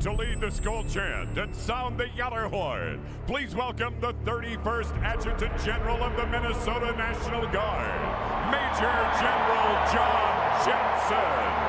To lead the Skol chant and sound the Yaller horn, please welcome the 31st Adjutant General of the Minnesota National Guard, Major General John Jensen.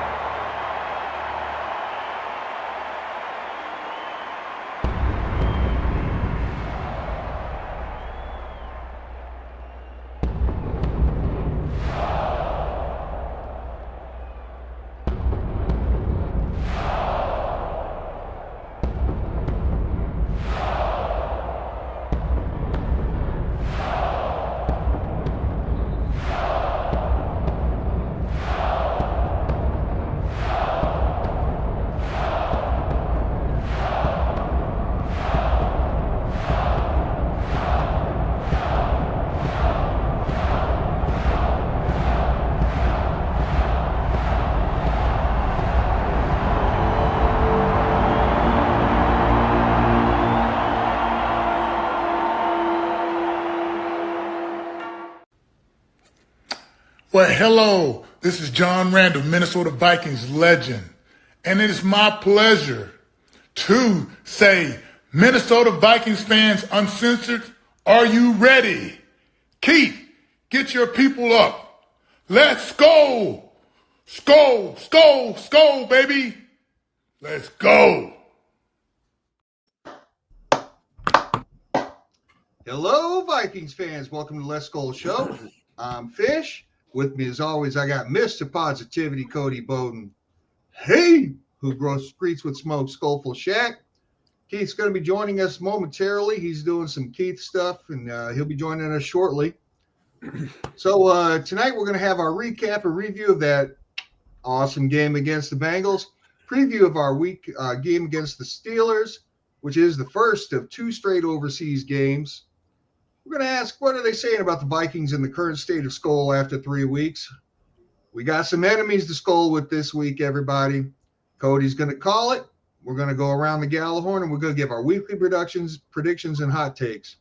Well, hello, this is John Randall, Minnesota Vikings legend, and it is my pleasure to say, Minnesota Vikings fans uncensored, are you ready? Keith, get your people up. Let's go. Skol, skol, skol, baby. Let's go. Hello, Vikings fans. Welcome to the Let's Skol Show. I'm Fish. With me, as always, I got Mr. Positivity, Cody Bowden. Hey, who grows streets with smoke, Skoleful Shack. Keith's going to be joining us momentarily. He's doing some Keith stuff, and he'll be joining us shortly. So tonight we're going to have our recap and review of that awesome game against the Bengals, preview of our week game against the Steelers, which is the first of two straight overseas games. We're going to ask, what are they saying about the Vikings in the current state of Skol after 3 weeks? We got some enemies to Skol with this week, everybody. Cody's going to call it. We're going to go around the Gallahorn, and we're going to give our weekly predictions, and hot takes.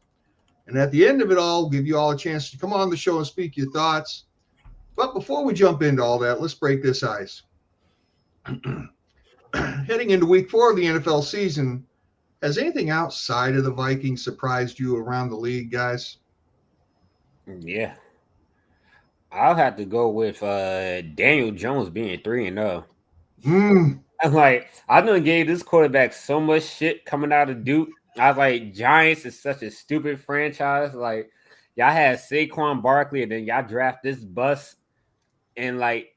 And at the end of it all, we'll give you all a chance to come on the show and speak your thoughts. But before we jump into all that, let's break this ice. Heading into week 4 of the NFL season, has anything outside of the Vikings surprised you around the league, guys? Yeah. I'll have to go with Daniel Jones being 3-0. I'm like, I done gave this quarterback so much shit coming out of Duke. I was like, Giants is such a stupid franchise. Like, y'all had Saquon Barkley, and then y'all draft this bust. And, like,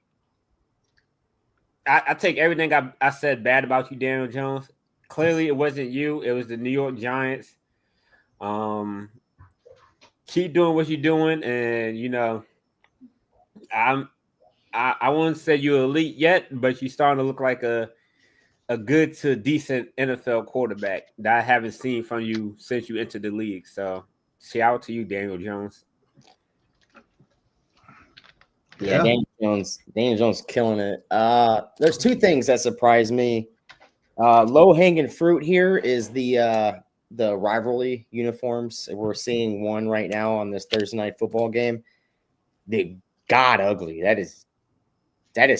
I take everything I said bad about you, Daniel Jones. Clearly, it wasn't you. It was the New York Giants. Keep doing what you're doing, and you know, I wouldn't say you're elite yet, but you're starting to look like a good to decent NFL quarterback that I haven't seen from you since you entered the league. So, shout out to you, Daniel Jones. Yeah, Daniel Jones killing it. There's two things that surprised me. Low-hanging fruit here is the rivalry uniforms. We're seeing one right now on this Thursday night football game. They got ugly. That is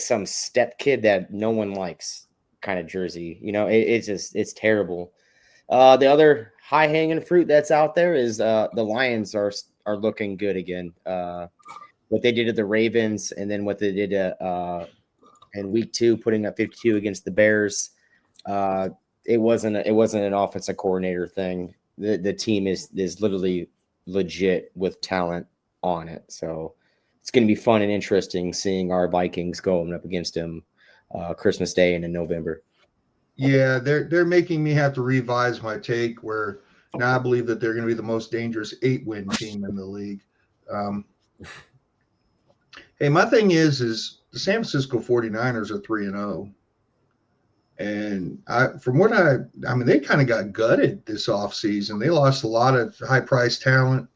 some step kid that no one likes kind of jersey. You know, it's terrible. The other high-hanging fruit that's out there is the Lions are looking good again. What they did to the Ravens, and then what they did in week 2, putting up 52 against the Bears. It wasn't an offensive coordinator thing. The team is literally legit with talent on it. So it's going to be fun and interesting seeing our Vikings going up against them Christmas Day and in November. Yeah, they're making me have to revise my take where now I believe that they're going to be the most dangerous 8-win team in the league. Hey, my thing is the San Francisco 49ers are 3-0. And I mean, they kind of got gutted this offseason. They lost a lot of high-priced talent,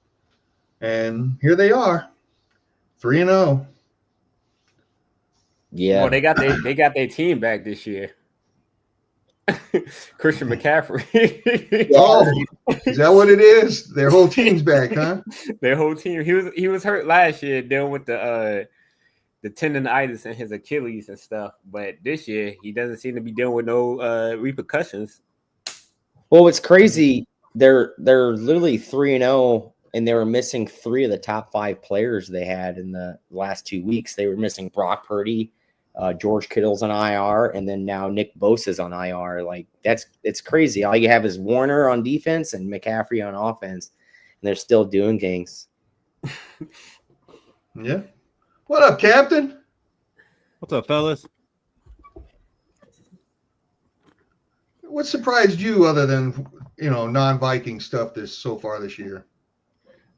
and here they are, 3-0. Yeah, well, they got their team back this year. Christian McCaffrey. Oh, is that what it is? Their whole team's back, huh? Their whole team. He was hurt last year dealing with the the tendonitis in his Achilles and stuff. But this year, he doesn't seem to be dealing with no repercussions. Well, it's crazy. They're literally 3-0, and they were missing 3 of the top 5 players they had in the last 2 weeks. They were missing Brock Purdy, George Kittle's on IR, and then now Nick Bosa's on IR. Like it's crazy. All you have is Warner on defense and McCaffrey on offense, and they're still doing things. Yeah. What up, Captain? What's up, fellas? What surprised you other than non-Viking stuff so far this year?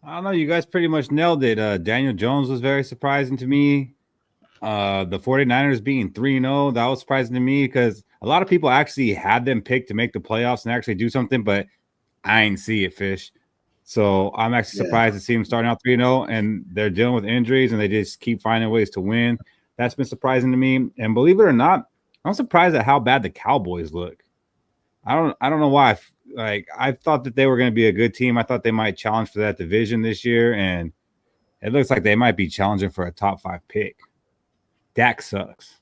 I don't know. You guys pretty much nailed it. Daniel Jones was very surprising to me. The 49ers being 3-0, that was surprising to me because a lot of people actually had them picked to make the playoffs and actually do something, but I ain't see it, Fish. So I'm actually surprised to see them starting out 3-0, and they're dealing with injuries, and they just keep finding ways to win. That's been surprising to me. And believe it or not, I'm surprised at how bad the Cowboys look. I don't know why. I thought that they were going to be a good team. I thought they might challenge for that division this year, and it looks like they might be challenging for a top 5 pick. Dak sucks.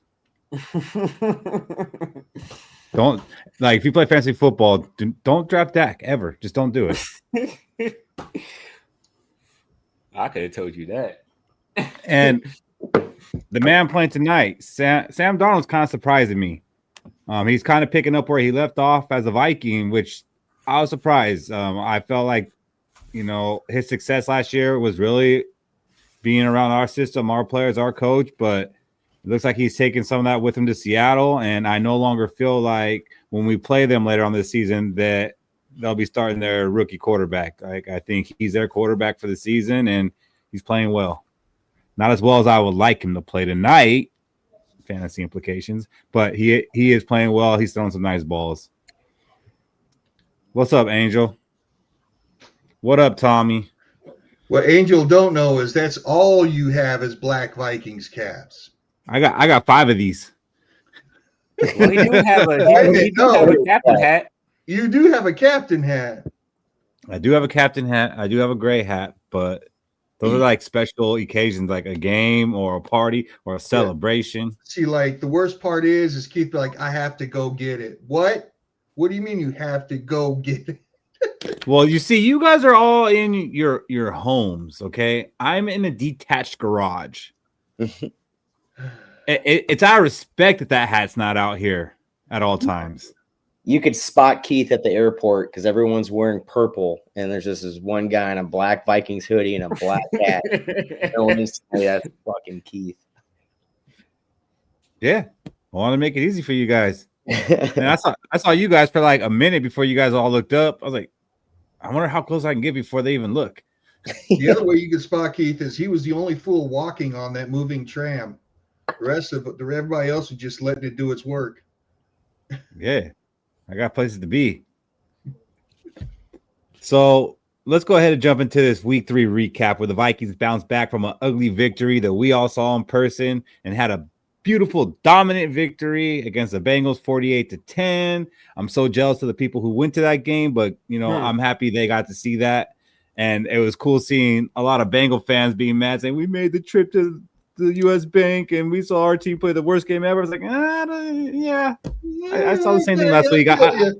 Don't if you play fantasy football, don't draft Dak ever. Just don't do it. I could have told you that. And the man playing tonight, Sam Darnold's kind of surprising me. He's kind of picking up where he left off as a Viking, which I was surprised. I felt like, his success last year was really being around our system, our players, our coach, but it looks like he's taking some of that with him to Seattle, and I no longer feel like when we play them later on this season that they'll be starting their rookie quarterback. I think he's their quarterback for the season, and he's playing well. Not as well as I would like him to play tonight, fantasy implications, but he is playing well. He's throwing some nice balls. What's up, Angel? What up, Tommy? What Angel don't know is that's all you have is black Vikings caps. I got 5 of these. Well, he do have a captain hat. You do have a captain hat. I do have a captain hat. I do have a gray hat, but those are like special occasions, like a game or a party or a celebration. See, the worst part is Keith I have to go get it. What? What do you mean you have to go get it? Well, you see, you guys are all in your homes, okay? I'm in a detached garage. It's out of respect that hat's not out here at all times. You could spot Keith at the airport because everyone's wearing purple, and there's just this one guy in a black Vikings hoodie and a black hat. No one is saying that's fucking Keith. Yeah, I want to make it easy for you guys. And I saw you guys for like a minute before you guys all looked up. I was like, I wonder how close I can get before they even look. The other way you could spot Keith is he was the only fool walking on that moving tram. The rest of everybody else was just letting it do its work. Yeah, I got places to be. So let's go ahead and jump into this week 3 recap where the Vikings bounced back from an ugly victory that we all saw in person and had a beautiful dominant victory against the Bengals 48-10. I'm so jealous of the people who went to that game, but I'm happy they got to see that. And it was cool seeing a lot of Bengal fans being mad saying we made the trip to the U.S. Bank and we saw our team play the worst game ever. I was like, I saw the same thing last week. I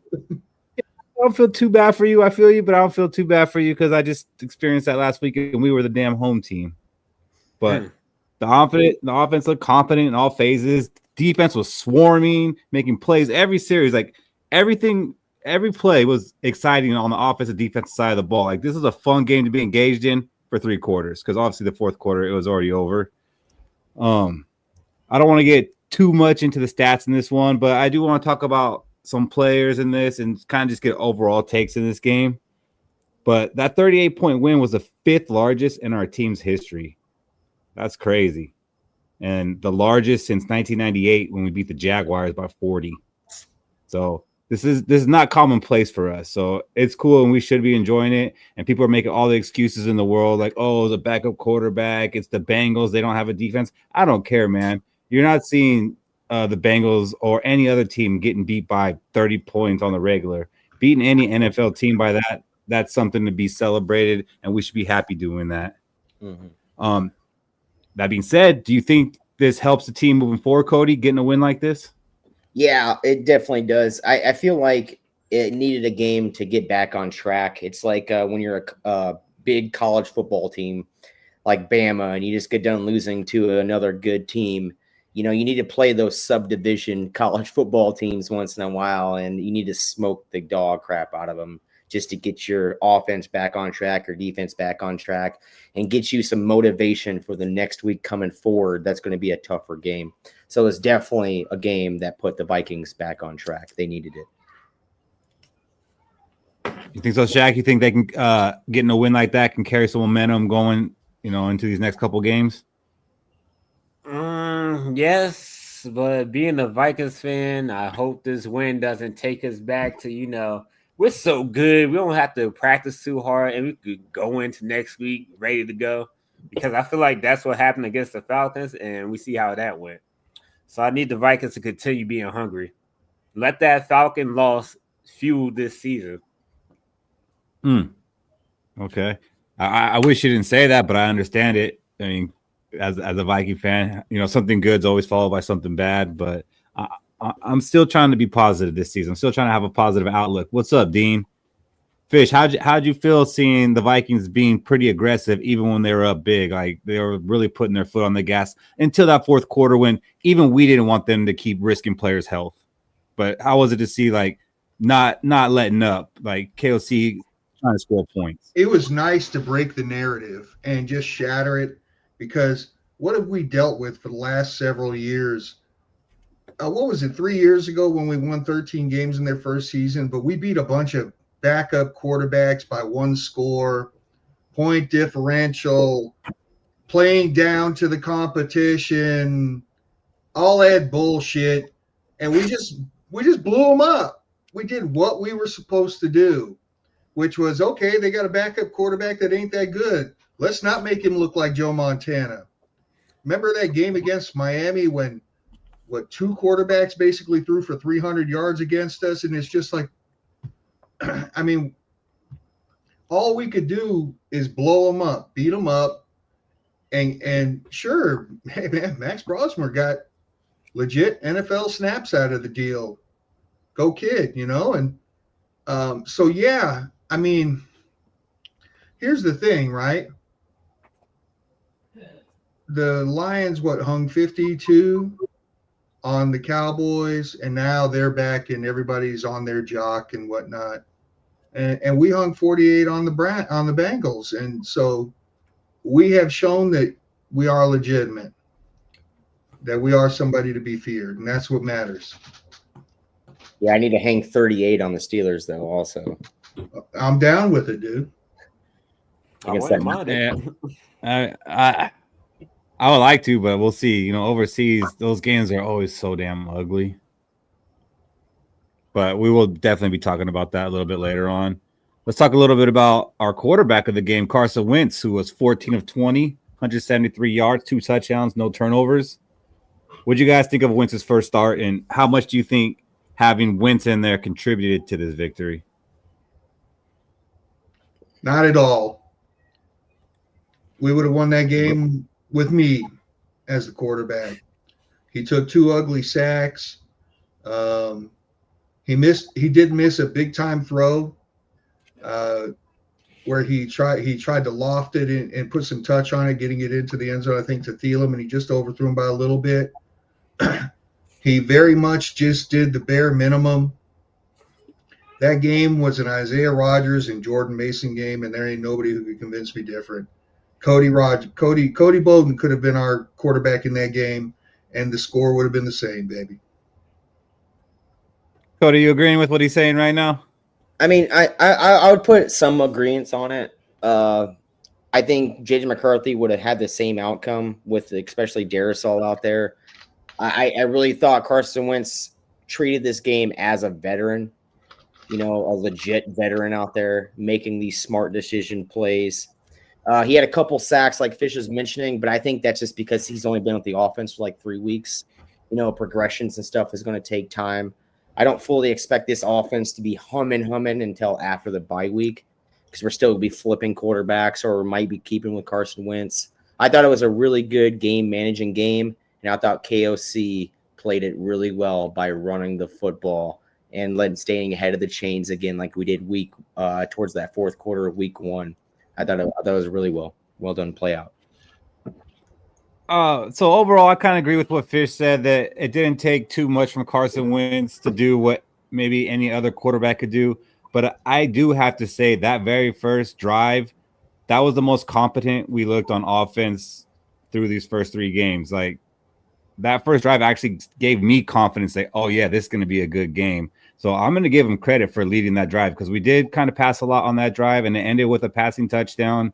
don't feel too bad for you. I feel you, but I don't feel too bad for you because I just experienced that last week and we were the damn home team. But the offense looked confident in all phases. Defense was swarming, making plays every series. Like everything, every play was exciting on the offensive defensive side of the ball. Like this is a fun game to be engaged in for 3 quarters because obviously the 4th quarter it was already over. I don't want to get too much into the stats in this one, but I do want to talk about some players in this and kind of just get overall takes in this game. But that 38-point win was the 5th largest in our team's history. That's crazy. And the largest since 1998 when we beat the Jaguars by 40. So this is not commonplace for us. So it's cool and we should be enjoying it. And people are making all the excuses in the world like, oh, the backup quarterback, it's the Bengals, they don't have a defense. I don't care, man. You're not seeing the Bengals or any other team getting beat by 30 points on the regular. Beating any NFL team by that's something to be celebrated, and we should be happy doing that. Mm-hmm. That being said, do you think this helps the team moving forward, Cody, getting a win like this? Yeah, it definitely does. I feel like it needed a game to get back on track. It's like when you're a big college football team like Bama and you just get done losing to another good team. You know, you need to play those subdivision college football teams once in a while, and you need to smoke the dog crap out of them just to get your offense back on track or defense back on track and get you some motivation for the next week coming forward. That's going to be a tougher game. So it's definitely a game that put the Vikings back on track. They needed it. You think so, Shaq? You think they can getting a win like that can carry some momentum going, into these next couple games? Yes, but being a Vikings fan, I hope this win doesn't take us back to, we're so good. We don't have to practice too hard, and we could go into next week ready to go, because I feel like that's what happened against the Falcons, and we see how that went. So I need the Vikings to continue being hungry. Let that Falcon loss fuel this season. Okay. I wish you didn't say that, but I understand it. I mean, as a Viking fan, something good's always followed by something bad, but I'm still trying to be positive this season. I'm still trying to have a positive outlook. What's up, Dean? Fish, how'd you feel seeing the Vikings being pretty aggressive even when they were up big? Like, they were really putting their foot on the gas until that fourth quarter when even we didn't want them to keep risking players' health. But how was it to see, like, not letting up, like KOC trying to score points? It was nice to break the narrative and just shatter it, because what have we dealt with for the last several years? What was it, 3 years ago when we won 13 games in their first season, but we beat a bunch of backup quarterbacks by one score, point differential, playing down to the competition, all that bullshit, and we just blew them up. We did what we were supposed to do, which was, okay, they got a backup quarterback that ain't that good. Let's not make him look like Joe Montana. Remember that game against Miami when two quarterbacks basically threw for 300 yards against us? And it's just like, I mean, all we could do is blow them up, beat them up. And sure, hey man, Max Brosmer got legit NFL snaps out of the deal. Go kid, And so, yeah, I mean, here's the thing, right? The Lions, hung 52 on the Cowboys, and now they're back and everybody's on their jock and whatnot. And we hung 48 on the Bengals. And so we have shown that we are legitimate, that we are somebody to be feared, and that's what matters. Yeah, I need to hang 38 on the Steelers, though, also. I'm down with it, dude. I wouldn't mind it. I would like to, but we'll see. Overseas, those games are always so damn ugly. But we will definitely be talking about that a little bit later on. Let's talk a little bit about our quarterback of the game, Carson Wentz, who was 14 of 20, 173 yards, 2 touchdowns, no turnovers. What do you guys think of Wentz's first start, and how much do you think having Wentz in there contributed to this victory? Not at all. We would have won that game with me as the quarterback. He took 2 ugly sacks. He did miss a big time throw where he tried to loft it and put some touch on it, getting it into the end zone, I think, to Thielen, and he just overthrew him by a little bit. He very much just did the bare minimum. That game was an Isaiah Rodgers and Jordan Mason game, and there ain't nobody who could convince me different. Cody Bowden could have been our quarterback in that game, and the score would have been the same, baby. Cody, you agreeing with what he's saying right now? I mean, I would put some agreements on it. I think JJ McCarthy would have had the same outcome with especially Darisaw out there. I really thought Carson Wentz treated this game as a veteran, a legit veteran out there making these smart decision plays. He had a couple sacks like Fish was mentioning, but I think that's just because he's only been with the offense for like 3 weeks. Progressions and stuff is going to take time. I don't fully expect this offense to be humming until after the bye week, because we're still going to be flipping quarterbacks or might be keeping with Carson Wentz. I thought it was a really good game managing game, And I thought KOC played it really well by running the football and staying ahead of the chains again, like we did towards that fourth quarter of week 1. I thought it was really well done play out. So overall, I kind of agree with what Fish said, that it didn't take too much from Carson Wentz to do what maybe any other quarterback could do. But I do have to say that very first drive, that was the most competent we looked on offense through these first 3 games. Like, that first drive actually gave me confidence that, oh, yeah, this is going to be a good game. So I'm going to give him credit for leading that drive, because we did kind of pass a lot on that drive, and it ended with a passing touchdown.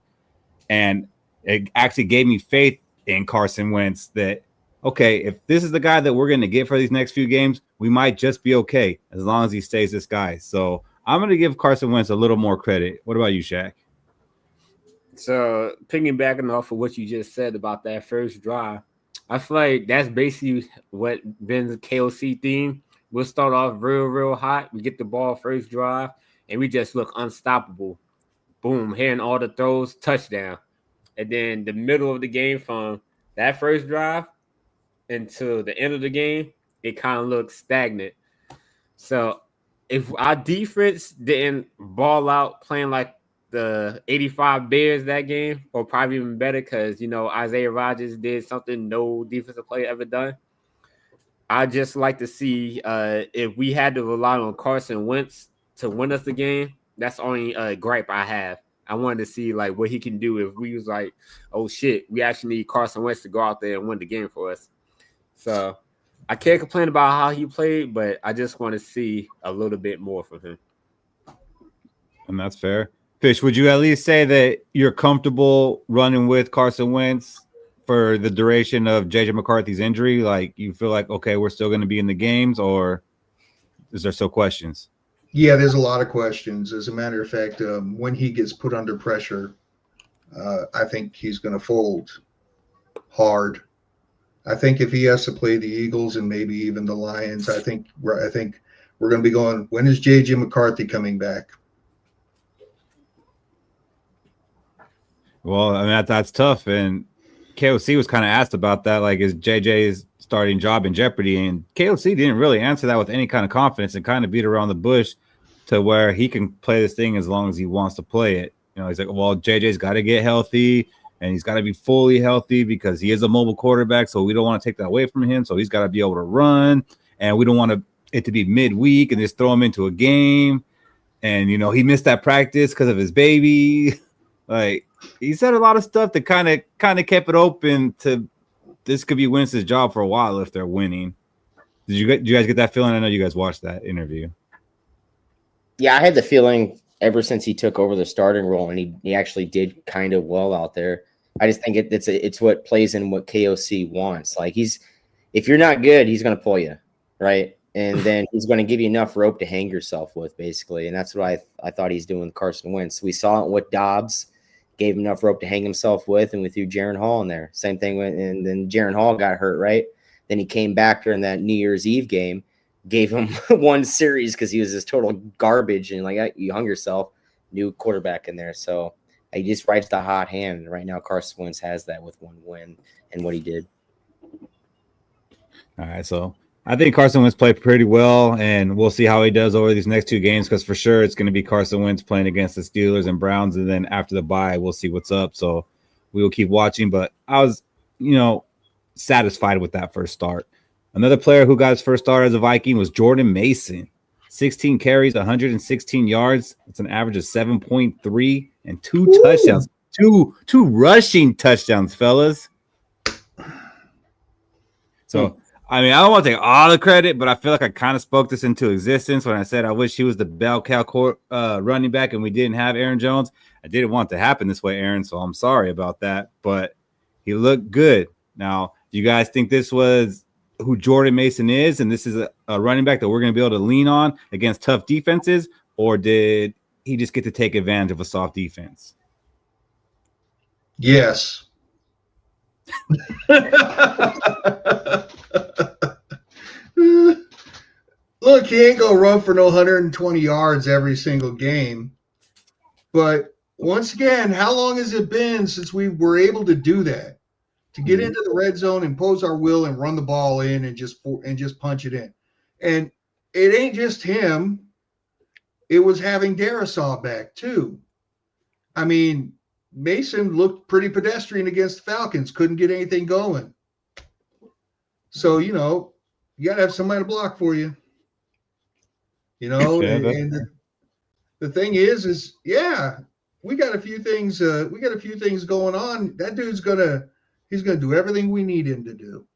And it actually gave me faith in Carson Wentz that, okay, if this is the guy that we're going to get for these next few games, we might just be okay as long as he stays this guy. So I'm going to give Carson Wentz a little more credit. What about you, Shaq? So piggybacking off of what you just said about that first drive, I feel like that's basically what Ben's KOC theme. We'll start off real hot. We get the ball first drive, and we just look unstoppable. Boom, hitting all the throws, touchdown. And then the middle of the game, from that first drive until the end of the game, it kind of looks stagnant. So if our defense didn't ball out playing like the 85 Bears that game, or probably even better, because, Isaiah Rodgers did something no defensive player ever done, I just like to see if we had to rely on Carson Wentz to win us the game. That's only a gripe I have. I wanted to see like what he can do if we was like, oh shit, we actually need Carson Wentz to go out there and win the game for us. So I can't complain about how he played, but I just want to see a little bit more from him. And that's fair. Fish, would you at least say that you're comfortable running with Carson Wentz for the duration of JJ McCarthy's injury? Like, you feel like, okay, we're still going to be in the games, or is there still questions? Yeah, there's a lot of questions. As a matter of fact, when he gets put under pressure, I think he's going to fold hard. I think if he has to play the Eagles and maybe even the Lions, I think we're going to be going, when is JJ McCarthy coming back? Well, I mean, that's tough. And KOC was kind of asked about that, like, is JJ's starting job in jeopardy? And KOC didn't really answer that with any kind of confidence, and kind of beat around the bush to where he can play this thing as long as he wants to play it. He's like, well, JJ's got to get healthy, and he's got to be fully healthy because he is a mobile quarterback, so we don't want to take that away from him. So he's got to be able to run, and we don't want it to be midweek and just throw him into a game. And, he missed that practice because of his baby. Like, he said a lot of stuff that kind of kept it open to this could be Wentz's job for a while if they're winning. Did you guys get that feeling? I know you guys watched that interview. Yeah, I had the feeling ever since he took over the starting role, and he actually did kind of well out there. I just think it's what plays in what KOC wants. Like, if you're not good, he's going to pull you, right? And then he's going to give you enough rope to hang yourself with, basically. And that's what I thought he's doing with Carson Wentz. We saw it with Dobbs. Gave him enough rope to hang himself with, and we threw Jaron Hall in there. Same thing, and then Jaron Hall got hurt, right? Then he came back during that New Year's Eve game, gave him one series because he was this total garbage, and like, you hung yourself, new quarterback in there. So he just rides the hot hand. And right now, Carson Wentz has that with one win and what he did. All right, so I think Carson Wentz played pretty well, and we'll see how he does over these next 2 games, because for sure it's going to be Carson Wentz playing against the Steelers and Browns, and then after the bye, we'll see what's up. So we will keep watching, but I was, satisfied with that first start. Another player who got his first start as a Viking was Jordan Mason. 16 carries, 116 yards. It's an average of 7.3 and 2 touchdowns. Two rushing touchdowns, fellas. So, I mean, I don't want to take all the credit, but I feel like I kind of spoke this into existence when I said I wish he was the bell cow running back and we didn't have Aaron Jones. I didn't want it to happen this way, Aaron, so I'm sorry about that. But he looked good. Now, do you guys think this was who Jordan Mason is, and this is a running back that we're going to be able to lean on against tough defenses, or did he just get to take advantage of a soft defense? Yes. Look, he ain't gonna run for no 120 yards every single game. But once again, how long has it been since we were able to do that? to get into the red zone, impose our will, and run the ball in and just punch it in. And it ain't just him. It was having Darisaw back too. I mean, Mason looked pretty pedestrian against the Falcons, couldn't get anything going. So, you know, you got to have somebody to block for you. You know, and the thing is, yeah, we got a few things. We got a few things going on. That dude's he's gonna do everything we need him to do.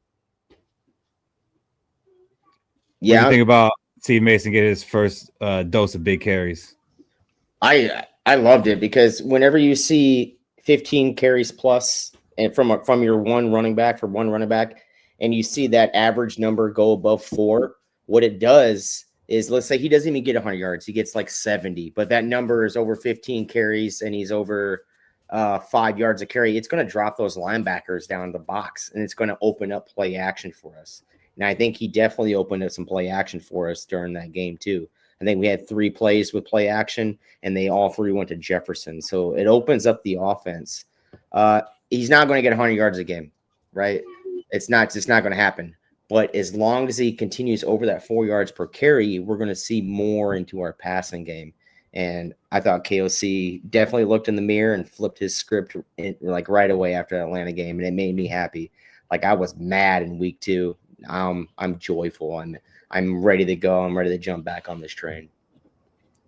Yeah. What do you think about seeing Mason get his first dose of big carries? I loved it because whenever you see 15 carries plus and from your one running back, and you see that average number go above 4, what it does is, let's say he doesn't even get 100 yards, he gets like 70, but that number is over 15 carries and he's over 5 yards a carry. It's going to drop those linebackers down the box and it's going to open up play action for us. And I think he definitely opened up some play action for us during that game too. I think we had 3 plays with play action and they all 3 went to Jefferson. So it opens up the offense. He's not going to get 100 yards a game, right? It's not going to happen. But as long as he continues over that 4 yards per carry, we're going to see more into our passing game. And I thought KOC definitely looked in the mirror and flipped his script like right away after the Atlanta game. And it made me happy. Like I was mad in week 2. I'm joyful. I'm ready to go. I'm ready to jump back on this train.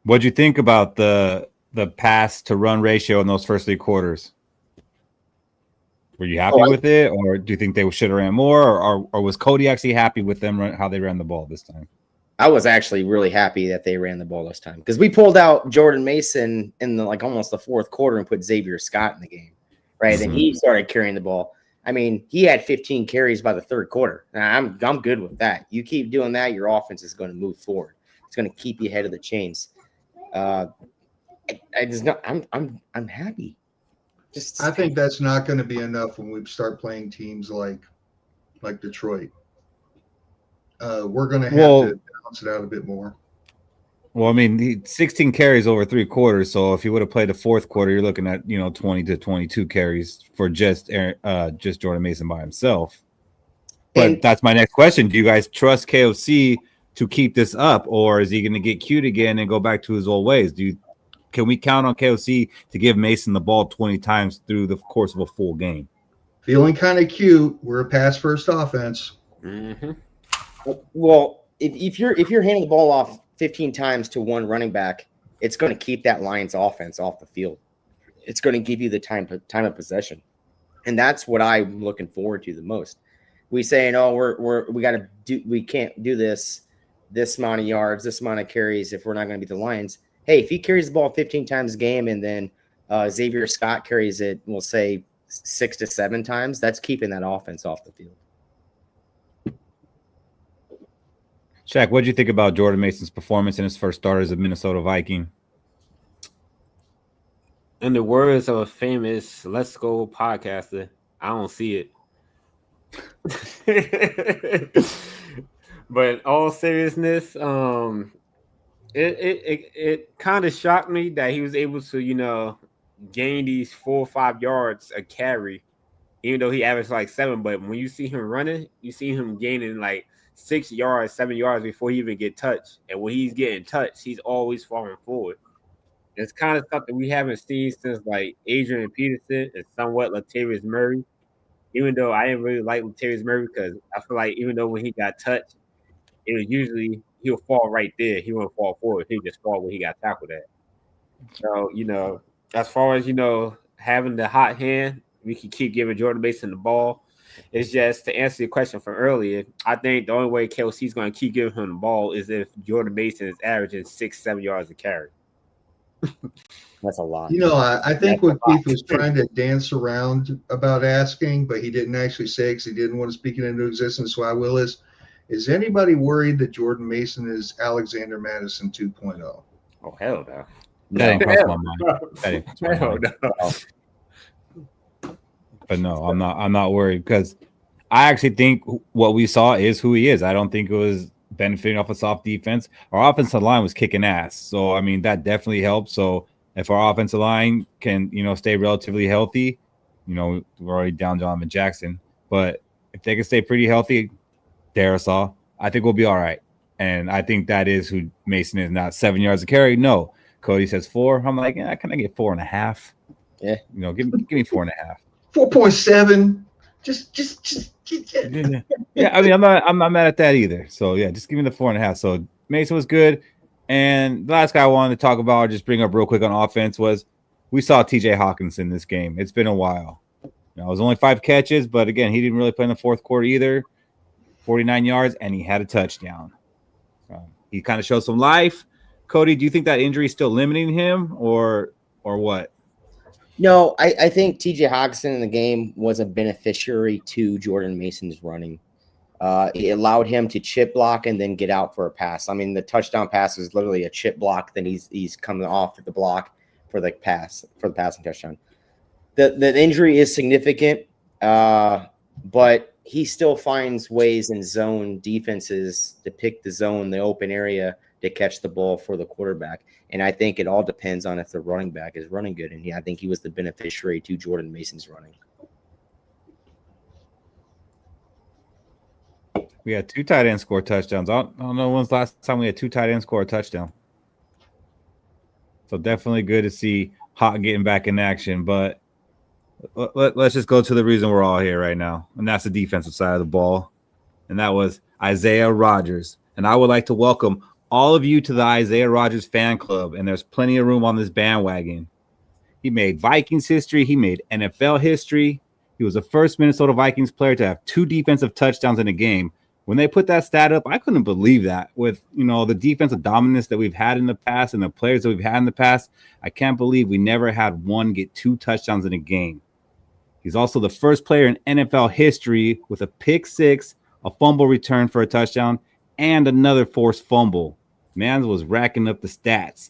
What'd you think about the pass to run ratio in those first 3 quarters? Were you happy with it, or do you think they should have ran more, or was Cody actually happy with them how they ran the ball this time? I was actually really happy that they ran the ball this time because we pulled out Jordan Mason in almost the 4th quarter and put Xavier Scott in the game, right? And he started carrying the ball. I mean, he had 15 carries by the 3rd quarter. Now, I'm good with that. You keep doing that, your offense is going to move forward. It's going to keep you ahead of the chains. I'm happy. I think that's not going to be enough when we start playing teams like Detroit. We're going to have to balance it out a bit more. Well, I mean, 16 carries over 3 quarters. So if you would have played the 4th quarter, you're looking at 20 to 22 carries for just Jordan Mason by himself. But that's my next question: do you guys trust KOC to keep this up, or is he going to get cute again and go back to his old ways? Can we count on KOC to give Mason the ball 20 times through the course of a full game? Feeling kind of cute. We're a pass-first offense. Mm-hmm. Well, if you're handing the ball off 15 times to one running back, it's going to keep that Lions offense off the field. It's going to give you the time of possession, and that's what I'm looking forward to the most. We saying, we can't do this amount of yards, this amount of carries if we're not going to beat the Lions. Hey, if he carries the ball 15 times a game and then Xavier Scott carries it, we'll say 6 to 7 times, that's keeping that offense off the field. Shaq, what did you think about Jordan Mason's performance in his first start as a Minnesota Viking? In the words of a famous Let's Go podcaster, I don't see it. But in all seriousness, it kind of shocked me that he was able to, gain these 4 or 5 yards a carry, even though he averaged like 7. But when you see him running, you see him gaining like 6 yards, 7 yards before he even get touched. And when he's getting touched, he's always falling forward. It's kind of something we haven't seen since like Adrian Peterson and somewhat Latavius Murray. Even though I didn't really like Latavius Murray because I feel like even though when he got touched, it was usually he'll fall right there. He won't fall forward. He'll just fall where he got tackled at. So, as far as, having the hot hand, we can keep giving Jordan Mason the ball. It's just to answer your question from earlier, I think the only way KOC is going to keep giving him the ball is if Jordan Mason is averaging 6-7 yards a carry. That's a lot. I think what Keith was trying to dance around about asking, but he didn't actually say because he didn't want to speak it into existence, so I will is anybody worried that Jordan Mason is Alexander Madison 2.0? Oh, hell no. That ain't crossed my mind. Hell no. But no, I'm not worried because I actually think what we saw is who he is. I don't think it was benefiting off a soft defense. Our offensive line was kicking ass. So, I mean, that definitely helped. So if our offensive line can, stay relatively healthy, we're already down Donovan Jackson. But if they can stay pretty healthy, Darisaw, I think we'll be all right. And I think that is who Mason is, not 7 yards of carry. No, Cody says 4. I'm like, can I get 4.5? Yeah. Give me 4.5. 4.7. Just. Yeah. I mean, I'm not mad at that either. So yeah, just give me the 4.5. So Mason was good. And the last guy I wanted to talk about, or just bring up real quick on offense, was we saw TJ Hawkinson this game. It's been a while. It was only 5 catches, but again, he didn't really play in the fourth quarter either. 49 yards, and he had a touchdown. He kind of showed some life. Cody, do you think that injury is still limiting him, or what? No, I think TJ Hawkinson in the game was a beneficiary to Jordan Mason's running. It allowed him to chip block and then get out for a pass. I mean, the touchdown pass is literally a chip block. Then he's coming off the block for the passing touchdown. The injury is significant, but he still finds ways in zone defenses to pick the zone, the open area, to catch the ball for the quarterback. And I think it all depends on if the running back is running good. And I think he was the beneficiary to Jordan Mason's running. We had 2 tight ends score touchdowns. I don't know when's the last time we had 2 tight ends score a touchdown. So definitely good to see Hawk getting back in action. But let's just go to the reason we're all here right now, and that's the defensive side of the ball. And that was Isaiah Rodgers. And I would like to welcome all of you to the Isaiah Rodgers fan club, and there's plenty of room on this bandwagon. He made Vikings history. He made NFL history. He was the first Minnesota Vikings player to have 2 defensive touchdowns in a game. When they put that stat up, I couldn't believe that. With, the defensive dominance that we've had in the past and the players that we've had in the past, I can't believe we never had one get 2 touchdowns in a game. He's also the first player in NFL history with a pick 6, a fumble return for a touchdown, and another forced fumble. Man was racking up the stats.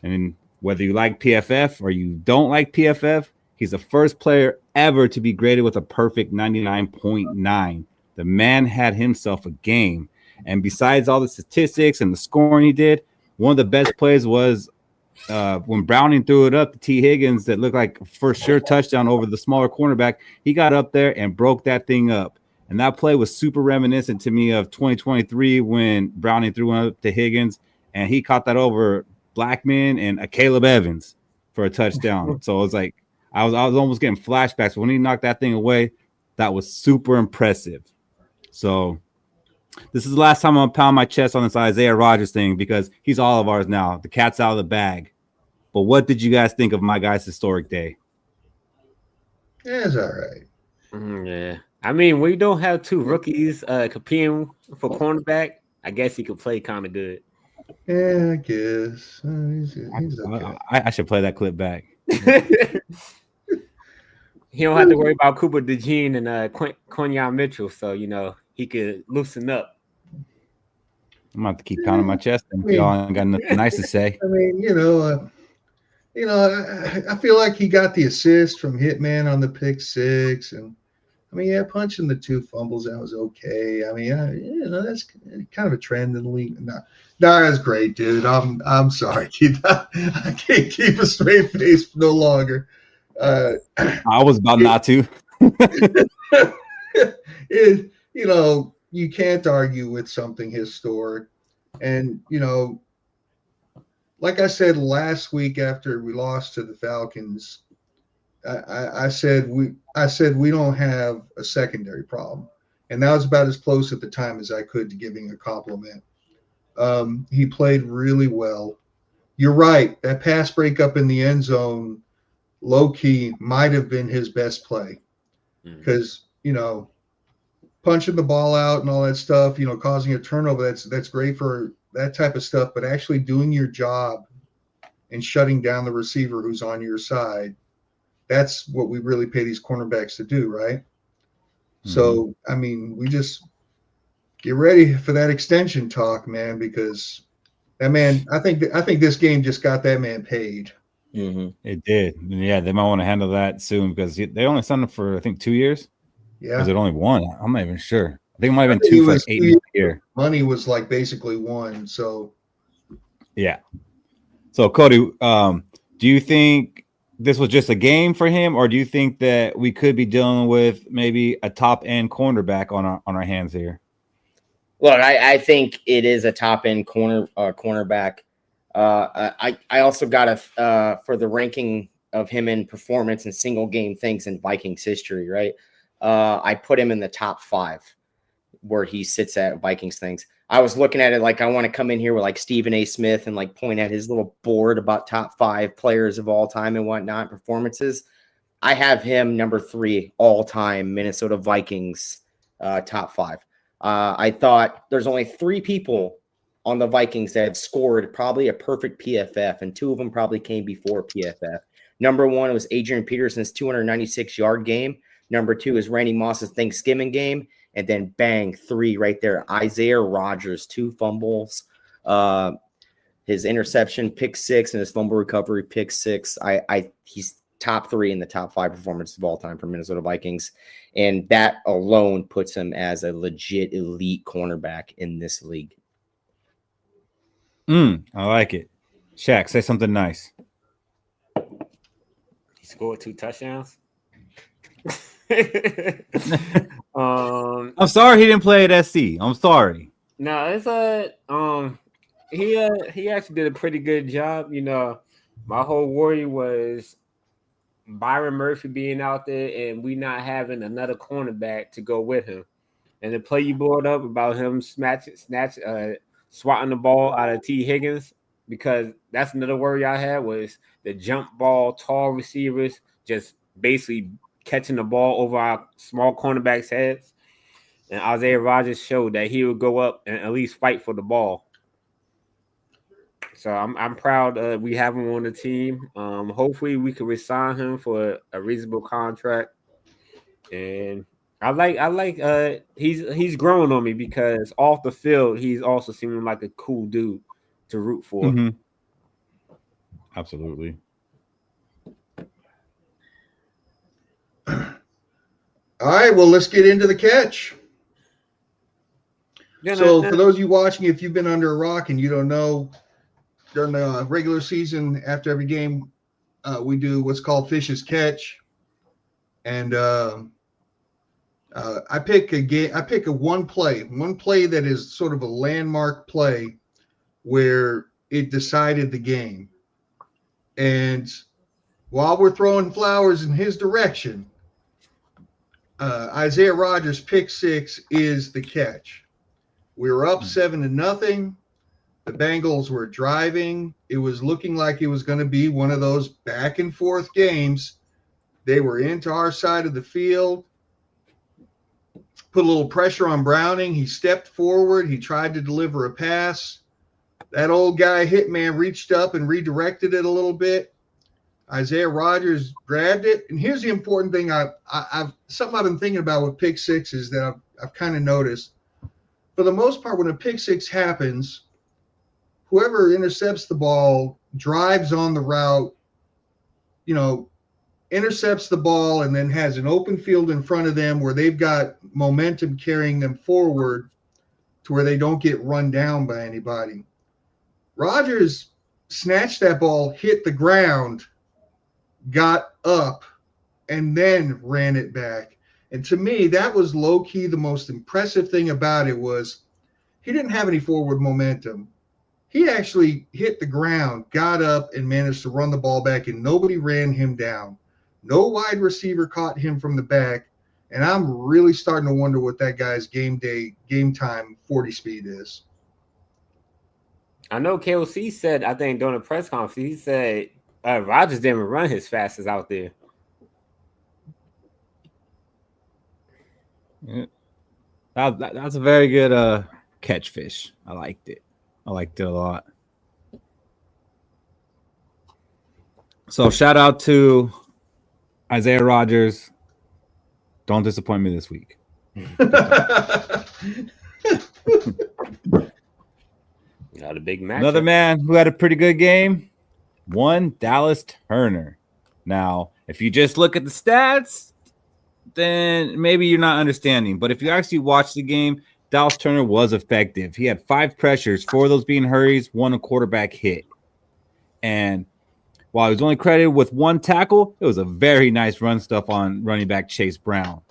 And whether you like PFF or you don't like PFF, he's the first player ever to be graded with a perfect 99.9. The man had himself a game. And besides all the statistics and the scoring he did, one of the best plays was when Browning threw it up to T. Higgins that looked like for sure touchdown over the smaller cornerback. He got up there and broke that thing up. And that play was super reminiscent to me of 2023 when Browning threw one up to Higgins and he caught that over Blackman and Caleb Evans for a touchdown. So it was like I was almost getting flashbacks. When he knocked that thing away, that was super impressive. So this is the last time I'm going to pound my chest on this Isaiah Rodgers thing because he's all of ours now. The cat's out of the bag. But what did you guys think of my guy's historic day? Yeah, it's all right. Yeah. I mean, we don't have 2 rookies competing for cornerback. I guess he could play kind of good. Yeah, I guess. He's okay. I should play that clip back. He don't have to worry about Cooper DeJean and Quinyon Mitchell, so, he could loosen up. I'm about to keep pounding my chest and y'all ain't got nothing nice to say. I mean, I feel like he got the assist from Hitman on the pick 6, and I mean, yeah, punching the 2 fumbles, that was okay. I mean, that's kind of a trend in the league. No, that's great, dude. I'm sorry, Keith. I can't keep a straight face no longer. I was about not to. You can't argue with something historic. And, like I said last week after we lost to the Falcons, I said we don't have a secondary problem. And that was about as close at the time as I could to giving a compliment. He played really well. You're right. That pass breakup in the end zone, low key, might have been his best play. Because, punching the ball out and all that stuff, causing a turnover, that's great for that type of stuff. But actually doing your job and shutting down the receiver who's on your side, that's what we really pay these cornerbacks to do, right? Mm-hmm. So, I mean, we just get ready for that extension talk, man, because that man, I think this game just got that man paid. Mm-hmm. It did. Yeah, they might want to handle that soon because they only signed him for, I think, 2 years. Yeah. Was it only 1? I'm not even sure. I think it might have been 2 for like 8 years a year. Money was like basically 1. So, yeah. So, Cody, do you think this was just a game for him, or do you think that we could be dealing with maybe a top end cornerback on our hands here? Look, I think it is a top end cornerback. I also got for the ranking of him in performance and single game things in Vikings history, right? I put him in the top 5 where he sits at Vikings things. I was looking at it like I want to come in here with like Stephen A. Smith and like point at his little board about top 5 players of all time and whatnot, performances. I have him number 3 all time Minnesota Vikings top 5. I thought there's only 3 people on the Vikings that have scored probably a perfect PFF, and 2 of them probably came before PFF. Number 1 was Adrian Peterson's 296-yard game. Number 2 is Randy Moss's Thanksgiving game. And then bang, 3 right there. Isaiah Rodgers, 2 fumbles, his interception, pick 6, and his fumble recovery, pick 6. He's top 3 in the top 5 performances of all time for Minnesota Vikings. And that alone puts him as a legit elite cornerback in this league. I like it. Shaq, say something nice. He scored 2 touchdowns. I'm sorry he didn't play at SC. I'm sorry. No, it's he actually did a pretty good job. You know, my whole worry was Byron Murphy being out there and we not having another cornerback to go with him. And the play you brought up about him swatting the ball out of T. Higgins, because that's another worry I had, was the jump ball, tall receivers just basically catching the ball over our small cornerbacks' heads. And Isaiah Rodgers showed that he would go up and at least fight for the ball. So I'm proud we have him on the team. Hopefully we can resign him for a reasonable contract. And I like he's growing on me, because off the field he's also seeming like a cool dude to root for. Mm-hmm. Absolutely. All right, well, let's get into the catch. So for those of you watching, if you've been under a rock and you don't know, during the regular season, after every game, we do what's called Fish's Catch. And I pick one play that is sort of a landmark play where it decided the game. And while we're throwing flowers in his direction, Isaiah Rodgers' pick 6 is the catch. We were up 7-0. The Bengals were driving. It was looking like it was going to be one of those back and forth games. They were into our side of the field. Put a little pressure on Browning. He stepped forward. He tried to deliver a pass. That old guy Hitman reached up and redirected it a little bit. Isaiah Rodgers grabbed it. And here's the important thing something I've been thinking about with pick 6 is that I've kind of noticed. For the most part, when a pick 6 happens, whoever intercepts the ball drives on the route, intercepts the ball, and then has an open field in front of them where they've got momentum carrying them forward to where they don't get run down by anybody. Rodgers snatched that ball, hit the ground, got up, and then ran it back. And to me, that was low-key the most impressive thing about it was he didn't have any forward momentum. He actually hit the ground, got up, and managed to run the ball back, and nobody ran him down. No wide receiver caught him from the back, and I'm really starting to wonder what that guy's game time 40 speed is. I know KOC said, I think during the press conference, he said Rodgers didn't run his fastest out there. Yeah. That's a very good catch, Fish. I liked it. I liked it a lot. So shout out to Isaiah Rodgers. Don't disappoint me this week. Got a big match. Another man who had a pretty good game, one Dallas Turner. Now, if you just look at the stats, then maybe you're not understanding. But if you actually watch the game, Dallas Turner was effective. He had 5 pressures, 4 of those being hurries, 1 a quarterback hit. And while he was only credited with 1 tackle, it was a very nice run stuff on running back Chase Brown.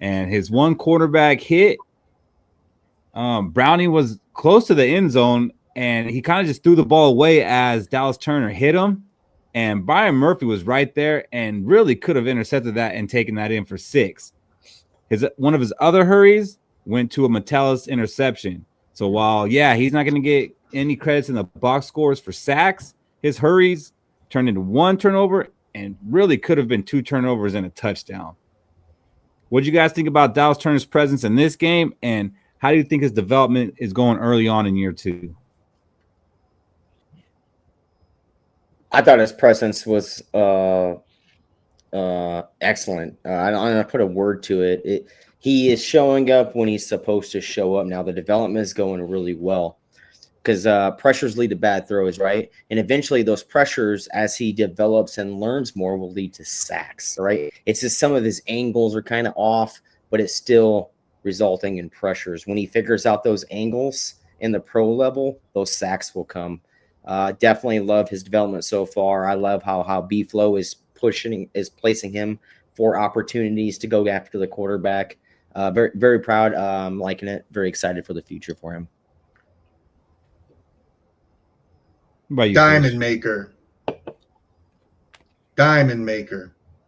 And his one quarterback hit, Browning was close to the end zone, and he kind of just threw the ball away as Dallas Turner hit him. And Byron Murphy was right there and really could have intercepted that and taken that in for 6. One of his other hurries went to a Metellus interception. So while, he's not going to get any credits in the box scores for sacks, his hurries turned into 1 turnover and really could have been 2 turnovers and a touchdown. What do you guys think about Dallas Turner's presence in this game, and how do you think his development is going early on in year 2? I thought his presence was excellent. I don't put a word to it. He is showing up when he's supposed to show up. Now the development is going really well because pressures lead to bad throws, right? And eventually those pressures, as he develops and learns more, will lead to sacks, right? It's just some of his angles are kind of off, but it's still resulting in pressures. When he figures out those angles in the pro level, those sacks will come. Definitely love his development so far. I love how B-Flow is placing him for opportunities to go after the quarterback. Very, very proud. Liking it. Very excited for the future for him. Diamond maker.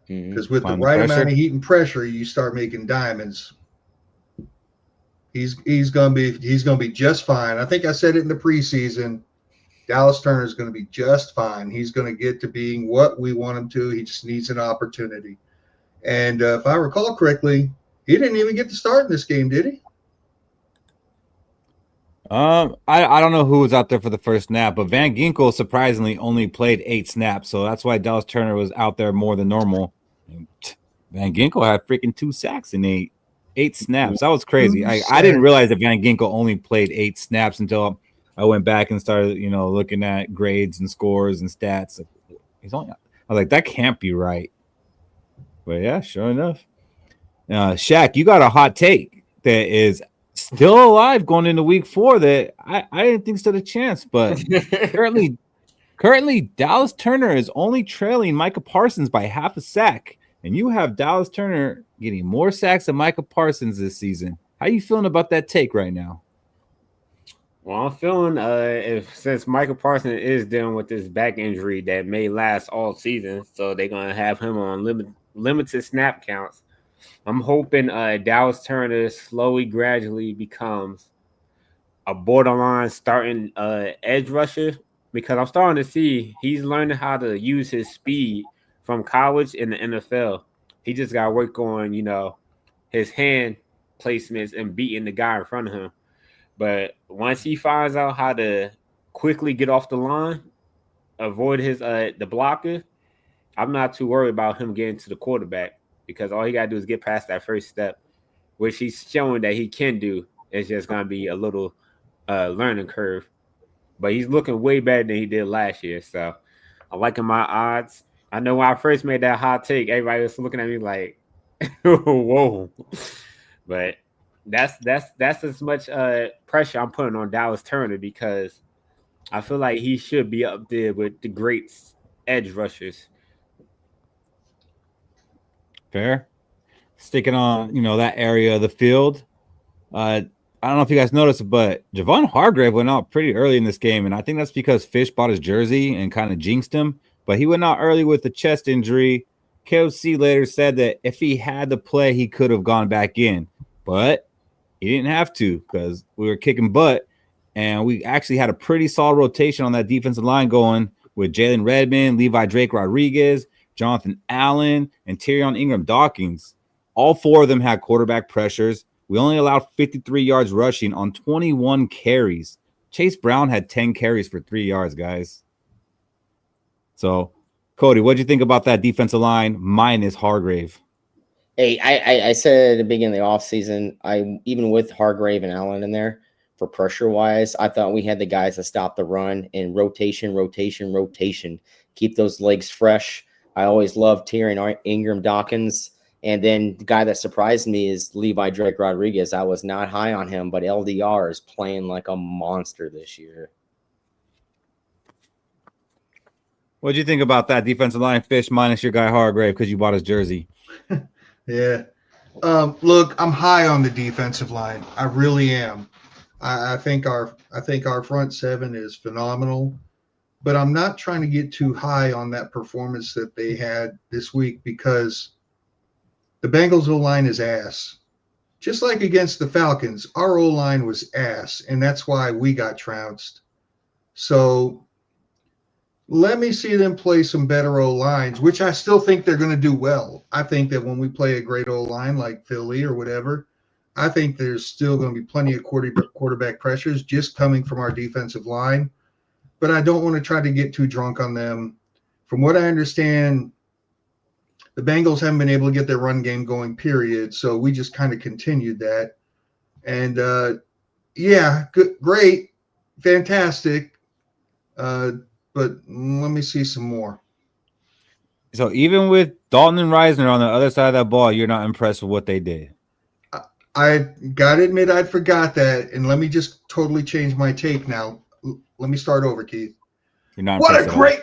Because with the right amount of heat and pressure, you start making diamonds. He's gonna be just fine. I think I said it in the preseason. Dallas Turner is going to be just fine. He's going to get to being what we want him to. He just needs an opportunity. And if I recall correctly, he didn't even get to start in this game, did he? I don't know who was out there for the first snap, but Van Ginkel surprisingly only played 8 snaps, so that's why Dallas Turner was out there more than normal. Van Ginkel had freaking 2 sacks in 8 snaps. That was crazy. I didn't realize that Van Ginkel only played 8 snaps until I went back and started, looking at grades and scores and stats. I was like, that can't be right. But yeah, sure enough. Shaq, you got a hot take that is still alive going into week 4 that I didn't think stood a chance. But currently, Dallas Turner is only trailing Micah Parsons by half a sack. And you have Dallas Turner getting more sacks than Micah Parsons this season. How are you feeling about that take right now? Well, I'm feeling since Michael Parsons is dealing with this back injury that may last all season, so they're gonna have him on limited snap counts. I'm hoping Dallas Turner slowly, gradually becomes a borderline starting edge rusher, because I'm starting to see he's learning how to use his speed from college in the NFL. He just got to work on his hand placements and beating the guy in front of him. But once he finds out how to quickly get off the line, avoid his the blocker, I'm not too worried about him getting to the quarterback, because all he got to do is get past that first step, which he's showing that he can do. It's just going to be a little learning curve. But he's looking way better than he did last year. So I'm liking my odds. I know when I first made that hot take, everybody was looking at me like, whoa. But that's as much pressure I'm putting on Dallas Turner, because I feel like he should be up there with the great edge rushers. Fair. Sticking on, that area of the field. I don't know if you guys noticed, but Javon Hargrave went out pretty early in this game, and I think that's because Fish bought his jersey and kind of jinxed him. But he went out early with a chest injury. KOC later said that if he had to play, he could have gone back in. But he didn't have to, because we were kicking butt, and we actually had a pretty solid rotation on that defensive line going with Jalen Redmond, Levi Drake Rodriguez, Jonathan Allen, and Tyrion Ingram Dawkins. All 4 of them had quarterback pressures. We only allowed 53 yards rushing on 21 carries. Chase Brown had 10 carries for 3 yards, guys. So, Cody, what do you think about that defensive line minus Hargrave? Hey, I said at the beginning of the offseason, even with Hargrave and Allen in there, for pressure-wise, I thought we had the guys to stop the run and rotation. Keep those legs fresh. I always loved Tyrion Ingram Dawkins. And then the guy that surprised me is Levi Drake Rodriguez. I was not high on him, but LDR is playing like a monster this year. What do you think about that defensive line, Fish, minus your guy Hargrave because you bought his jersey? Yeah. Look, I'm high on the defensive line. I really am. I think our front seven is phenomenal, but I'm not trying to get too high on that performance that they had this week because the Bengals O-line is ass. Just like against the Falcons, our O-line was ass, and that's why we got trounced. So let me see them play some better O-lines, which I still think they're going to do well. I think that when we play a great O-line like Philly or whatever, I think there's still going to be plenty of quarterback pressures just coming from our defensive line. But I don't want to try to get too drunk on them. From what I understand, the Bengals haven't been able to get their run game going, period. So we just kind of continued that. And, yeah, good, great, fantastic. But let me see some more. So even with Dalton and Reisner on the other side of that ball, you're not impressed with what they did. I got to admit I forgot that. And let me just totally change my take now. Let me start over, Keith. You're not What a impressed great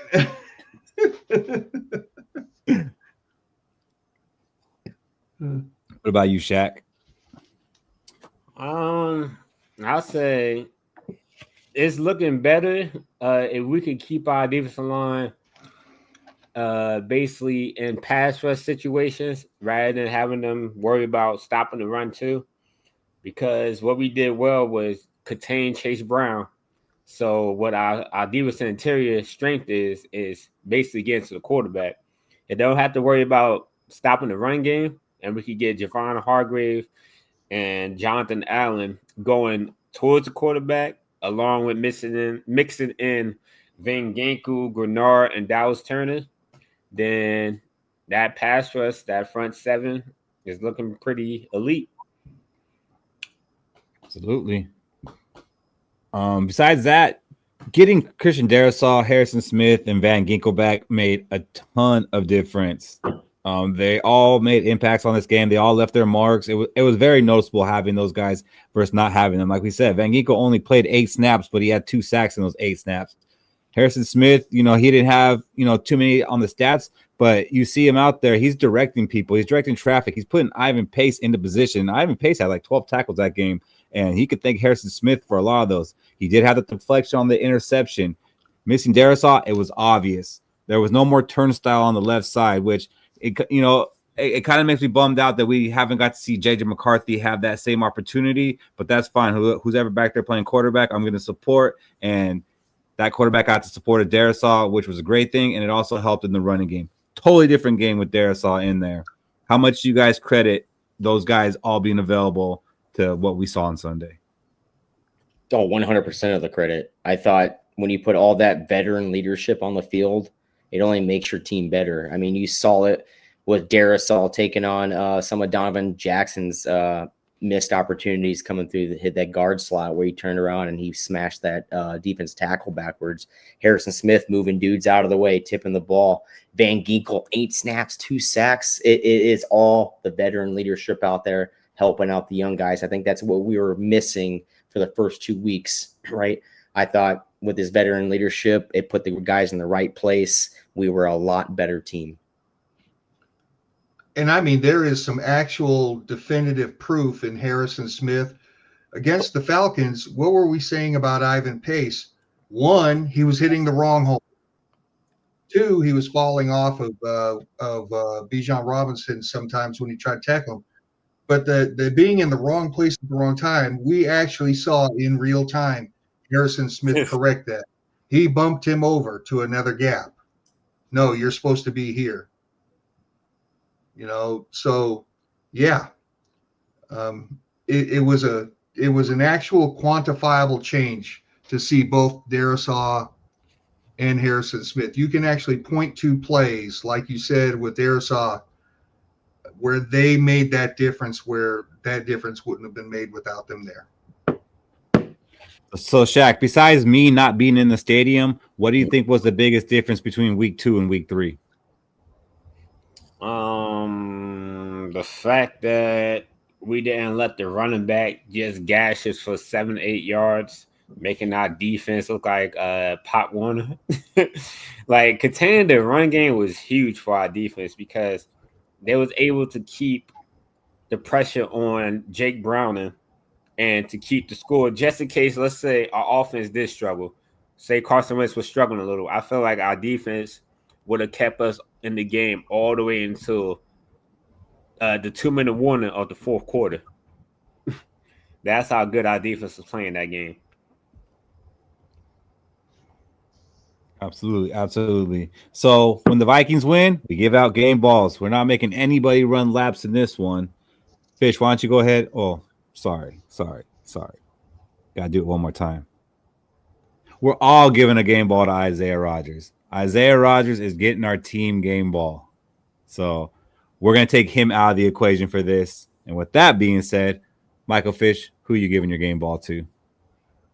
What about you, Shaq? I'll say it's looking better if we could keep our defensive line basically in pass rush situations rather than having them worry about stopping the run too. Because what we did well was contain Chase Brown. So what our defense interior strength is basically getting to the quarterback. They don't have to worry about stopping the run game, and we could get Javon Hargrave and Jonathan Allen going towards the quarterback, along with mixing in Van Ginkel, Grenard, and Dallas Turner. Then that pass rush, that front seven, is looking pretty elite. Absolutely. Besides that, getting Christian Darrisaw, Harrison Smith, and Van Ginkel back made a ton of difference. They all made impacts on this game. They all left their marks. It was very noticeable having those guys versus not having them. Like we said, Van Ginkel only played 8 snaps, but he had 2 sacks in those 8 snaps. Harrison Smith, he didn't have, too many on the stats, but you see him out there. He's directing people. He's directing traffic. He's putting Ivan Pace into position. Ivan Pace had like 12 tackles that game, and he could thank Harrison Smith for a lot of those. He did have the deflection on the interception. Missing Darrisaw, it was obvious. There was no more turnstile on the left side, which it kind of makes me bummed out that we haven't got to see JJ McCarthy have that same opportunity, but that's fine. Who's ever back there playing quarterback, I'm going to support, and that quarterback got to support a Darrisaw, which was a great thing, and it also helped in the running game. Totally different game with Darrisaw in there. How much do you guys credit those guys all being available to what we saw on Sunday? Oh, 100% of the credit. I thought when you put all that veteran leadership on the field, it only makes your team better. I mean, you saw it with Darrisaw taking on some of Donovan Jackson's missed opportunities coming through hit that guard slot where he turned around and he smashed that defense tackle backwards. Harrison Smith moving dudes out of the way, tipping the ball. Van Ginkel, 8 snaps, 2 sacks. It is all the veteran leadership out there helping out the young guys. I think that's what we were missing for the first 2 weeks, right? I thought with this veteran leadership, it put the guys in the right place. We were a lot better team. And I mean, there is some actual definitive proof in Harrison Smith against the Falcons. What were we saying about Ivan Pace? 1, he was hitting the wrong hole. 2, he was falling off of Bijan Robinson sometimes when he tried to tackle him. But the being in the wrong place at the wrong time, we actually saw in real time Harrison Smith correct that. He bumped him over to another gap. No, you're supposed to be here. So yeah, it was an actual quantifiable change to see both Darrisaw and Harrison Smith. You can actually point to plays, like you said with Darrisaw, where they made that difference, where that difference wouldn't have been made without them there. So, Shaq, besides me not being in the stadium, what do you think was the biggest difference between week 2 and week 3? The fact that we didn't let the running back just gash us for 7-8 yards making our defense look like Pop Warner. Like containing the run game was huge for our defense because they was able to keep the pressure on Jake Browning and to keep the score just in case, let's say, our offense did struggle. Say Carson Wentz was struggling a little. I feel like our defense would have kept us in the game all the way until the 2-minute warning of the fourth quarter. That's how good our defense was playing that game. Absolutely. So when the Vikings win, we give out game balls. We're not making anybody run laps in this one. Fish, why don't you go ahead? Oh, sorry. Gotta do it one more time. We're all giving a game ball to Isaiah Rodgers. Isaiah Rodgers is getting our team game ball. So we're going to take him out of the equation for this. And with that being said, Michael Fish, who are you giving your game ball to?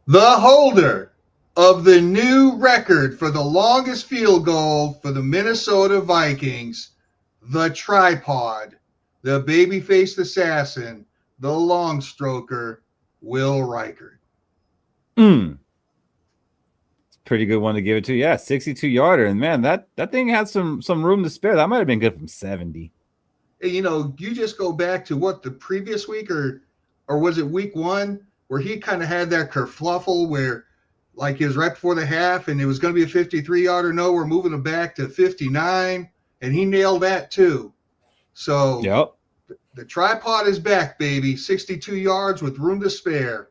The holder of the new record for the longest field goal for the Minnesota Vikings, the tripod, the baby-faced assassin, the long stroker, Will Reichard. Pretty good one to give it to. Yeah, 62-yarder. And man, that thing had some room to spare. That might have been good from 70. You know, you just go back to what, the previous week or was it week 1 where he kind of had that kerfluffle where like it was right before the half and it was going to be a 53-yarder. No, we're moving it back to 59 and he nailed that too. So yep. The tripod is back, baby. 62 yards with room to spare.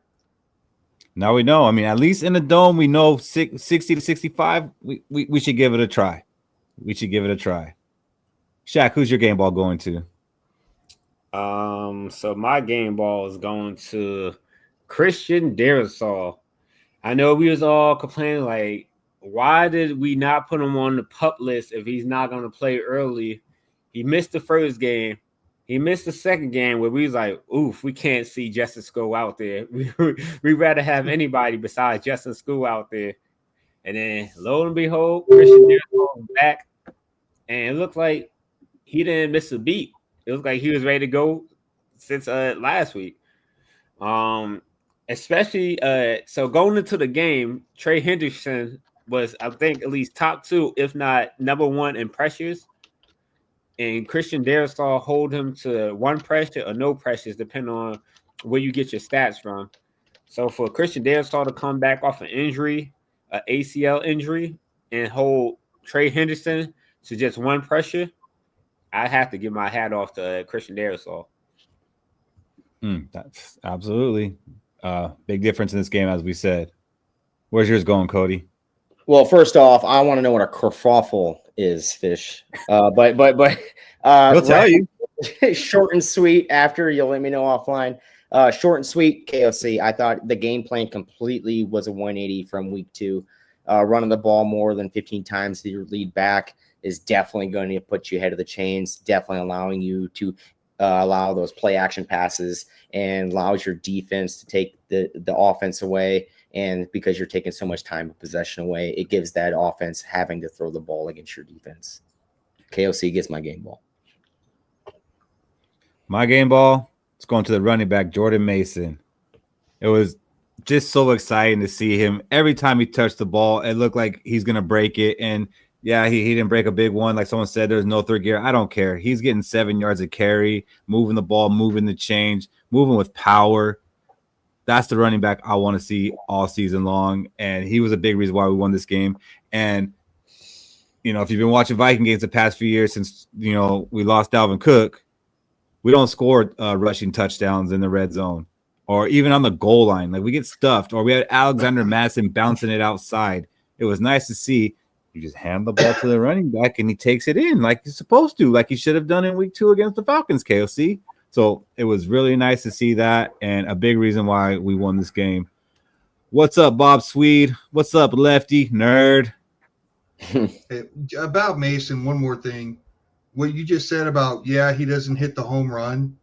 Now we know. I mean, at least in the dome, we know 60 to 65. We should give it a try. Shaq, who's your game ball going to? So my game ball is going to Christian Darrisaw. I know we was all complaining like, why did we not put him on the PUP list if he's not going to play early? He missed the first game. He missed the second game where we was like, oof, we can't see Justin Skol out there. We'd rather have anybody besides Justin Skol out there. And then, lo and behold, Christian Darrisaw was back. And it looked like he didn't miss a beat. It looked like he was ready to go since last week. Especially, so going into the game, Trey Henderson was, I think, at least top 2, if not number 1 in pressures. And Christian Darrisaw hold him to 1 pressure or no pressures, depending on where you get your stats from. So for Christian Darrisaw to come back off an injury, an ACL injury, and hold Trey Henderson to just 1 pressure, I have to give my hat off to Christian Darrisaw. That's absolutely big difference in this game, as we said. Where's yours going, Cody? Well, first off, I want to know what a kerfuffle is, Fish. But He'll tell you. Short and sweet. After you'll let me know offline. Short and sweet. KOC. I thought the game plan completely was a 180 from week 2. Running the ball more than 15 times to your lead back is definitely going to put you ahead of the chains. Definitely allowing you to allow those play action passes and allows your defense to take the offense away. And because you're taking so much time of possession away, it gives that offense having to throw the ball against your defense. KOC gets my game ball. My game ball is going to the running back, Jordan Mason. It was just so exciting to see him. Every time he touched the ball, it looked like he's going to break it. And yeah, he didn't break a big one. Like someone said, there's no third gear. I don't care. He's getting 7 yards of carry, moving the ball, moving the change, moving with power. That's the running back I want to see all season long. And he was a big reason why we won this game. And, you know, if you've been watching Viking games the past few years since, you know, we lost Dalvin Cook, we don't score rushing touchdowns in the red zone or even on the goal line. Like we get stuffed, or we had Alexander Madison bouncing it outside. It was nice to see. You just hand the ball to the running back and he takes it in like he's supposed to, like he should have done in week 2 against the Falcons, KOC. So it was really nice to see that, and a big reason why we won this game. What's up, Bob Swede? What's up, Lefty Nerd? About Mason, one more thing. What you just said about, yeah, he doesn't hit the home run.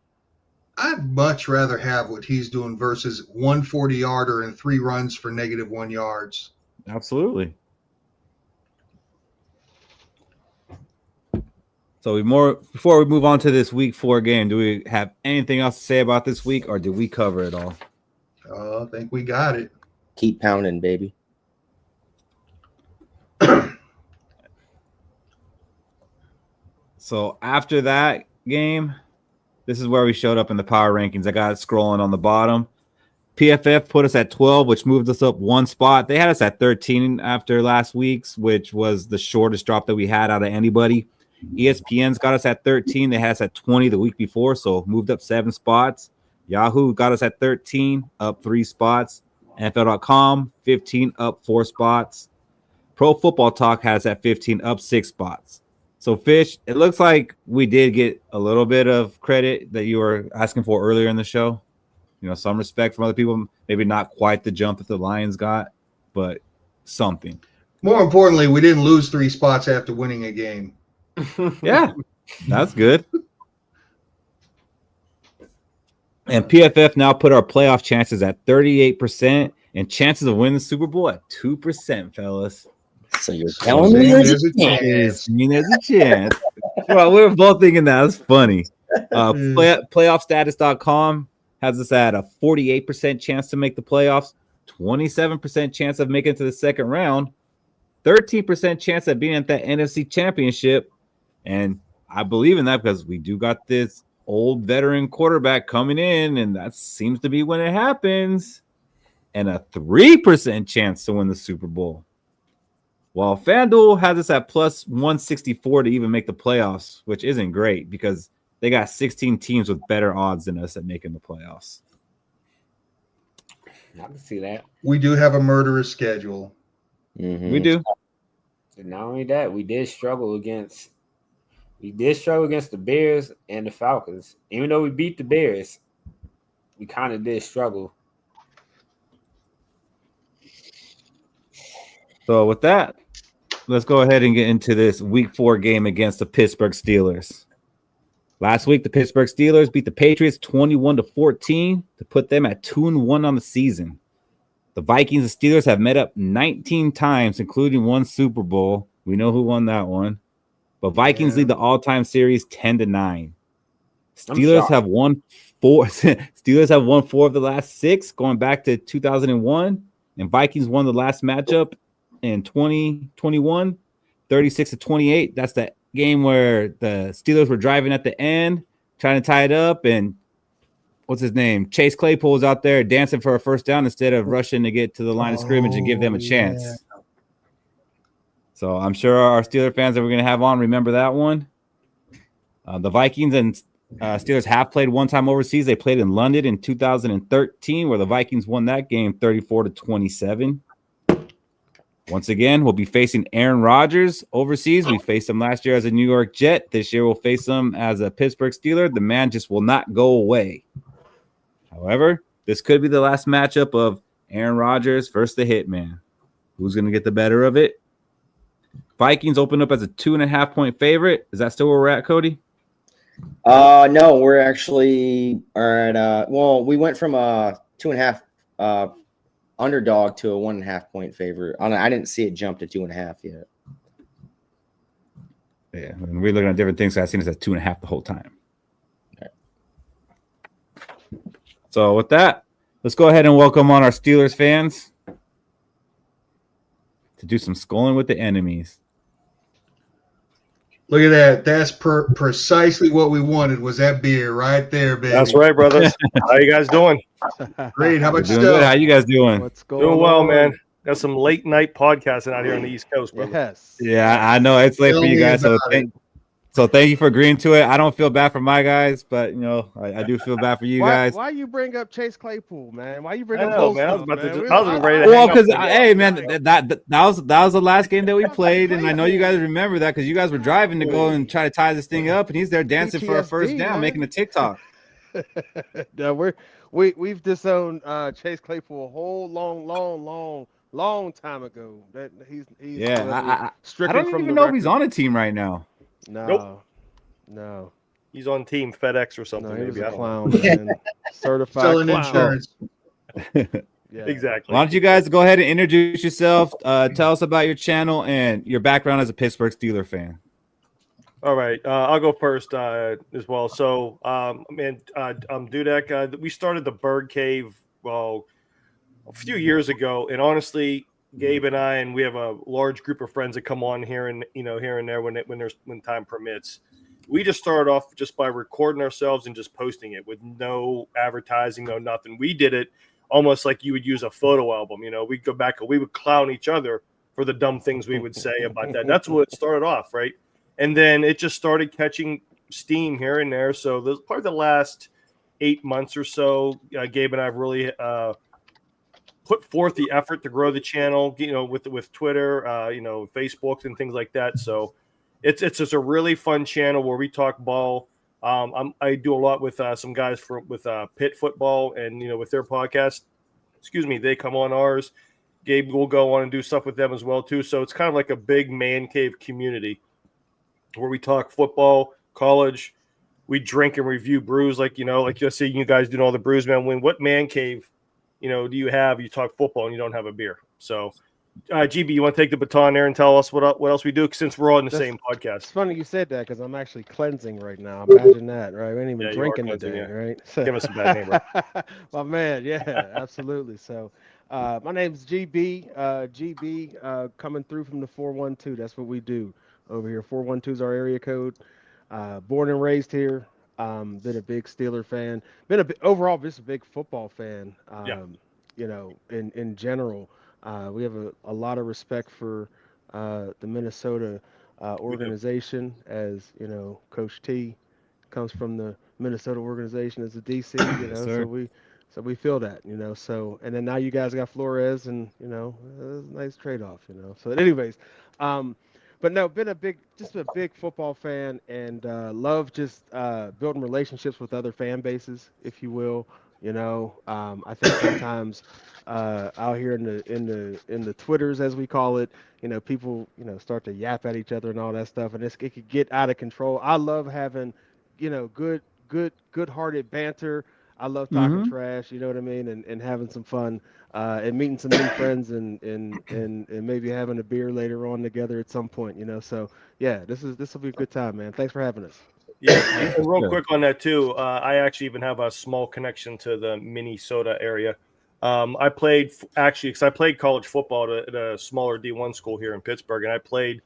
I'd much rather have what he's doing versus 140-yarder and 3 runs for -1 yards. Absolutely. So before we move on to this week 4 game, do we have anything else to say about this week, or did we cover it all? I think we got it. Keep pounding, baby. So after that game, this is where we showed up in the power rankings. I got it scrolling on the bottom. PFF put us at 12, which moved us up one spot. They had us at 13 after last week's, which was the shortest drop that we had out of anybody. ESPN's got us at 13. They had us at 20 the week before, so moved up 7 spots. Yahoo got us at 13, up 3 spots. NFL.com, 15, up 4 spots. Pro Football Talk has at 15, up 6 spots. So, Fish, it looks like we did get a little bit of credit that you were asking for earlier in the show. You know, some respect from other people. Maybe not quite the jump that the Lions got, but something. More importantly, we didn't lose 3 spots after winning a game. Yeah, that's good. And PFF now put our playoff chances at 38% and chances of winning the Super Bowl at 2%, fellas. So you're telling me there's a chance. There's a chance. Well, we were both thinking that. That's funny. Playoffstatus.com has us at a 48% chance to make the playoffs, 27% chance of making it to the second round, 13% chance of being at that NFC Championship. And I believe in that because we do got this old veteran quarterback coming in, and that seems to be when it happens. And a 3% chance to win the Super Bowl. While FanDuel has us at plus 164 to even make the playoffs, which isn't great because they got 16 teams with better odds than us at making the playoffs. I can see that. We do have a murderous schedule. Mm-hmm. We do. And not only that, we did struggle against the Bears and the Falcons. Even though we beat the Bears, we kind of did struggle. So with that, let's go ahead and get into this Week 4 game against the Pittsburgh Steelers. Last week, the Pittsburgh Steelers beat the Patriots 21-14 to put them at 2-1 on the season. The Vikings and Steelers have met up 19 times, including one Super Bowl. We know who won that one. But Vikings lead the all-time series 10-9. Steelers have won 4. Steelers have won 4 of the last 6, going back to 2001. And Vikings won the last matchup in 2021, 36-28. That's the game where the Steelers were driving at the end, trying to tie it up, and what's his name? Chase Claypool was out there dancing for a first down instead of rushing to get to the line of scrimmage and give them a chance. Yeah. So I'm sure our Steeler fans that we're going to have on remember that one. The Vikings and Steelers have played one time overseas. They played in London in 2013, where the Vikings won that game 34-27. Once again, we'll be facing Aaron Rodgers overseas. We faced him last year as a New York Jet. This year, we'll face him as a Pittsburgh Steeler. The man just will not go away. However, this could be the last matchup of Aaron Rodgers versus the Hitman. Who's going to get the better of it? Vikings open up as a 2.5-point favorite. Is that still where we're at, Cody? No, we're actually at we went from a 2.5 underdog to a 1.5-point favorite. I didn't see it jump to 2.5 yet. Yeah, and we're looking at different things. So I've seen it at 2.5 the whole time. Okay. So with that, let's go ahead and welcome on our Steelers fans to do some Skol with the Enemies. Look at that. That's precisely what we wanted, was that beer right there, baby. That's right, brothers. How you guys doing? Great. How about you? Doing good. How you guys doing? What's going on? Doing well, man. Got some late night podcasting out here on the East Coast, brother. Yes. Yeah, I know it's late for you guys. So thank you for agreeing to it. I don't feel bad for my guys, but you know I do feel bad for you guys. Why you bring up Chase Claypool, man? Why you bring up those man? stuff, I was ready to well, because hey, man, that was the last game that we played, and I know you guys remember that because you guys were driving to go and try to tie this thing up, and he's there dancing for a first down, making a TikTok. No, we've disowned Chase Claypool a whole long time ago. That he's I don't even know if he's on a team right now. No. He's on Team FedEx or something. No, he maybe was a clown, man. Certified selling clown. insurance. Yeah. Exactly. Why don't you guys go ahead and introduce yourself? Tell us about your channel and your background as a Pittsburgh Steelers fan. All right, I'll go first as well. So, I'm Dudek. We started the Bird Cave, a few years ago, and honestly, Gabe and I, and we have a large group of friends that come on here and there when time permits. We just started off just by recording ourselves and just posting it with no advertising, no nothing. We did it almost like you would use a photo album. We'd go back and we would clown each other for the dumb things we would say about that. That's what it started off, right? And then it just started catching steam here and there. So there's probably the last 8 months or so, Gabe and I have really put forth the effort to grow the channel, with Twitter, Facebook and things like that. So it's just a really fun channel where we talk ball. I do a lot with some guys with Pitt football and, with their podcast, they come on ours. Gabe will go on and do stuff with them as well too. So it's kind of like a big man cave community where we talk football, college, we drink and review brews. Like you'll see you guys doing all the brews, man. What man cave, do you have? You talk football and you don't have a beer. So, GB, you want to take the baton there and tell us what else we do since we're all in the same podcast? It's funny you said that because I'm actually cleansing right now. Imagine that, right? We ain't even drinking today, right? So, give us a bad name, right? My man, yeah, absolutely. So, my name's GB. GB coming through from the 412. That's what we do over here. 412 is our area code. Born and raised here. Been a big Steeler fan. Overall just a big football fan. In general, we have a lot of respect for the Minnesota organization. As Coach T comes from the Minnesota organization as a DC. So we feel that. So and then now you guys got Flores, and it's a nice trade-off. So anyways. But no, been a big football fan, and love just building relationships with other fan bases, if you will. I think sometimes out here in the Twitters, as we call it, people start to yap at each other and all that stuff, and it could get out of control. I love having good-hearted banter. I love talking trash, you know what I mean, and having some fun. And meeting some new friends and maybe having a beer later on together at some point, So yeah, this will be a good time, man. Thanks for having us. Yeah, and real quick on that too. I actually even have a small connection to the Minnesota area. I played because I played college football at a smaller D1 school here in Pittsburgh, and I played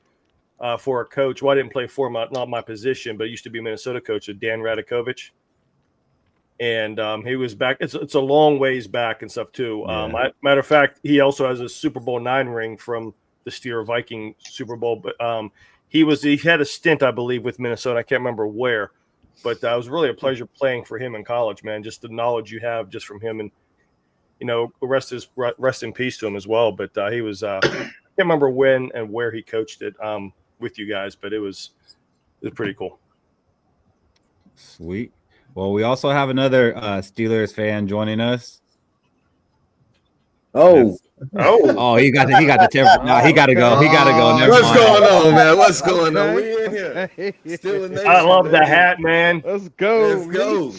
for a coach. Well, I didn't play for not my position, but it used to be a Minnesota coach, Dan Radakovich. And he was back. It's a long ways back and stuff too. Matter of fact, he also has a Super Bowl IX ring from the Steelers Viking Super Bowl. But he had a stint, I believe, with Minnesota. I can't remember where, but it was really a pleasure playing for him in college, man. Just the knowledge you have just from him, and rest in peace to him as well. But he was I can't remember when and where he coached it with you guys, but it was pretty cool. Sweet. Well, we also have another Steelers fan joining us. Oh, he got the temper. No, he got to go. He got to go. Never What's mind. going on, man? What's going on? We in here. Still in I love the hat, man. Let's go. Let's go.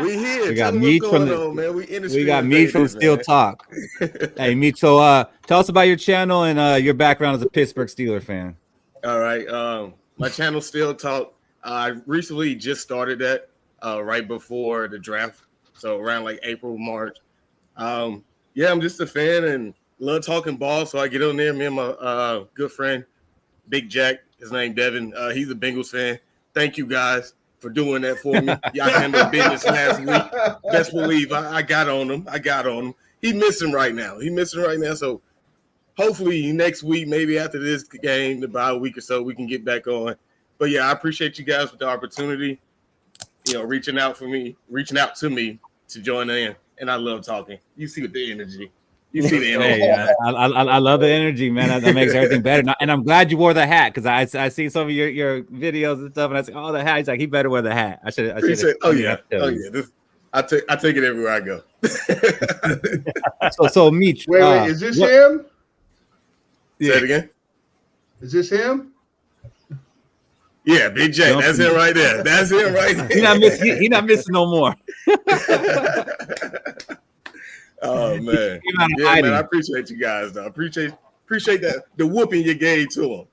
We here. We got Tell Meach what's from going on, man. We got Meach from Steel Talk. Hey, Meach. So, tell us about your channel and your background as a Pittsburgh Steelers fan. All right. My channel Steel Talk. I recently just started that right before the draft, so around like April, March. Yeah, I'm just a fan and love talking ball, so I get on there. Me and my good friend, Big Jack, his name Devin. He's a Bengals fan. Thank you guys for doing that for me. Y'all handled business last week. Best believe I got on him. He's missing right now. So hopefully next week, maybe after this game, about a week or so, we can get back on. But yeah, I appreciate you guys for the opportunity. Reaching out to me to join in, and I love talking. You see the energy. Hey, I love the energy, man. That makes everything better. And I'm glad you wore the hat because I see some of your videos and stuff, and I say, "Oh, the hat." He's like, "He better wear the hat." I should. Oh yeah. I take it everywhere I go. so Meach. Wait, is this him? Say it again. Is this him? Yeah, Big J. That's him right there. He not missing no more. Oh man. Yeah, man. I appreciate you guys though. Appreciate that the whooping you gave to him.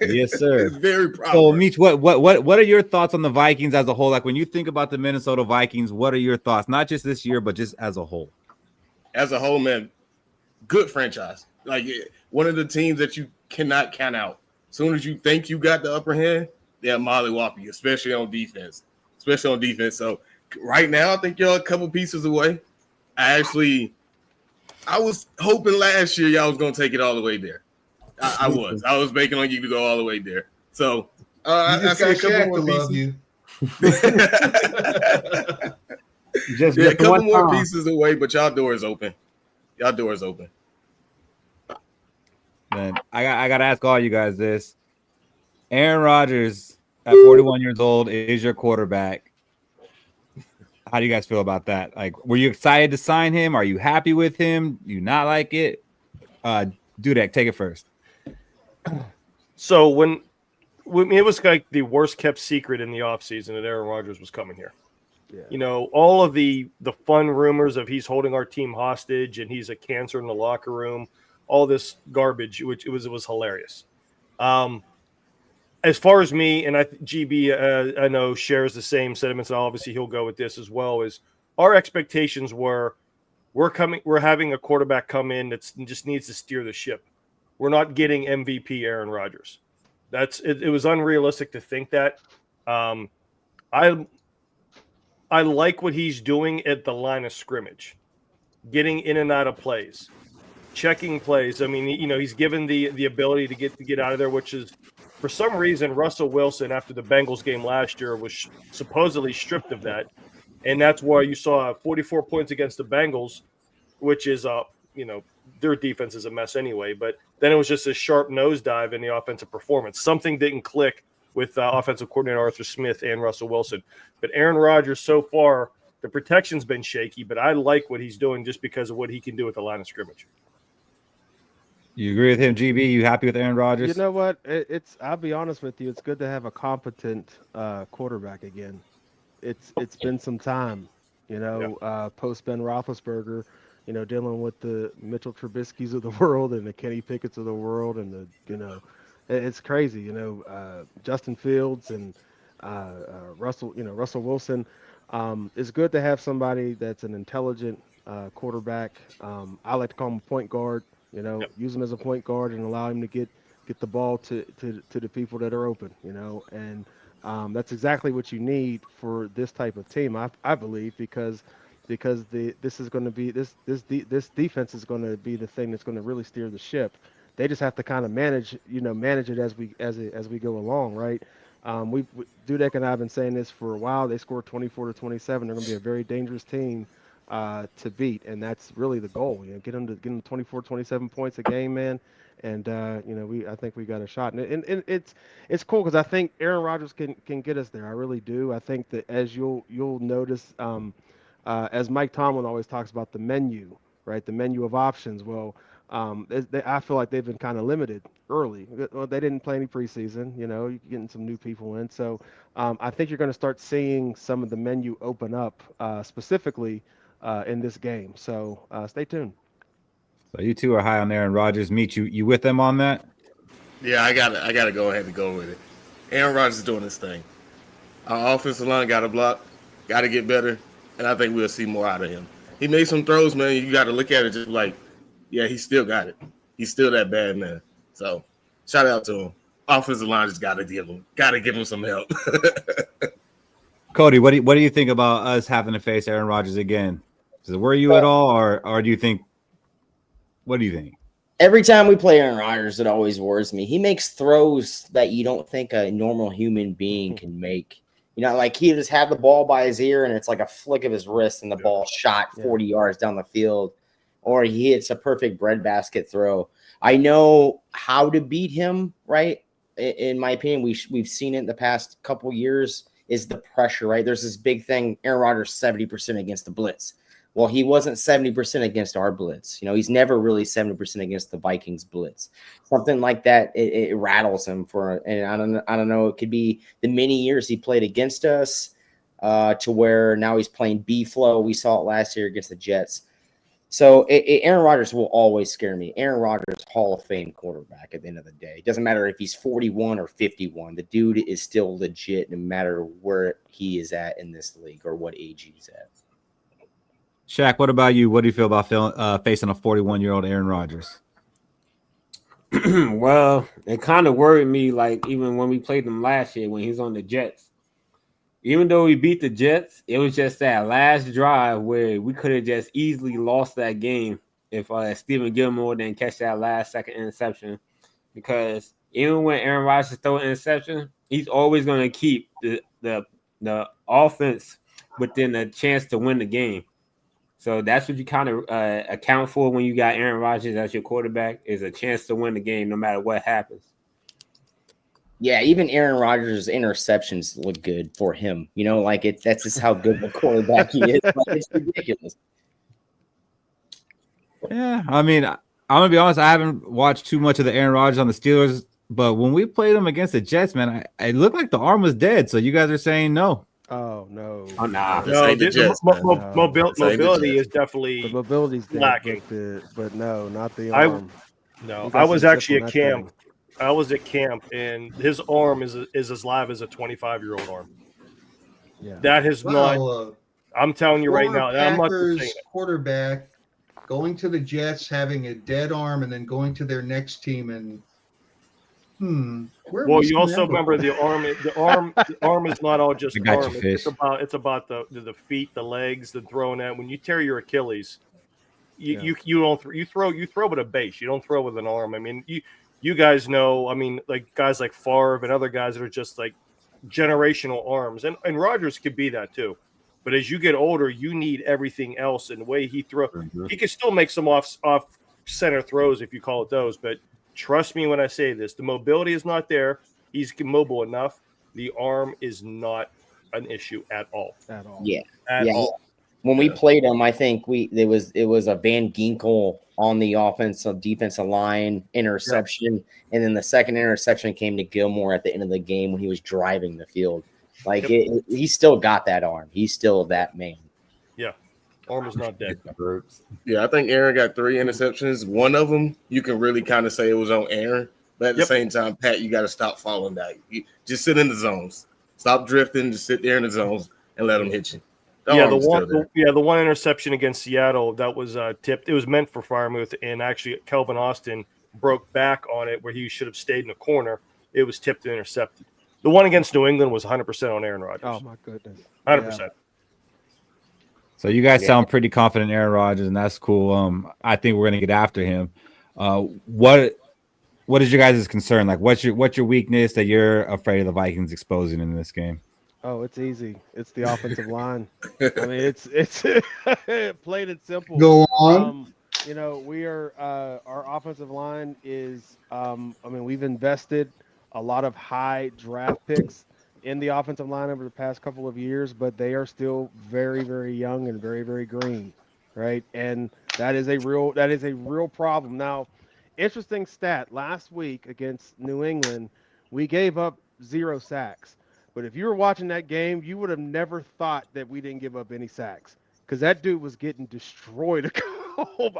Yes, sir. It's very proud. So, Meach, what are your thoughts on the Vikings as a whole? Like when you think about the Minnesota Vikings, what are your thoughts? Not just this year, but just as a whole. as a whole, man, good franchise. Like one of the teams that you cannot count out. As soon as you think you got the upper hand, they'll mollywop you, especially on defense. So right now, I think y'all a couple pieces away. I was hoping last year y'all was gonna take it all the way there. I was banking on you to go all the way there. So you just got Shaq to love you. Just a couple more pieces away, but y'all door is open. Man, I gotta ask all you guys this. Aaron Rodgers at 41 years old is your quarterback. How do you guys feel about that? Like, were you excited to sign him? Are you happy with him? Do you not like it? Dudek, take it first. So when it was like the worst kept secret in the offseason that Aaron Rodgers was coming here. Yeah. You know, all of the fun rumors of he's holding our team hostage and he's a cancer in the locker room, all this garbage, which it was hilarious. As far as me, and GB, I know shares the same sentiments, and obviously he'll go with this as well, is our expectations were we're having a quarterback come in that just needs to steer the ship. We're not getting MVP Aaron Rodgers. It was unrealistic to think that. I like what he's doing at the line of scrimmage, getting in and out of plays, checking plays. I mean, you know, he's given the ability to get out of there, which is, for some reason, Russell Wilson, after the Bengals game last year, was supposedly stripped of that. And that's why you saw 44 points against the Bengals, which is, you know, their defense is a mess anyway. But then it was just a sharp nosedive in the offensive performance. Something didn't click with offensive coordinator Arthur Smith and Russell Wilson. But Aaron Rodgers, so far, the protection's been shaky, but I like what he's doing just because of what he can do at the line of scrimmage. You agree with him, GB? You happy with Aaron Rodgers? You know what? I'll be honest with you. It's good to have a competent quarterback again. It's been some time, you know, post Ben Roethlisberger, you know, dealing with the Mitchell Trubisky's of the world and the Kenny Pickett's of the world, and it's crazy, you know, Justin Fields and Russell Wilson. It's good to have somebody that's an intelligent quarterback. I like to call him a point guard. You know, use him as a point guard and allow him to get the ball to the people that are open, you know, and that's exactly what you need for this type of team, I believe, because this is going to be this defense is going to be the thing that's going to really steer the ship. They just have to kind of manage it as we go along, right? Dudek and I have been saying this for a while. They scored 24-27. They're going to be a very dangerous team to beat, and that's really the goal. You know, get them 24-27 points a game, man. And I think we got a shot, and it's cool because I think Aaron Rodgers can get us there. I really do. I think that as you'll notice, as Mike Tomlin always talks about the menu, right? The menu of options. Well, I feel like they've been kind of limited early. Well, they didn't play any preseason. You know, you're getting some new people in, so I think you're going to start seeing some of the menu open up specifically in this game. So stay tuned. So you two are high on Aaron Rodgers. Meet you with them on that? Yeah, I gotta go ahead and go with it. Aaron Rodgers is doing this thing. Our offensive line got to block, got to get better, and I think we'll see more out of him. He made some throws, man. You got to look at it just like, yeah, he still got it. He's still that bad, man. So shout out to him. Offensive line just got to give him some help. Cody, what do you think about us having to face Aaron Rodgers again? Does it worry you at all, or do you think? What do you think? Every time we play Aaron Rodgers, it always worries me. He makes throws that you don't think a normal human being can make. You know, like he just had the ball by his ear and it's like a flick of his wrist and the ball shot 40 yards down the field, or he hits a perfect breadbasket throw. I know how to beat him, right? In my opinion, we've seen it in the past couple years, is the pressure, right? There's this big thing, Aaron Rodgers 70% against the blitz. Well, he wasn't 70% against our blitz. You know, he's never really 70% against the Vikings blitz. Something like that, it rattles him and I don't know. It could be the many years he played against us to where now he's playing B flow. We saw it last year against the Jets. So Aaron Rodgers will always scare me. Aaron Rodgers, Hall of Fame quarterback at the end of the day. It doesn't matter if he's 41 or 51. The dude is still legit no matter where he is at in this league or what age he's at. Shaq, what about you? What do you feel about facing a 41-year-old Aaron Rodgers? Well, it kind of worried me, like even when we played them last year when he was on the Jets. Even though we beat the Jets, it was just that last drive where we could have just easily lost that game if Stephen Gilmore didn't catch that last second interception. Because even when Aaron Rodgers throws an interception, he's always going to keep the offense within a chance to win the game. So that's what you kind of account for when you got Aaron Rodgers as your quarterback, is a chance to win the game no matter what happens. Yeah, even Aaron Rodgers' interceptions look good for him. You know, like that's just how good of a quarterback he is. Like, it's ridiculous. Yeah, I mean, I'm gonna be honest. I haven't watched too much of the Aaron Rodgers on the Steelers, but when we played him against the Jets, man, it looked like the arm was dead. So you guys are saying no? Oh no! Oh nah. Mobility is definitely the mobility's there, lacking. But no, not the arm. I was actually at camp. I was at camp, and his arm is as live as a 25-year-old arm. Yeah, that is not. I'm telling you right now. I'm not saying it. Quarterback going to the Jets, having a dead arm, and then going to their next team and. Well, you also remember the arm. The arm is not all just arm. It's about the feet, the legs, the throwing at. When you tear your Achilles, you don't you throw with a base. You don't throw with an arm. I mean, you guys know. I mean, like guys like Favre and other guys that are just like generational arms, and Rodgers could be that too. But as you get older, you need everything else. And the way he throws, he can still make some off center throws if you call it those, but. Trust me when I say this. The mobility is not there. He's mobile enough. The arm is not an issue at all. At all. Yeah. At all. When we played him, I think it was a Van Ginkel on the defensive line interception, and then the second interception came to Gilmore at the end of the game when he was driving the field. Like he still got that arm. He's still that man. Yeah. Arm is not dead. Yeah, I think Aaron got 3 interceptions. One of them, you can really kind of say it was on Aaron. But at the same time, Pat, you got to stop following that. You just sit in the zones. Stop drifting. Just sit there in the zones and let them hit you. The one interception against Seattle that was tipped. It was meant for Freiermuth, and actually Kelvin Austin broke back on it where he should have stayed in the corner. It was tipped and intercepted. The one against New England was 100% on Aaron Rodgers. Oh my goodness, 100%. Yeah. So you guys sound pretty confident in Aaron Rodgers, and that's cool. I think we're gonna get after him. What is your guys' concern? Like, what's your weakness that you're afraid of the Vikings exposing in this game? Oh, it's easy. It's the offensive line. I mean, it's plain and simple. Go on. We are our offensive line is. We've invested a lot of high draft picks in the offensive line over the past couple of years, but they are still very, very young and very, very green, right? And that is a real problem. Now, interesting stat, last week against New England, we gave up 0 sacks. But if you were watching that game, you would have never thought that we didn't give up any sacks because that dude was getting destroyed.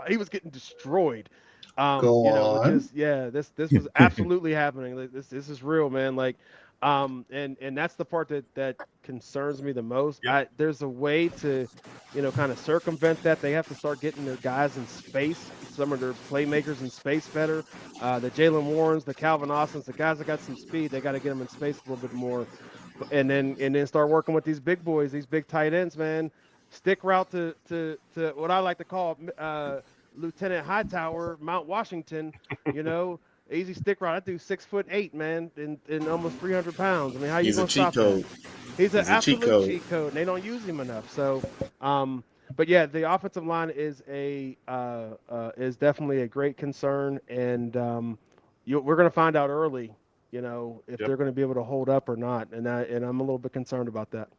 He was getting destroyed. Go on. This was absolutely happening. This is real, man. Like, and that's the part that concerns me the most. Yep. There's a way to, kind of circumvent that. They have to start getting their guys in space. Some of their playmakers in space better. The Jalen Warrens, the Calvin Austins, the guys that got some speed, they got to get them in space a little bit more, and then start working with these big boys, these big tight ends, man. Stick route to what I like to call Lieutenant Hightower, Mount Washington. Easy stick route. That dude's 6'8", man, and almost 300 pounds. I mean, how you gonna stop him? He's an absolute cheat code, and they don't use him enough. So, but yeah, the offensive line is definitely a great concern, and we're gonna find out early, if they're gonna be able to hold up or not, and I'm a little bit concerned about that.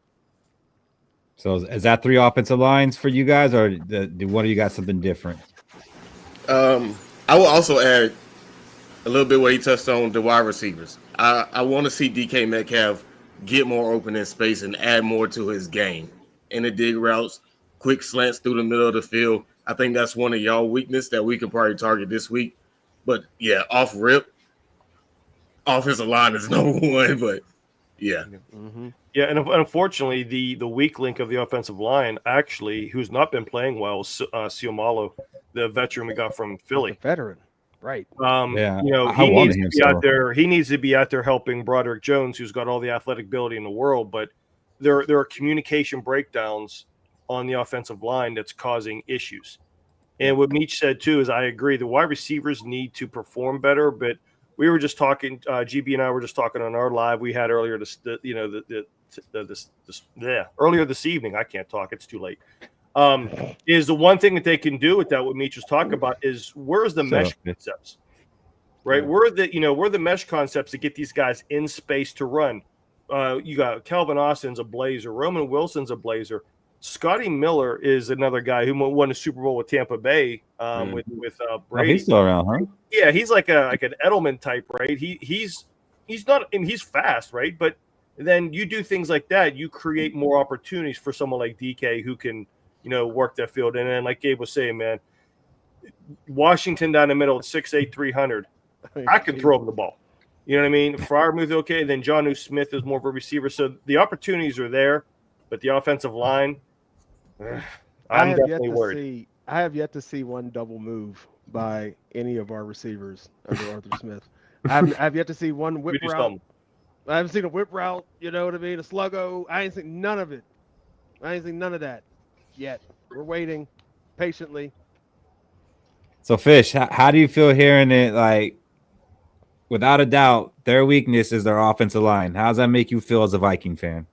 So is that 3 offensive lines for you guys, or do one of you got something different? I will also add a little bit what he touched on the wide receivers. I want to see DK Metcalf get more open in space and add more to his game in the dig routes, quick slants through the middle of the field. I think that's one of y'all weakness that we can probably target this week. But yeah, off rip, offensive line is number one. But Yeah. Mm-hmm. Yeah, and unfortunately, the weak link of the offensive line, actually, who's not been playing well, is Siomalo, the veteran we got from Philly. The veteran, right? Yeah, You know, I he wanted needs to him be out so. there. He needs to be out there helping Broderick Jones, who's got all the athletic ability in the world. But there are communication breakdowns on the offensive line that's causing issues. And what Meach said too is, I agree. The wide receivers need to perform better, but we were just talking. GB and I were just talking on our live we had earlier earlier this evening. I can't talk; it's too late. Is the one thing that they can do with that? What Meach was talking about is where's the mesh concepts, right? Yeah. Where the mesh concepts to get these guys in space to run. You got Calvin Austin's a blazer, Roman Wilson's a blazer. Scotty Miller is another guy who won a Super Bowl with Tampa Bay with Brady. Oh, he's still around, huh? Yeah, he's like an Edelman type, right? He's not, and he's fast, right? But then you do things like that, you create more opportunities for someone like DK who can, work that field. And then, like Gabe was saying, man, Washington down the middle at 6'8", 300. I can throw him the ball. You know what I mean? Fryer moves okay. Then Jonnu Smith is more of a receiver. So the opportunities are there, but the offensive line, I'm definitely worried. I have yet to see one double move by any of our receivers under Arthur Smith. I've yet to see one whip route. I haven't seen a whip route, you know what I mean? A sluggo. I ain't seen none of it. I ain't seen none of that yet. We're waiting patiently. So, Fish, how do you feel hearing it? Like, without a doubt, their weakness is their offensive line. How does that make you feel as a Viking fan?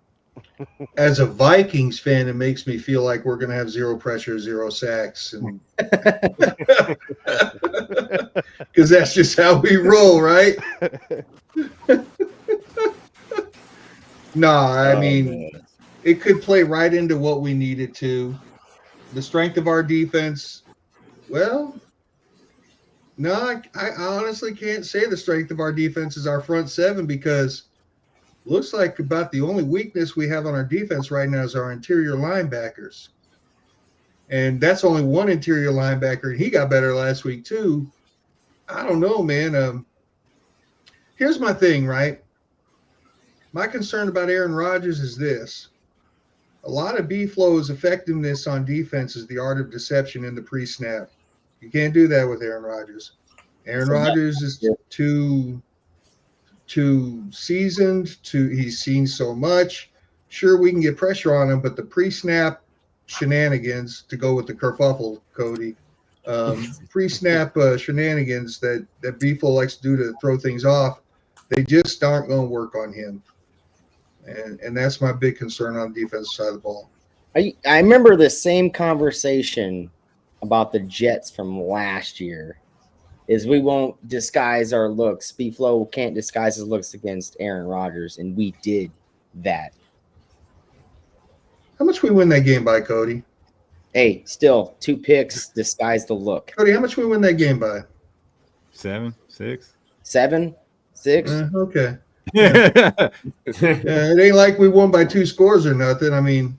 As a Vikings fan, it makes me feel like we're going to have zero pressure, zero sacks, because that's just how we roll, right? No, I mean, it could play right into what we needed to. The strength of our defense, well, no, I honestly can't say the strength of our defense is our front seven, because looks like about the only weakness we have on our defense right now is our interior linebackers. And that's only one interior linebacker, and he got better last week too. I don't know, man. Here's my thing, right? My concern about Aaron Rodgers is this. A lot of B-Flow's effectiveness on defense is the art of deception in the pre-snap. You can't do that with Aaron Rodgers. Aaron Rodgers is too seasoned, he's seen so much. Sure, we can get pressure on him, but the pre-snap shenanigans, to go with the kerfuffle, Cody, pre-snap shenanigans that Beeflo likes to do to throw things off, they just aren't going to work on him. And that's my big concern on the defensive side of the ball. I remember the same conversation about the Jets from last year. Is we won't disguise our looks. B-Flow can't disguise his looks against Aaron Rodgers, and we did that. How much we win that game by, Cody? Hey, still 2 picks, disguise the look. Cody, how much we win that game by? 7, 6. 7, 6. Okay. Yeah. It ain't like we won by 2 scores or nothing. I mean,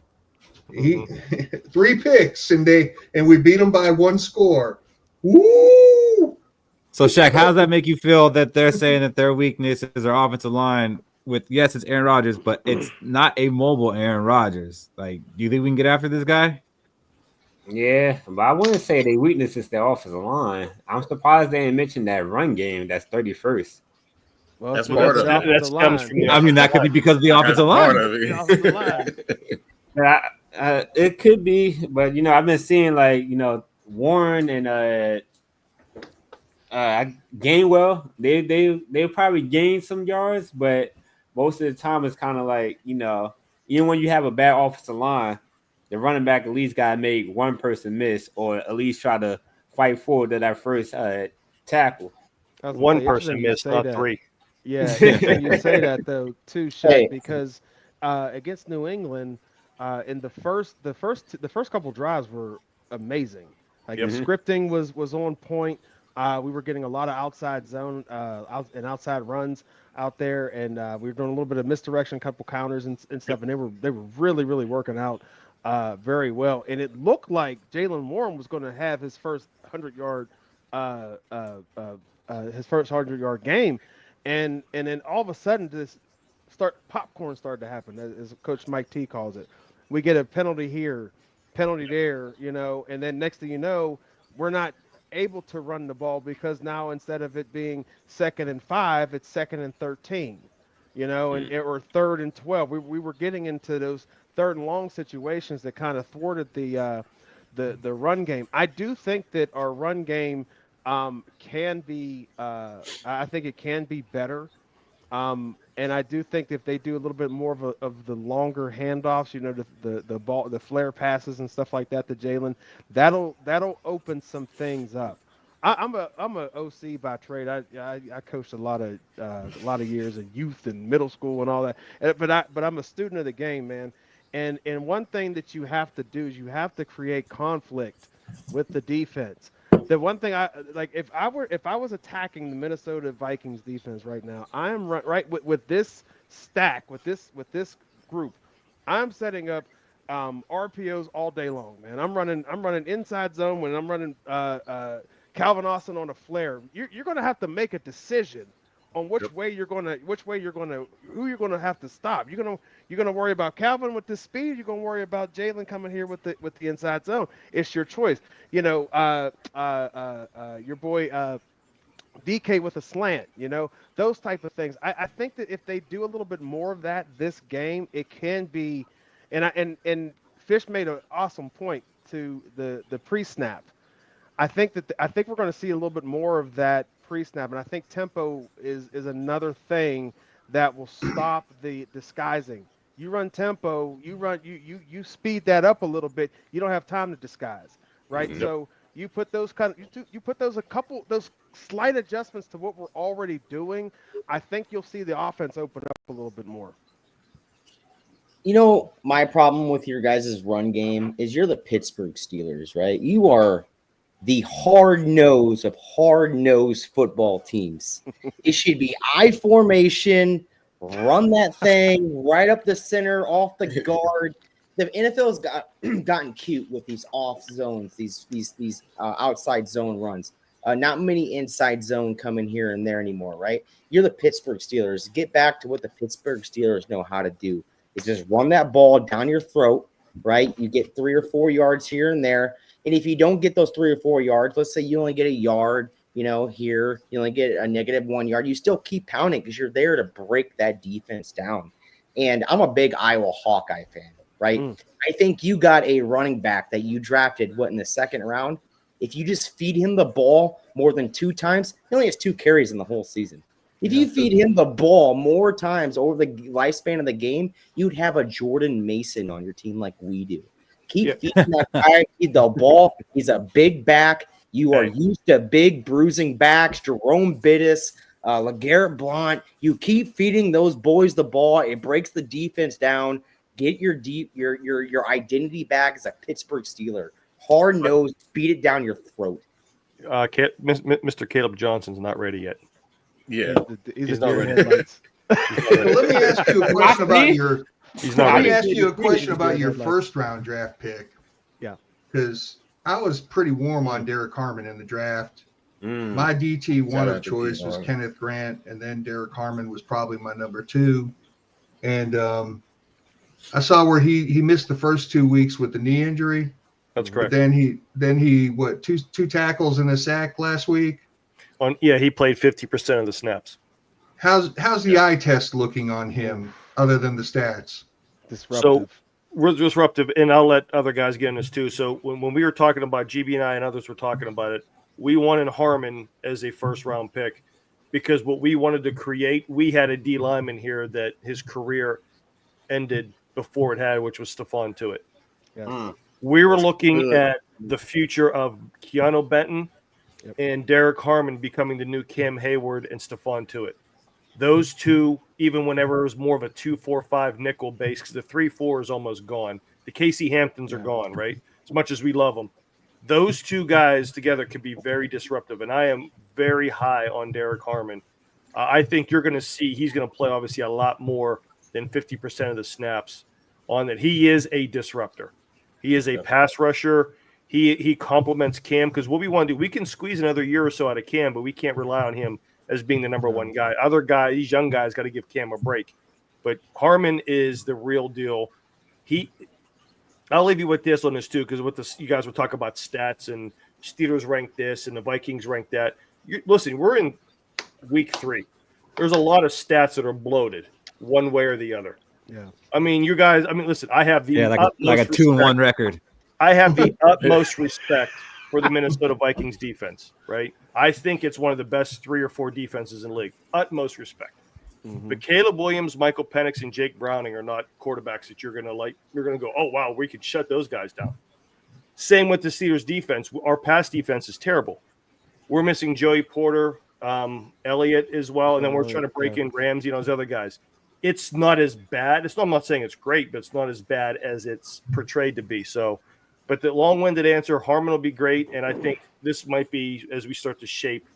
3 picks and we beat them by 1 score. Woo! So, Shaq, how does that make you feel that they're saying that their weakness is our offensive line? With yes, it's Aaron Rodgers, but it's not a mobile Aaron Rodgers. Like, do you think we can get after this guy? Yeah, but I wouldn't say their weakness is their offensive line. I'm surprised they didn't mention that run game. That's 31st. Well, That's part of it. That stems from the I mean, that could be because of the offensive line. Part of it. The offensive line. It could be, but I've been seeing Warren and Gainwell. They probably gain some yards, but most of the time it's kind of like even when you have a bad offensive line, the running back at least got to make one person miss, or at least try to fight forward to that first tackle. One person missed, not 3. Yeah, and you say that though too, Shaq, because against New England, in the first couple drives were amazing. Like the scripting was on point. We were getting a lot of outside zone outside runs out there, and we were doing a little bit of misdirection, couple counters and stuff, and they were really, really working out very well. And it looked like Jaylen Warren was going to have his first 100-yard game, and then all of a sudden this popcorn started to happen, as Coach Mike T calls it. We get a penalty here, penalty there, and then next thing you know, we're not able to run the ball because now instead of it being 2nd and 5, it's 2nd and 13, or 3rd and 12. We were getting into those 3rd and long situations that kind of thwarted the run game. I do think that our run game can be. I think it can be better. And I do think if they do a little bit more of the longer handoffs, the ball, the flare passes and stuff like that to Jalen, that'll open some things up. I'm a OC by trade. I coached a lot of years in youth and middle school and all that. But I'm a student of the game, man. And one thing that you have to do is you have to create conflict with the defense. The one thing I like, if I was attacking the Minnesota Vikings defense right now, I am right with this stack, with this group, I'm setting up RPOs all day long, man. I'm running inside zone when I'm running Calvin Austin on a flare. You're going to have to make a decision on who you're going to have to stop. You're going to worry about Calvin with the speed. You're going to worry about Jalen coming here with the inside zone. It's your choice. Your boy DK with a slant. Those type of things. I think that if they do a little bit more of that this game, it can be. And Fish made an awesome point to the pre-snap. I think we're going to see a little bit more of that pre-snap, and I think tempo is another thing that will stop the disguising. You run tempo, you speed that up a little bit. You don't have time to disguise, right? Yep. So you put those those slight adjustments to what we're already doing. I think you'll see the offense open up a little bit more. My problem with your guys' run game is you're the Pittsburgh Steelers, right? You are the hard-nosed football teams. It should be I formation, run that thing right up the center, off the guard. The NFL's gotten cute with these off zones, these outside zone runs. Not many inside zone coming here and there anymore, right? You're the Pittsburgh Steelers. Get back to what the Pittsburgh Steelers know how to do. Is just run that ball down your throat, right? You get 3 or 4 yards here and there. And if you don't get those 3 or 4 yards, let's say you only get a yard, here, you only get a -1 yard, you still keep pounding because you're there to break that defense down. And I'm a big Iowa Hawkeye fan, right? I think you got a running back that you drafted, in the 2nd round. If you just feed him the ball more than 2 times, he only has 2 carries in the whole season. If you feed him the ball more times over the lifespan of the game, you'd have a Jordan Mason on your team like we do. Keep feeding that guy the ball. He's a big back. You are used to big bruising backs. Jerome Bittis, LeGarrette Blount. You keep feeding those boys the ball. It breaks the defense down. Get your identity back as a Pittsburgh Steeler. Hard nosed, beat it down your throat. Mr. Caleb Johnson's not ready yet. Yeah, he's not ready. Let me ask you a question about your. Let me ask you a question about your 1st round draft pick. Yeah, because I was pretty warm on Derek Harmon in the draft. My DT1 of choice was Kenneth Grant, and then Derek Harmon was probably my number 2. And I saw where he missed the first 2 weeks with the knee injury. That's correct. But then he two tackles and a sack last week. He played 50% of the snaps. How's the eye test looking on him other than the stats? Disruptive. So we're disruptive, and I'll let other guys get in this too. So when we were talking about GB and I and others were talking about it, we wanted Harmon as a 1st round pick because what we wanted to create, we had a D lineman here that his career ended before it had, which was Stephon Tuitt. Yeah. We were looking at the future of Keanu Benton and Derek Harmon becoming the new Cam Hayward and Stephon Tuitt. Those two, even whenever it was more of a 2-4-5 nickel base, because the 3-4 is almost gone. The Casey Hamptons are gone, right? As much as we love them. Those 2 guys together could be very disruptive, and I am very high on Derek Harmon. I think you're going to see he's going to play, obviously, a lot more than 50% of the snaps on that. He is a disruptor. He is a pass rusher. He complements Cam because what we want to do, we can squeeze another year or so out of Cam, but we can't rely on him as being the number 1 guy. Other guys, these young guys, got to give Cam a break. but Harmon is the real deal. I'll leave you with this on this too, because you guys were talking about stats and Steelers rank this and the Vikings rank that. Listen, we're in week 3. There's a lot of stats that are bloated one way or the other. Yeah. I mean, you guys. I mean, listen. I have the like a 2-1 record. I have the utmost respect for the Minnesota Vikings defense. Right. I think it's one of the best 3 or 4 defenses in the league. Utmost respect. Mm-hmm. But Caleb Williams, Michael Penix, and Jake Browning are not quarterbacks that you're going to like. You're going to go, oh, wow, we could shut those guys down. Same with the Steelers defense. Our pass defense is terrible. We're missing Joey Porter, Elliott as well, and then we're trying to break in Ramsey and those other guys. It's not as bad. I'm not saying it's great, but it's not as bad as it's portrayed to be. So, but the long-winded answer, Harmon will be great, and I think this might be, as we start to shape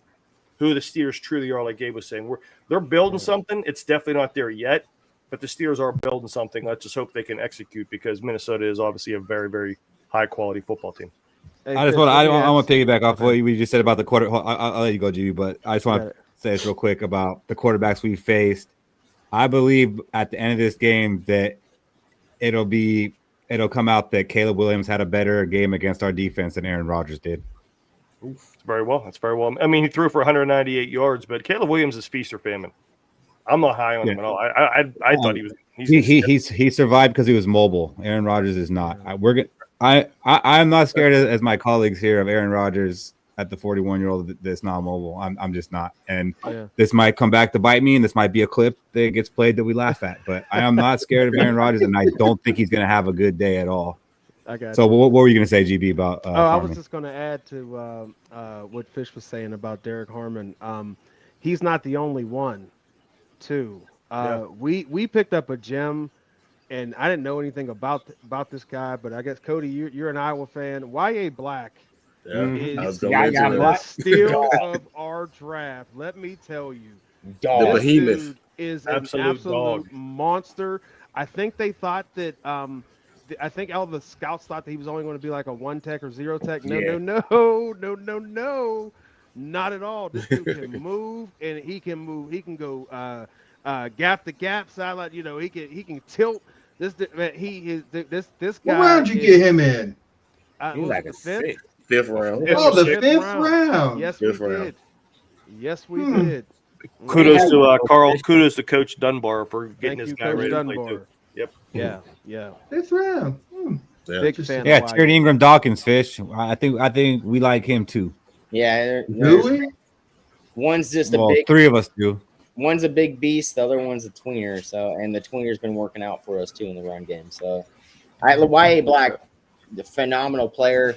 who the Steelers truly are, like Gabe was saying. They're building something. It's definitely not there yet, but the Steelers are building something. Let's just hope they can execute, because Minnesota is obviously a very, very high-quality football team. Hey, I want to piggyback off what you just said about the quarter. I'll let you go, GB, but I just want to say this real quick about the quarterbacks we faced. I believe at the end of this game that it'll come out that Caleb Williams had a better game against our defense than Aaron Rodgers did. That's very well. I mean, he threw for 198 yards, but Caleb Williams is feast or famine. I'm not high on him at all. I thought he was. He survived because he was mobile. Aaron Rodgers is not. I'm not scared as my colleagues here of Aaron Rodgers at the 41-year-old that's not mobile. I'm just not. And this might come back to bite me, and this might be a clip that gets played that we laugh at. But I am not scared of Aaron Rodgers, and I don't think he's going to have a good day at all. So what were you going to say, GB, about I was just going to add to what Fish was saying about Derek Harmon. He's not the only one, too. We picked up a gem, and I didn't know anything about this guy, but I guess, Cody, you're an Iowa fan. Y.A. Black is the steal of our draft. Let me tell you. The behemoth dude is an absolute monster. I think they thought that I think all the scouts thought that he was only going to be like a 1-tech or 0-tech. No. Not at all. This dude can move, and he can move. He can go gap to gap, sideline. You know, he can tilt. This guy. What round did you get him in? He was like a fifth round. The fifth round. Yes, we did. Yes, we did. Kudos to Carl. Kudos to Coach Dunbar for getting this guy ready to play too. Yep. Yeah. Fifth round. Big fan. Yeah, Terry Ingram Dawkins, Fish. I think we like him too. Yeah. Really? One's just big. 3 of us do. One's a big beast. The other one's a tweener. So, and the tweener's been working out for us too in the run game. So, Y.A. Black, the phenomenal player.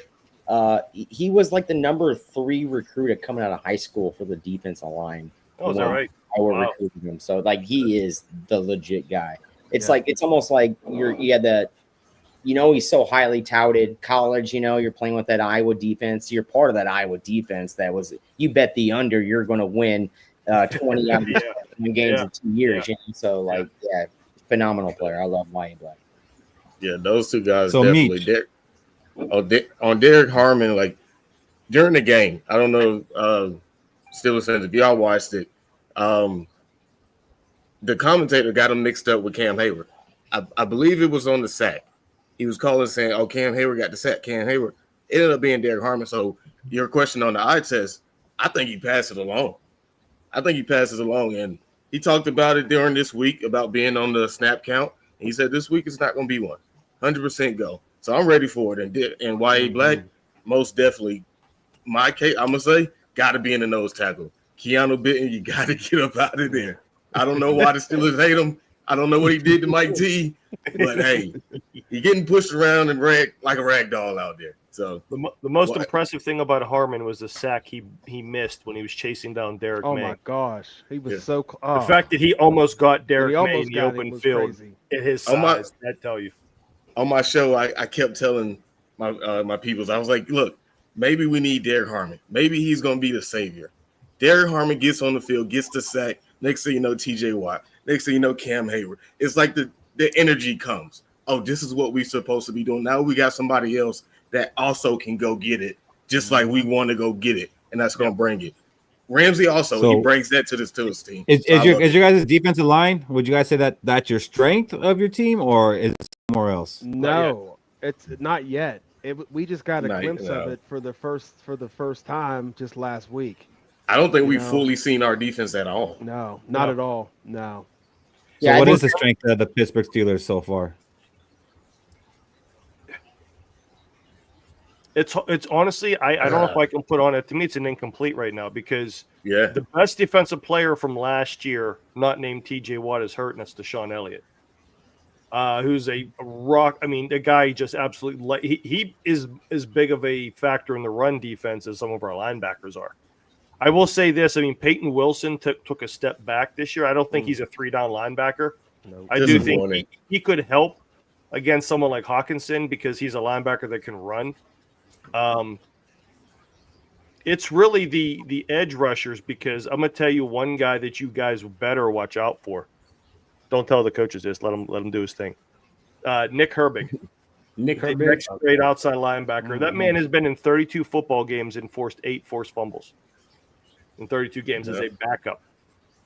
He was like the number 3 recruit coming out of high school for the defensive line. Oh, is that right? I were recruiting him. So, like, he is the legit guy. It's like, it's almost like you had that, he's so highly touted. College, you're playing with that Iowa defense. You're part of that Iowa defense that was, you bet the under, you're going to win 20 out of games in 2 years. So, phenomenal player. I love Y.A. Black. Yeah, those two guys definitely. On Derek Harmon, like during the game, I don't know, Steelers fans, if y'all watched it, the commentator got him mixed up with Cam Hayward. I believe it was on the sack. He was calling saying, "Oh, Cam Hayward got the sack." Cam Hayward. It ended up being Derek Harmon. So your question on the eye test, I think he passed it along. And he talked about it during this week about being on the snap count. And he said this week it's not going to be one. 100% go. So I'm ready for it. And Y.A. Black, most definitely, my case, I'm going to say, got to be in the nose tackle. Keanu Bitten, you got to get up out of there. I don't know why the Steelers hate him. I don't know what he did to Mike T, but hey, he getting pushed around and like a rag doll out there. So the most impressive thing about Harmon was the sack he missed when he was chasing down Derek May. Oh my gosh, he was so the fact that he almost got Derek May in the open field at his size. I tell you, on my show, I kept telling my peoples, I was like, look, maybe we need Derek Harmon. Maybe he's going to be the savior. Derek Harmon gets on the field, gets the sack. Next thing you know, TJ Watt. Next thing you know, Cam Hayward. It's like the energy comes. Oh, this is what we're supposed to be doing. Now we got somebody else that also can go get it, just like we want to go get it, and that's going to bring it. Ramsey also So- he brings that to this Steelers team. Is So I your love is it. your guys' defensive line? Would you guys say that that's your strength of your team, or is it somewhere else? No, it's not yet. We just got a Not glimpse yet, of no. it for the first time just last week. I don't think You we've know. fully seen our defense at all. No, not at all. No. So Yeah, I what think- is the strength of the Pittsburgh Steelers so far? It's honestly, I don't know if I can put on it. To me, it's an incomplete right now because Yeah. the best defensive player from last year, not named TJ Watt, is hurt, and it's Deshaun Elliott, who's a rock. I mean, the guy just absolutely he is as big of a factor in the run defense as some of our linebackers are. I will say this: I mean, Peyton Wilson took a step back this year. I don't think he's a 3-down linebacker. No. I do think Disappointing. he could help against someone like Hawkinson because he's a linebacker that can run. It's really the edge rushers because I'm gonna tell you one guy that you guys better watch out for. Don't tell the coaches this. Let him do his thing. Nick Herbig, Nick the Herbig. next great outside linebacker. That man has been in 32 football games and forced 8 forced fumbles in 32 games as a backup.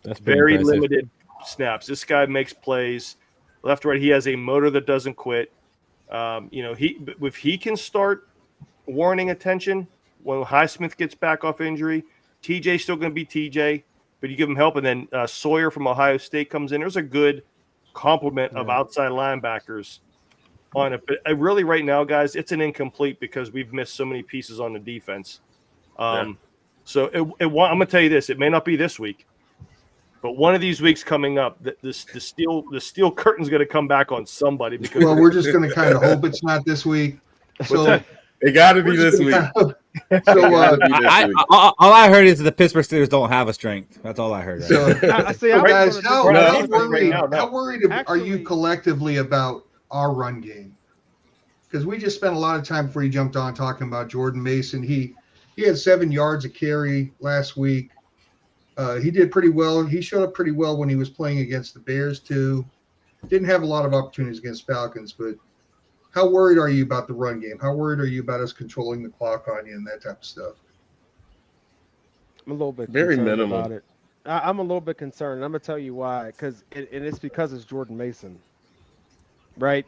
That's pretty Very impressive. limited snaps. This guy makes plays left, right. He has a motor that doesn't quit. If he can start warning attention when Highsmith gets back off injury, TJ's still going to be TJ, but you give him help, and then Sawyer from Ohio State comes in. There's a good complement of outside linebackers on it. But really, right now, guys, it's an incomplete because we've missed so many pieces on the defense. So I'm going to tell you this: it may not be this week, but one of these weeks coming up, the steel curtain's going to come back on somebody because Well, we're just going to kind of hope it's not this week. So It got to be we're this just week. gonna It So, gotta be this week. All I heard is the Pittsburgh Steelers don't have a strength. That's all I heard. so I see. I was guys, gonna how disagree. worried are you Actually- collectively about our run game? Because we just spent a lot of time before you jumped on talking about Jordan Mason. He had 7 yards a carry last week. He did pretty well. He showed up pretty well when he was playing against the Bears too. Didn't have a lot of opportunities against Falcons, but how worried are you about the run game? How worried are you about us controlling the clock on you and that type of stuff? I'm a little bit Very concerned minimal. about it. I'm a little bit concerned. I'm gonna tell you why. And it's because it's Jordan Mason, right?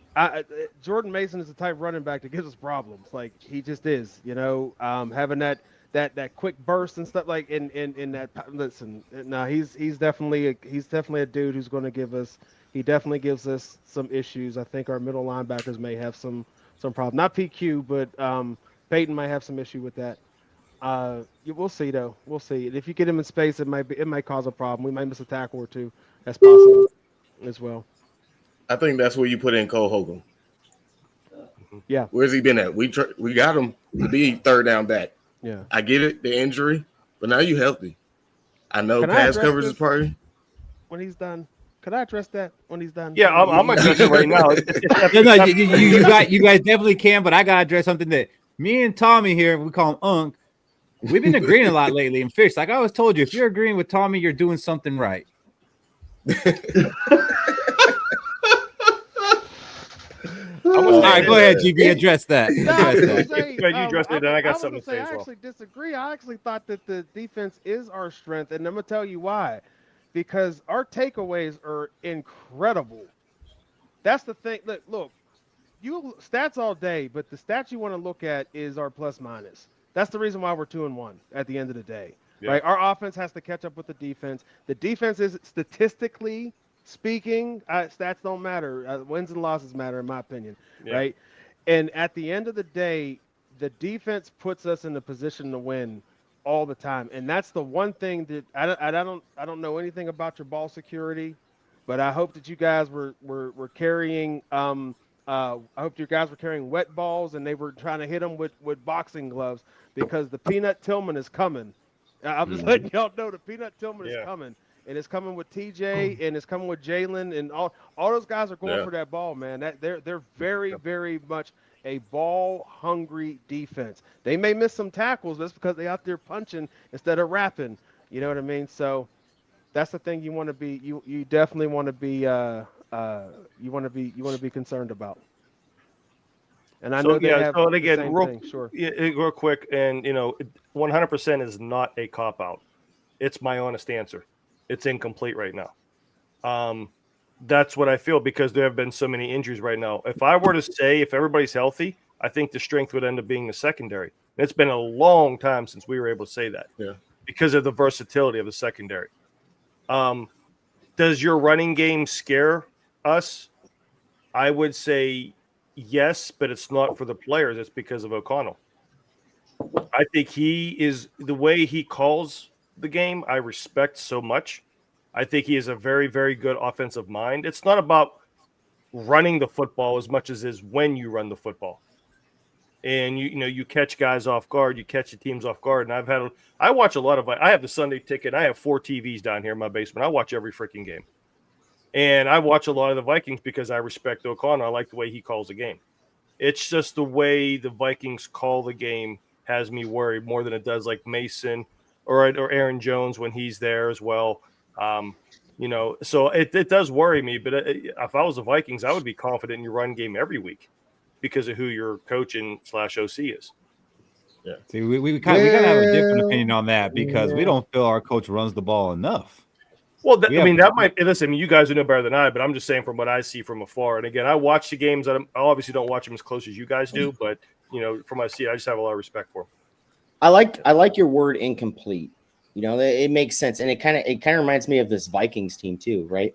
Jordan Mason is the type running back that gives us problems. Like he just is, having that quick burst and stuff like in that. Listen, no, he's definitely a dude who's going to give us. He definitely gives us some issues. I think our middle linebackers may have some problem. Not PQ, but Peyton might have some issue with that. We'll see though. We'll see. If you get him in space, it might cause a problem. We might miss a tackle or two. That's possible as well. I think that's where you put in Cole Hogan. Yeah. Where's he been at? We got him to be third down back. Yeah. I get it, the injury, but now you healthy. I know Can I pass address coverage this? is part. When he's done, could I address that when he's done? yeah, I'm addressing right now. No, you guys definitely can, but I gotta address something that me and Tommy here, we call him Unk. We've been agreeing a lot lately. And Fish, like I always told you, if you're agreeing with Tommy, you're doing something right. All right, go ahead, GB. Address that. No, I was Address gonna that. say, Go ahead, you address it, then I got was something to gonna say as I well. actually disagree. I actually thought that the defense is our strength, and I'm gonna tell you why. Because our takeaways are incredible. That's the thing. Look, you stats all day, but the stats you want to look at is our plus minus. That's the reason why we're 2-1 at the end of the day. Yeah. Right? Our offense has to catch up with the defense. The defense is statistically speaking, stats don't matter. Wins and losses matter, in my opinion. Yeah. Right? And at the end of the day, the defense puts us in a position to win all the time, and that's the one thing that I don't know anything about your ball security, but I hope that you guys were carrying. I hope you guys were carrying wet balls and they were trying to hit them with boxing gloves because the Peanut Tillman is coming. I'm just letting y'all know the Peanut Tillman is coming. And it's coming with TJ and it's coming with Jalen and all those guys are going for that ball, man. They're very, very much a ball hungry defense. They may miss some tackles just because they're out there punching instead of rapping. You know what I mean? So that's the thing you want to be. You definitely want to be. You want to be concerned about. And I know they have so the again, same real, thing. Sure. real quick, and 100% is not a cop out. It's my honest answer. It's incomplete right now. That's what I feel because there have been so many injuries right now. If I were to say if everybody's healthy, I think the strength would end up being the secondary. It's been a long time since we were able to say that because of the versatility of the secondary. Does your running game scare us? I would say yes, but it's not for the players. It's because of O'Connell. I think he is the way he calls the game. I respect so much. I think he is a very, very good offensive mind. It's not about running the football as much as is when you run the football. And you catch guys off guard, you catch the teams off guard. And I watch a lot of. I have the Sunday ticket. I have 4 TVs down here in my basement. I watch every freaking game, and I watch a lot of the Vikings because I respect O'Connell. I like the way he calls the game. It's just the way the Vikings call the game has me worried more than it does like Mason or Aaron Jones when he's there as well. So it does worry me. But if I was the Vikings, I would be confident in your run game every week because of who your coach and /OC is. Yeah. See, we kind of have a different opinion on that because we don't feel our coach runs the ball enough. Well, that might listen. You guys know better than I, but I'm just saying from what I see from afar. And again, I watch the games. I obviously don't watch them as close as you guys do, but from my seat, I just have a lot of respect for them. I like your word incomplete. It makes sense, and it kind of reminds me of this Vikings team too, right?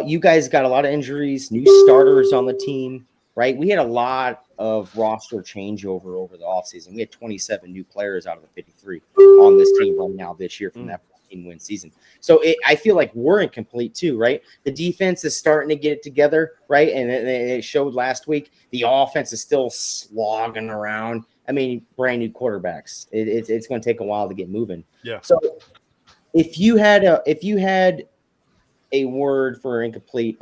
You guys got a lot of injuries, new starters on the team, right? We had a lot of roster changeover over the offseason. We had 27 new players out of the 53 on this team right now this year from that 14-win season. So I feel like we're incomplete too, right? The defense is starting to get it together, right? And it showed last week. The offense is still slogging around. I mean, brand new quarterbacks. It's going to take a while to get moving. Yeah. So if you had a word for incomplete,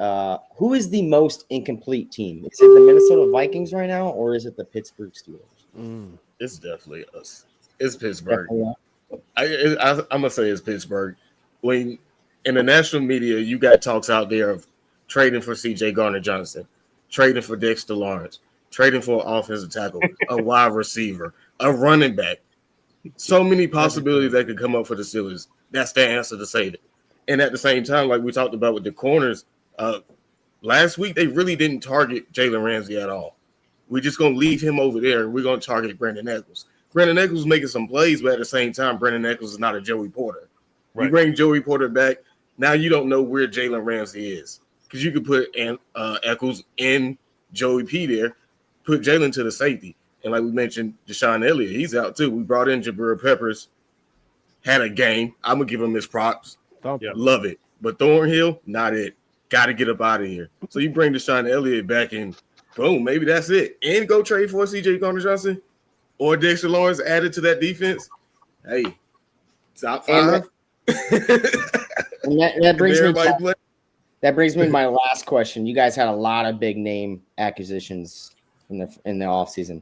who is the most incomplete team? Is it the Minnesota Vikings right now, or is it the Pittsburgh Steelers? It's definitely us. It's Pittsburgh. I'm gonna say it's Pittsburgh. When in the national media, you got talks out there of trading for C.J. Gardner-Johnson, trading for Dexter Lawrence, trading for an offensive tackle, a wide receiver, a running back. So many possibilities that could come up for the Steelers. That's their answer to save it. And at the same time, like we talked about with the corners, last week they really didn't target Jalen Ramsey at all. We're just going to leave him over there, and we're going to target Brandon Echols. Brandon Echols is making some plays, but at the same time, Brandon Echols is not a Joey Porter. Right. You bring Joey Porter back, now you don't know where Jalen Ramsey is because you could put Echols in Joey P there, put Jalen to the safety. And like we mentioned, Deshaun Elliott, he's out too. We brought in Jabril Peppers, had a game. I'm going to give him his props. Love it. But Thornhill, not it. Got to get up out of here. So you bring Deshaun Elliott back and boom, maybe that's it. And go trade for C.J. Gardner-Johnson or Dexter Lawrence added to that defense. Hey, top 5. That brings me to my last question. You guys had a lot of big name acquisitions in the offseason,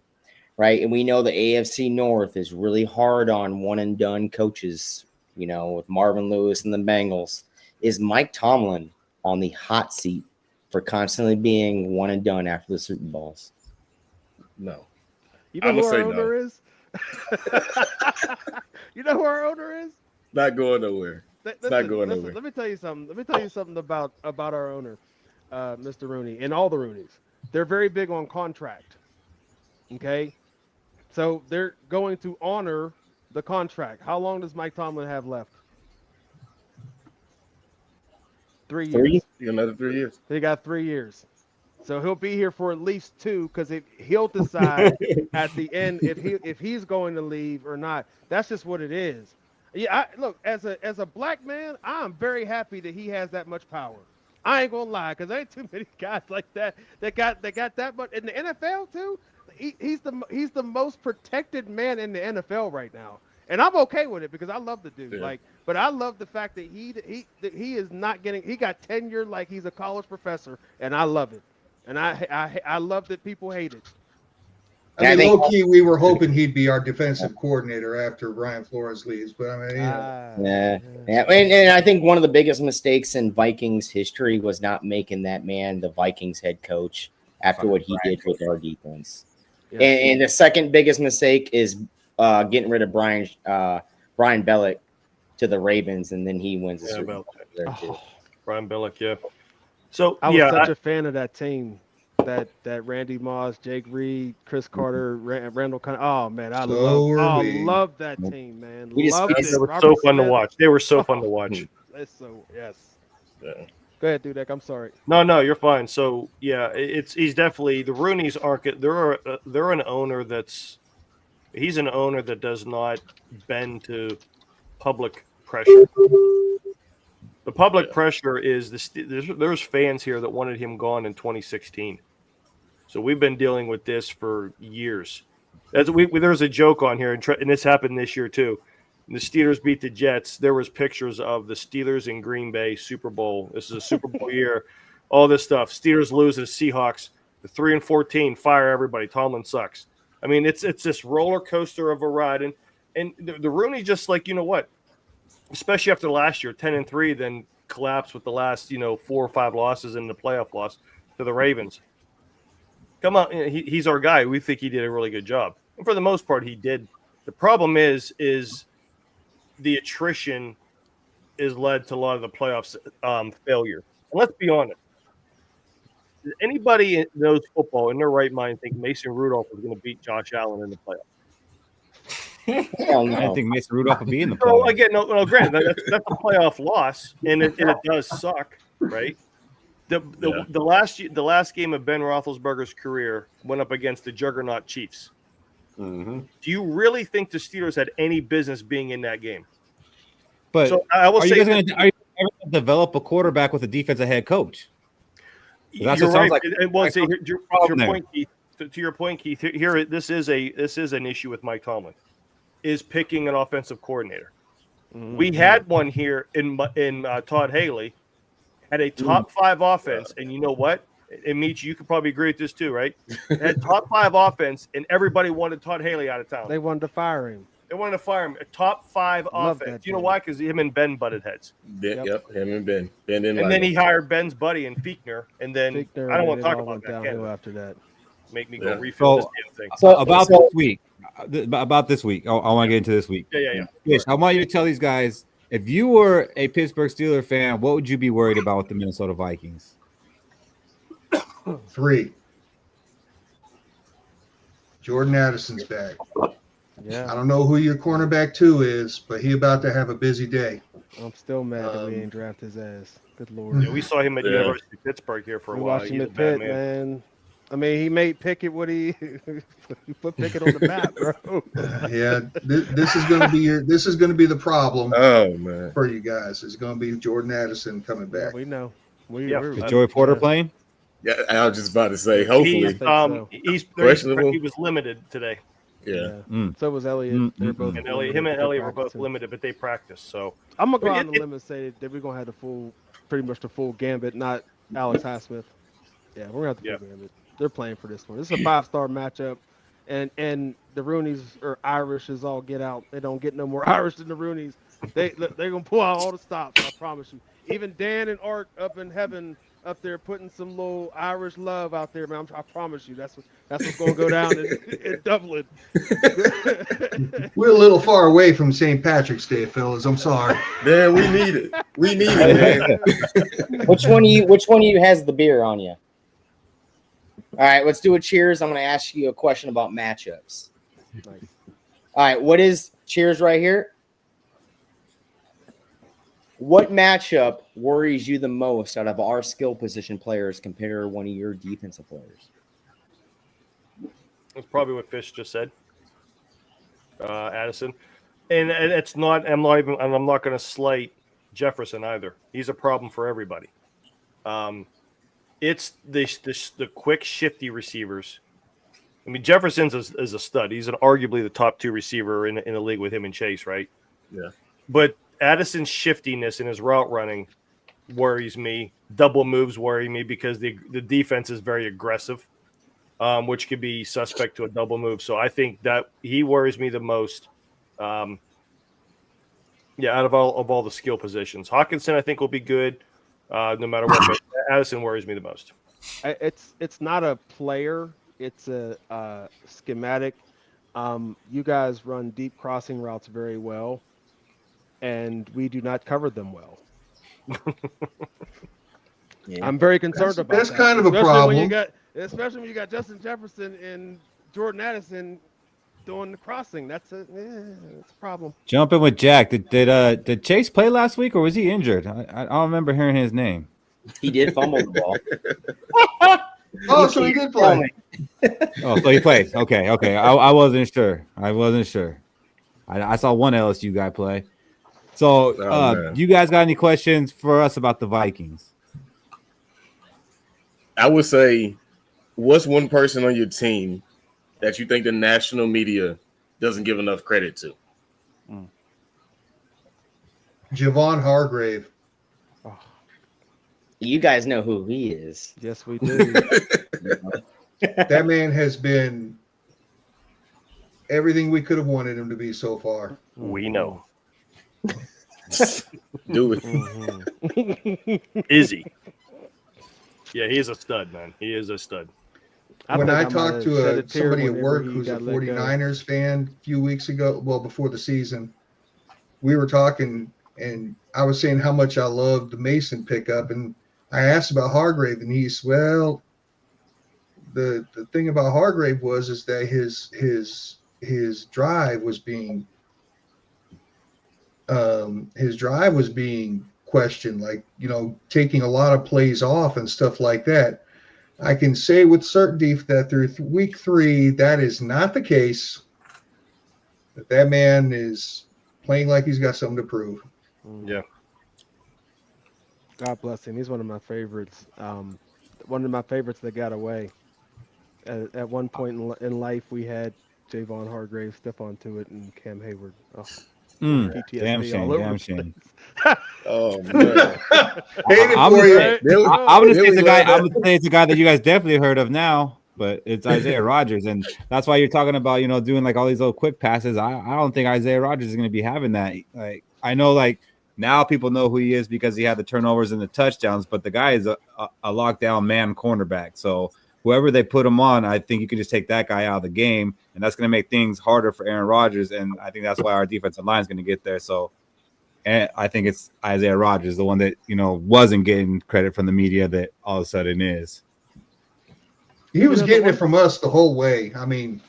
right? And we know the AFC North is really hard on one and done coaches, with Marvin Lewis and the Bengals. Is Mike Tomlin on the hot seat for constantly being one and done after the Super Bowls? No. You know who our owner is? You know who our owner is? Not going nowhere. Not going nowhere. Let me tell you something. Let me tell you something about our owner, Mr. Rooney, and all the Rooneys. They're very big on contract. Okay? So they're going to honor the contract. How long does Mike Tomlin have left? 3 years. Another 3 years. They got 3 years. So he'll be here for at least 2 because he'll decide at the end if he's going to leave or not. That's just what it is. Yeah, look, as a black man, I'm very happy that he has that much power. I ain't gonna lie, because there ain't too many guys like that got that much in the NFL too. He's the most protected man in the NFL right now, and I'm okay with it because I love the dude. Yeah. But I love the fact that he is not getting. He got tenure like he's a college professor, and I love it. And I love that people hate it. I mean, low-key, we were hoping he'd be our defensive coordinator after Brian Flores leaves. But, I mean, Yeah. And I think one of the biggest mistakes in Vikings history was not making that man the Vikings head coach after what he did with our defense. Yeah. And the second biggest mistake is getting rid of Brian Bellick to the Ravens, and then he wins the Yeah, Super Bowl there too. Brian Billick, yeah. So I was such a fan of that team. That Randy Moss, Jake Reed, Chris Carter, Randall Oh man, I love that team, man. Loved it. They were Robert so fun to Smith. watch. They were so fun to watch. That's so yes. Yeah. Go ahead, Dudek. I'm sorry. No, you're fine. So yeah, he's definitely the Rooneys aren't. They're an owner he's an owner that does not bend to public pressure. The public pressure is there's fans here that wanted him gone in 2016. So we've been dealing with this for years. There's a joke on here, and this happened this year too. When the Steelers beat the Jets, there was pictures of the Steelers in Green Bay Super Bowl. This is a Super Bowl year. All this stuff. Steelers lose to the Seahawks. The 3-14, fire everybody. Tomlin sucks. I mean, it's this roller coaster of a ride, and the Rooney just like, you know what? Especially after last year, 10-3, then collapsed with the last 4 or 5 losses in the playoff loss to the Ravens. Come on, he's our guy. We think he did a really good job, and for the most part, he did. The problem is the attrition is led to a lot of the playoffs failure. And let's be honest. Does anybody that knows football in their right mind think Mason Rudolph is going to beat Josh Allen in the playoffs? I don't think Mason Rudolph will be in the playoffs. No, again, no. Granted, that's a playoff loss, and it does suck, right? The last game of Ben Roethlisberger's career went up against the juggernaut Chiefs. Mm-hmm. Do you really think the Steelers had any business being in that game? But so I will are you going to develop a quarterback with a defensive head coach? That's what right. Like to your point, Keith. Here, this is an issue with Mike Tomlin, is picking an offensive coordinator. Mm-hmm. We had one here in Todd Haley, had a top 5 offense, and you know what? And Meech, you could probably agree with this too, right? Had top 5 offense, and everybody wanted Todd Haley out of town. They wanted to fire him. A top 5 offense. You know why? Because him and Ben butted heads. Yep, him and Ben. And then he hired Ben's buddy in Fichtner, and then I don't want to talk about that. After that, make me go refill this damn thing. So about this week, I want to get into this week. Yeah. Fish, I want you to tell these guys, if you were a Pittsburgh Steelers fan, what would you be worried about with the Minnesota Vikings? 3. Jordan Addison's back. Yeah. I don't know who your cornerback 2 is, but he about to have a busy day. I'm still mad that we didn't draft his ass. Good Lord. Yeah, we saw him at University of Pittsburgh here for a while. Watching the Pitt, man. I mean, he made Pickett what he put Pickett on the map, bro. Yeah, this is going to be the problem. Oh man, for you guys, it's going to be Jordan Addison coming back. We know. Is Joey Porter playing? Yeah, I was just about to say. Hopefully, he was limited today. Yeah. So was Elliott. They're both. And him and Elliott were both limited, but they practiced. So I'm gonna go out on a limb and say that we're gonna have pretty much the full gambit, not Alex Highsmith. Yeah, we're gonna have the full gambit. They're playing for this one. This is a 5-star matchup, and the Rooneys are Irish as all get out. They don't get no more Irish than the Rooneys. They're gonna pull out all the stops. I promise you. Even Dan and Art up in heaven, up there putting some little Irish love out there, man. I promise you, that's what's gonna go down in Dublin. We're a little far away from St. Patrick's Day, fellas. I'm sorry. Man, we need it. We need it, man. Which one of you has the beer on you? All right, let's do a cheers. I'm going to ask you a question about matchups. Nice. All right, what is cheers right here? What matchup worries you the most out of our skill position players compared to one of your defensive players? That's probably what Fish just said. Addison, and it's not. I'm not going to slight Jefferson either. He's a problem for everybody. It's the quick, shifty receivers. I mean, Jefferson's is a stud. He's arguably the top 2 receiver in the league with him and Chase, right? Yeah. But Addison's shiftiness in his route running worries me. Double moves worry me because the defense is very aggressive, which could be suspect to a double move. So I think that he worries me the most. Out of all the skill positions, Hawkinson I think will be good. No matter what, but Addison worries me the most. It's not a player; it's a schematic. You guys run deep crossing routes very well. and we do not cover them well. Yeah. I'm very concerned about that's that. kind of a Especially problem. Especially when you got Justin Jefferson and Jordan Addison doing the crossing. That's a problem. Jumping with Jack. Did Chase play last week or was he injured? I don't remember hearing his name. He did fumble the ball. Oh, so he did play. Oh, so he played. Okay. I wasn't sure. I saw one LSU guy play. So, you guys got any questions for us about the Vikings? I would say, what's one person on your team that you think the national media doesn't give enough credit to? Javon Hargrave. You guys know who he is. Yes, we do. That man has been everything we could have wanted him to be so far. We know. Do it. Is he? Yeah, he is a stud, man. He is a stud. When I think talked might have shed to a tear somebody at whenever work he who's a got let go. 49ers fan a few weeks ago, well, before the season, we were talking, and I was saying how much I loved the Mason pickup, and I asked about Hargrave, and he's, well, the thing about Hargrave is that his drive was being questioned, like, taking a lot of plays off and stuff like that. I can say with certainty that through week 3, that is not the case. That man is playing like he's got something to prove. Yeah. God bless him. He's one of my favorites. One of my favorites that got away. At one point in life, we had Javon Hargrave, Stephon Tuitt, and Cam Hayward. Oh, PTSD all over Damn the shame. Oh man. I'm gonna say it's a guy that you guys definitely heard of now, but it's Isaiah Rodgers, and that's why you're talking about doing like all these little quick passes. I don't think Isaiah Rodgers is going to be having that. Like I know, like now people know who he is because he had the turnovers and the touchdowns, but the guy is a lockdown man cornerback. So whoever they put him on, I think you can just take that guy out of the game, and that's going to make things harder for Aaron Rodgers. And I think that's why our defensive line is going to get there. So, and I think it's Isaiah Rodgers, the one that wasn't getting credit from the media that all of a sudden is. He was getting it from us the whole way. I mean,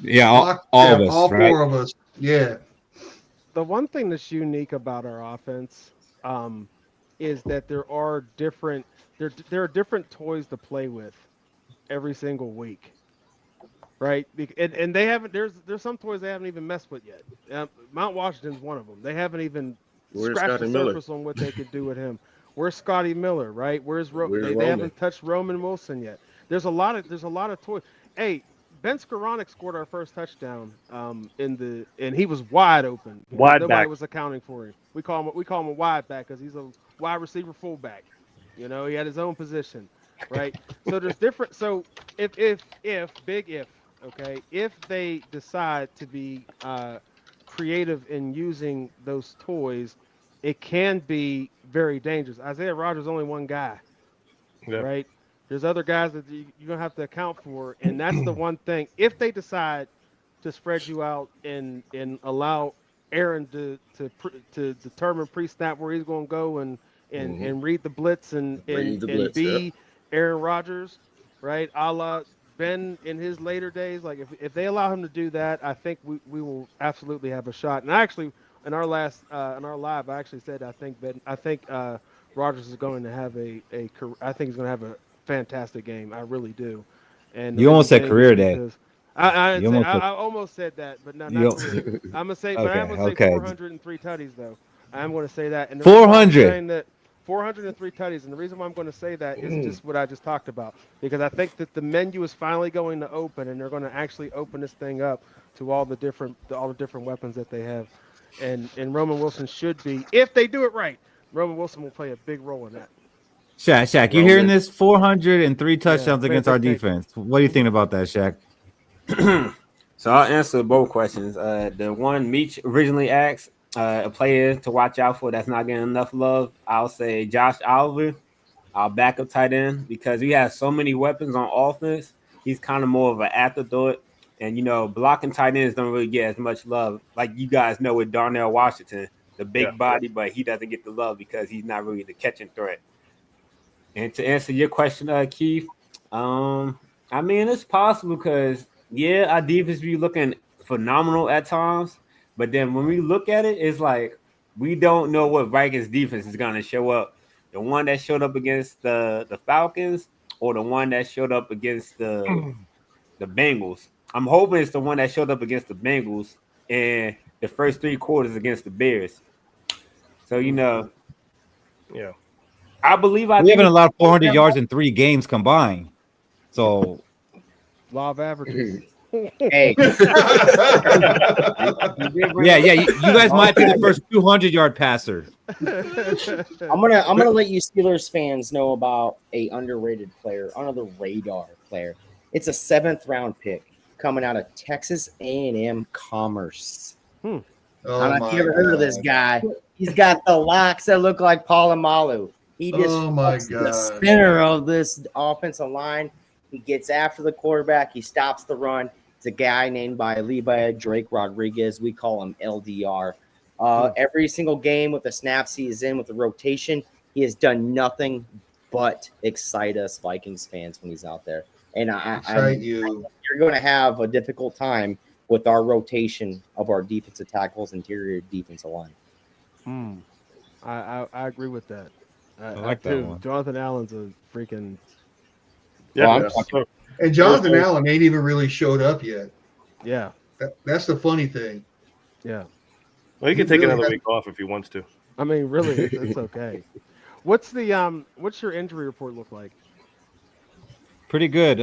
yeah, all of us, all right? 4 of us. Yeah. The one thing that's unique about our offense is that there are different toys to play with every single week, right? And they haven't. There's some toys they haven't even messed with yet. Mount Washington's one of them. They haven't even scratched the surface on what they could do with him. Where's Scotty Miller, right? Where's they haven't touched Roman Wilson yet. There's a lot of toys. Hey, Ben Skoranek scored our first touchdown and he was wide open. Nobody was accounting for him. We call him a wide back because he's a wide receiver fullback. He had his own position, right? So there's different. So if they decide to be creative in using those toys, it can be very dangerous. Isaiah Rodgers is only one guy, right? There's other guys that you're going to have to account for, and that's the one thing. If they decide to spread you out and allow Aaron to determine pre-snap where he's going to go and read the blitz and be Aaron Rodgers, right? A la Ben in his later days. Like if they allow him to do that, I think we will absolutely have a shot. And actually, in our live, I actually said I think Rodgers is going to have I think he's going to have a fantastic game. I really do. And you almost said career day. I almost said that, but no, not really. I'm gonna say, but I'm gonna say 403 tutties though. I'm gonna say that. And 400. 403 tutties, and the reason why I'm going to say that is just what I just talked about, because I think that the menu is finally going to open, and they're going to actually open this thing up to all the different weapons that they have, and Roman Wilson should be, if they do it right, Roman Wilson will play a big role in that. Shaq, you hearing this? 403 touchdowns against our defense. What do you think about that, Shaq? So I'll answer both questions. The one Meech originally asked, a player to watch out for that's not getting enough love, I'll say Josh Oliver, our backup tight end, because he has so many weapons on offense. He's kind of more of an afterthought. And, blocking tight ends don't really get as much love. Like you guys know with Darnell Washington, the big body, but he doesn't get the love because he's not really the catching threat. And to answer your question, Keith, I mean, it's possible because, our defense be looking phenomenal at times, but then when we look at it, it's like we don't know what Vikings defense is going to show up. The one that showed up against the Falcons or the one that showed up against the Bengals. I'm hoping it's the one that showed up against the Bengals and the first 3 quarters against the Bears. So, I believe we haven't allowed 400 yards in 3 games combined. So, law of averages. Hey, you guys might be the first 200-yard passer. I'm gonna let you Steelers fans know about a underrated player, under the radar player. It's a 7th round pick coming out of Texas A&M Commerce. Oh, I don't know if you ever heard of this guy. He's got the locks that look like Palomalu. He just the center of this offensive line. He gets after the quarterback. He stops the run. It's a guy named by Levi Drake Rodriguez. We call him LDR. Every single game with the snaps he is in with the rotation, he has done nothing but excite us Vikings fans when he's out there. And you're going to have a difficult time with our rotation of our defensive tackles, interior defensive line. I agree with that. I like that one. Jonathan Allen's a freaking. And Jonathan Allen ain't even really showed up yet. Yeah. That's the funny thing. Yeah. Well, he can take another week off if he wants to. I mean, really, it's okay. What's your injury report look like? Pretty good.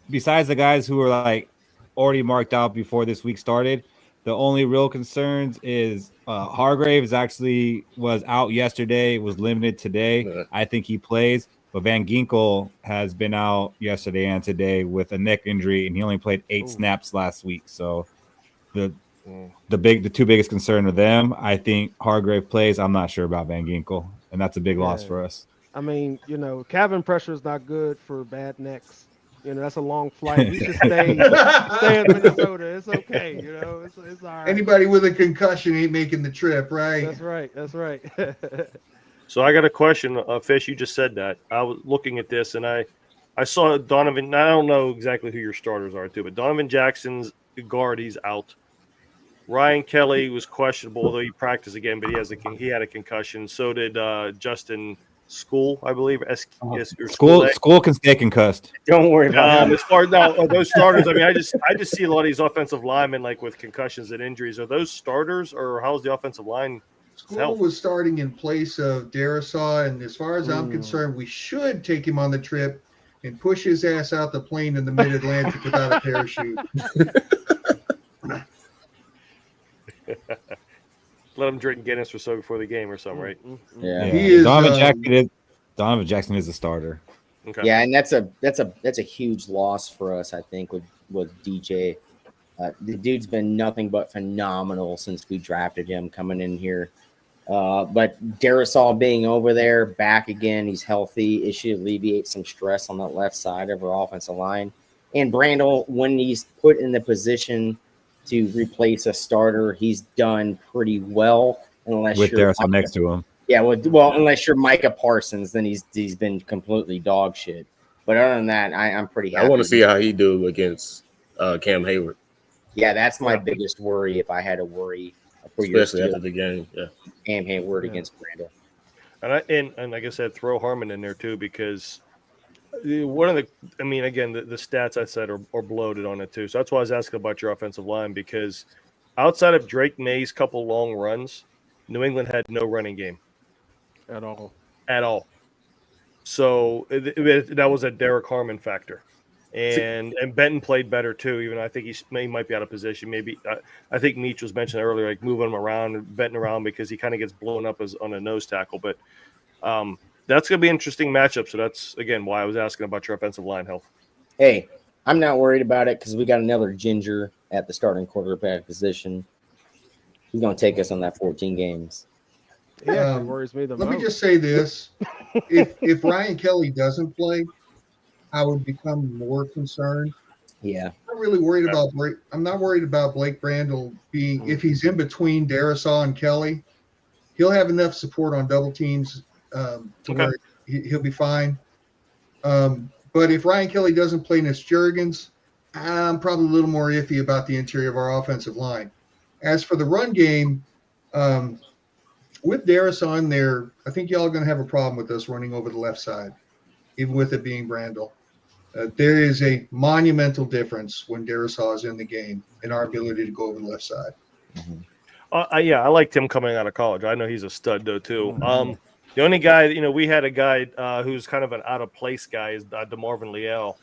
Besides the guys who were like already marked out before this week started, the only real concerns is Hargraves actually was out yesterday, was limited today. I think he plays. But Van Ginkel has been out yesterday and today with a neck injury, and he only played 8 snaps last week. So the 2 biggest concern of them, I think Hargrave plays. I'm not sure about Van Ginkel, and that's a big loss for us. I mean, cabin pressure is not good for bad necks. That's a long flight. We should stay in Minnesota. It's okay. It's all right. Anybody with a concussion ain't making the trip, right? That's right. So I got a question, Fish. You just said that. I was looking at this, and I saw Donovan. I don't know exactly who your starters are, too, but Donovan Jackson's guard, he's out. Ryan Kelly was questionable, although he practiced again, but he had a concussion. So did Justin Skol, I believe. Skol can stay concussed. Don't worry about that. As far as those starters, I mean, I just see a lot of these offensive linemen like with concussions and injuries. Are those starters, or how's the offensive line? Skol was starting in place of Darisaw, and as far as I'm concerned, we should take him on the trip and push his ass out the plane in the mid-Atlantic without a parachute. Let him drink Guinness or so before the game or something, right? Yeah. He is, Donovan Jackson is a starter. Okay. Yeah, and that's a huge loss for us, I think, with DJ. The dude's been nothing but phenomenal since we drafted him coming in here. But Darisaw being over there, back again, he's healthy. It should alleviate some stress on that left side of our offensive line. And Brandel, when he's put in the position to replace a starter, he's done pretty well. Unless with Darisaw next to him. Yeah, well, unless you're Micah Parsons, then he's been completely dog shit. But other than that, I'm pretty happy. I want to see how he do against Cam Hayward. Yeah, that's my biggest worry. If I had to worry, especially after the game, Cam Hayward against Brandel. And like I said, throw Harmon in there too, because one of the stats I said are bloated on it too. So that's why I was asking about your offensive line, because outside of Drake May's couple long runs, New England had no running game at all. So that was a Derek Harmon factor. And Benton played better too. Even I think he might be out of position. Maybe I think Meach was mentioned earlier, like moving him around and Benton around because he kind of gets blown up as on a nose tackle. But that's going to be an interesting matchup. So that's again why I was asking about your offensive line health. Hey, I'm not worried about it because we got another ginger at the starting quarterback position. He's going to take us on that 14 games. Yeah, it worries me the most. Let me just say this: if Ryan Kelly doesn't play, I would become more concerned. Yeah. I'm not really worried about Blake. I'm not worried about Blake Brandel being if he's in between Darisaw and Kelly. He'll have enough support on double teams to where he'll be fine. But if Ryan Kelly doesn't play Jurgens, I'm probably a little more iffy about the interior of our offensive line. As for the run game, with Darisaw on there, I think y'all are going to have a problem with us running over the left side, even with it being Brandel. There is a monumental difference when Darisaw is in the game in our ability to go over the left side. Yeah, I liked him coming out of college. I know he's a stud though too. The only guy, we had a guy who's kind of an out of place guy is DeMarvin Leal,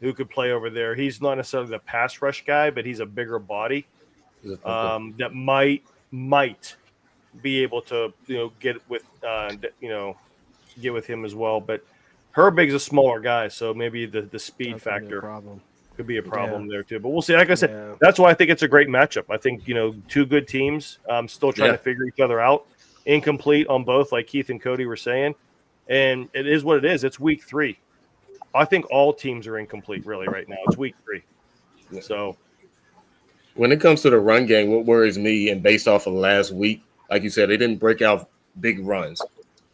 who could play over there. He's not necessarily the pass rush guy, but he's a bigger body that might be able to get with get with him as well. But Herbig's a smaller guy, so maybe the speed factor could be a problem there too. But we'll see. Like I said, that's why I think it's a great matchup. I think two good teams still trying to figure each other out. Incomplete on both, like Keith and Cody were saying, and it is what it is. It's week 3. I think all teams are incomplete really right now. It's week 3. So when it comes to the run game, what worries me, and based off of last week, like you said, they didn't break out big runs.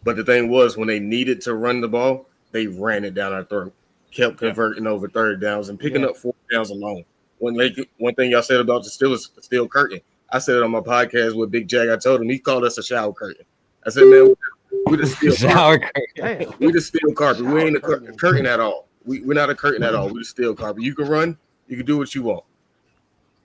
But the thing was, when they needed to run the ball, they ran it down our throat, kept converting over third downs and picking up 4th downs alone. One thing y'all said about the Steelers, the steel curtain, I said it on my podcast with Big Jag. I told him he called us a shower curtain. I said, man, we're the steel carpet. We're the steel carpet. We ain't a curtain at all. We're not a curtain at all. We're the steel carpet. You can run. You can do what you want.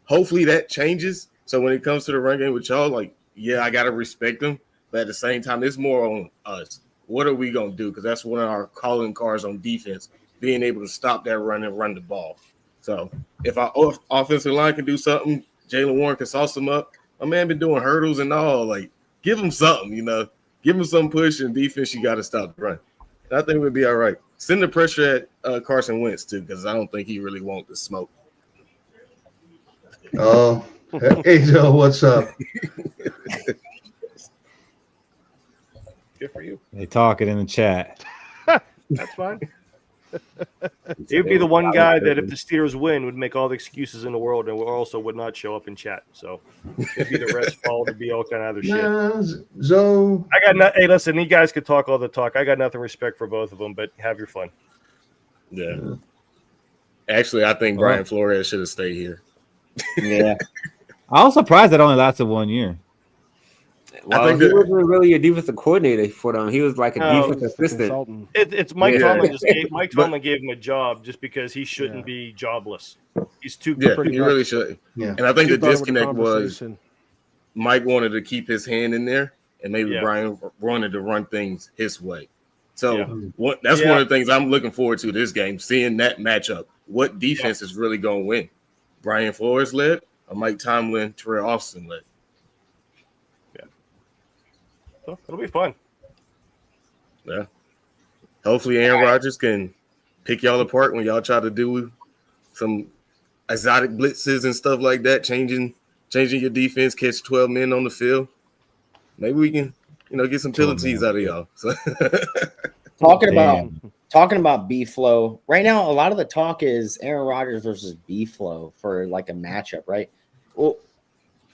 Hopefully that changes. So when it comes to the run game with y'all, I got to respect them. But at the same time, it's more on us. What are we going to do? Because that's one of our calling cards on defense, being able to stop that run and run the ball. So if our offensive line can do something, Jalen Warren can sauce him up. My man been doing hurdles and all. Give him something, Give him some push and defense. You got to stop the run. And I think we'll be all right. Send the pressure at Carson Wentz, too, because I don't think he really wants the smoke. Oh, hey, Joe, what's up? Good for you. They talking in the chat. That's fine. He would be the one guy that if the Steelers win would make all the excuses in the world and also would not show up in chat. So it'd be the rest fault. It'd be all kind of other shit. So I got hey, listen, you guys could talk all the talk. I got nothing respect for both of them, but have your fun. Yeah. Actually, I think Brian Flores should have stayed here. Yeah. I was surprised that only lasted 1 year. Well, I think he wasn't really a defensive coordinator for them. He was like a defensive assistant. It's Mike Tomlin. Mike Tomlin gave him a job just because he shouldn't be jobless. He's too good. Yeah, he really should. Yeah. And I think the disconnect was Mike wanted to keep his hand in there, and maybe Brian wanted to run things his way. So that's one of the things I'm looking forward to this game, seeing that matchup. What defense is really going to win? Brian Flores led or Mike Tomlin, Terrell Austin led? So it'll be fun. Yeah. Hopefully Aaron Rodgers can pick y'all apart when y'all try to do some exotic blitzes and stuff like that, changing your defense, catch 12 men on the field. Maybe we can, get some penalties out of y'all. So. Talking about B-Flow. Right now, a lot of the talk is Aaron Rodgers versus B-Flow for a matchup, right? Well,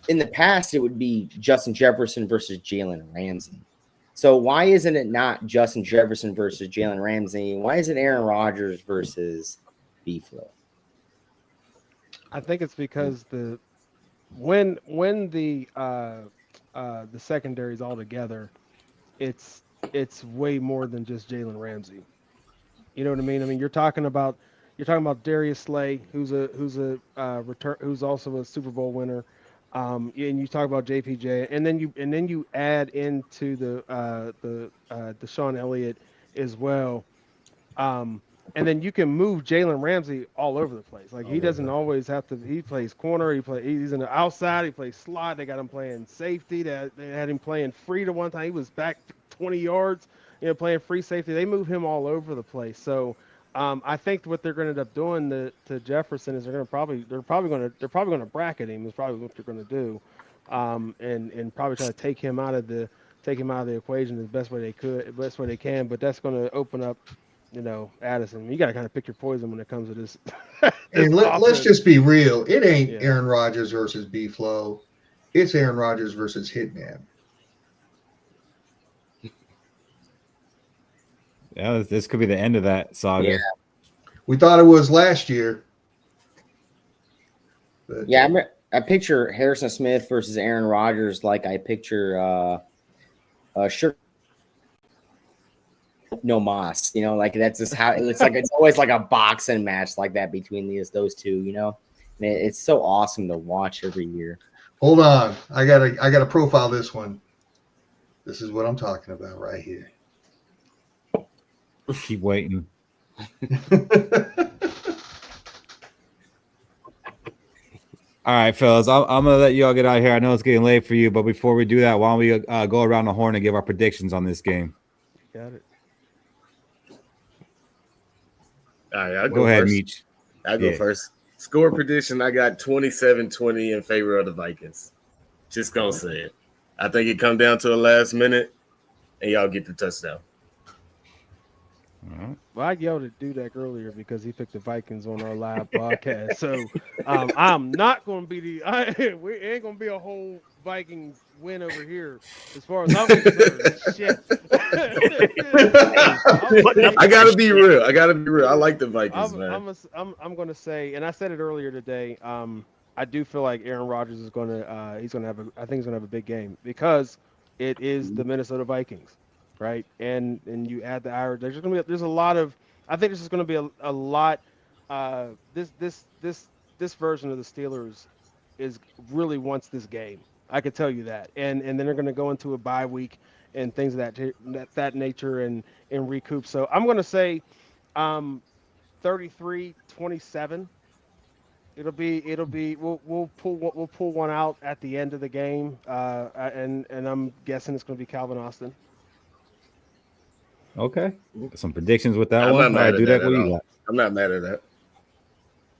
in the past, it would be Justin Jefferson versus Jalen Ramsey. So why isn't it not Justin Jefferson versus Jalen Ramsey? Why is it Aaron Rodgers versus B-Flow? I think it's because when the secondaries all together, it's way more than just Jalen Ramsey. You know what I mean? I mean, you're talking about Darius Slay, who's also a Super Bowl winner. And you talk about JPJ, and then you add into the Deshaun Elliott as well, and then you can move Jalen Ramsey all over the place. He doesn't always have to. He plays corner. He's in the outside. He plays slot. They got him playing safety. They had him playing free to one time. He was back 20 yards, playing free safety. They move him all over the place. So. I think what they're going to end up doing to Jefferson is they're probably going to bracket him. Is probably what they're going to do, and probably try to take him out of the equation the best way they can. But that's going to open up Addison, you got to kind of pick your poison when it comes to this. And let's just be real. It ain't Yeah. Aaron Rodgers versus B-Flow. It's Aaron Rodgers versus Hitman. Yeah, this could be the end of that saga. Yeah. We thought it was last year. But, Yeah, I picture Harrison Smith versus Aaron Rodgers like I picture Sugar No Moss. Like that's just how it's like. It's always like a boxing match like that between those two. Man, it's so awesome to watch every year. hold on. I gotta profile this one. This is what I'm talking about right here. Keep waiting. All right, fellas, I'm gonna let you all get out of here. I know it's getting late for you, but before we do that, why don't we go around the horn and give our predictions on this game? Got it. All right, I'll Go ahead, first. Meech. I'll go first. Score prediction, I got 27-20 in favor of the Vikings. Just gonna say it. I think it come down to the last minute, and y'all get the touchdown. All right. Well, I yelled at Dudek earlier because he picked the Vikings on our live podcast. So I'm not going to be we ain't going to be a whole Vikings win over here as far as I'm concerned. Shit. I gotta be real. I like the Vikings, man. I'm going to say, and I said it earlier today. I do feel like Aaron Rodgers is going to I think he's going to have a big game because it is the Minnesota Vikings. Right, and you add the Irish. There's a lot of. I think this is going to be a lot. This version of the Steelers is really wants this game. I could tell you that, and then they're going to go into a bye week and things of that nature and recoup. So I'm going to say, 33-27. It'll be. We'll pull one out at the end of the game, and I'm guessing it's going to be Calvin Austin. Okay. Some predictions with that I'm one. not mad at that at what you all. got? I'm not mad at that.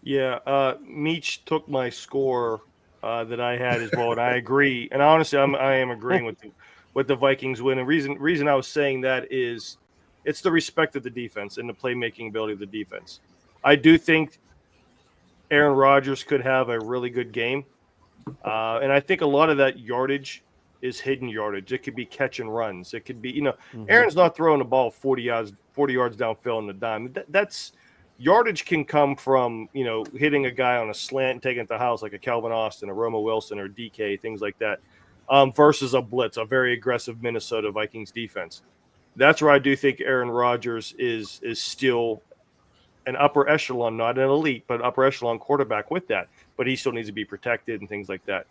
Yeah, Meech took my score that I had as well, and I agree. And honestly, I am agreeing with the Vikings win. And reason I was saying that is it's the respect of the defense and the playmaking ability of the defense. I do think Aaron Rodgers could have a really good game, and I think a lot of that yardage is hidden yardage. It could be catch and runs. It could be, Aaron's not throwing the ball 40 yards downfield in the dime. That's yardage can come from, hitting a guy on a slant and taking it to the house like a Calvin Austin, a Romo Wilson, or DK, things like that, versus a blitz, a very aggressive Minnesota Vikings defense. That's where I do think Aaron Rodgers is still an upper echelon, not an elite, but upper echelon quarterback with that. But he still needs to be protected and things like that.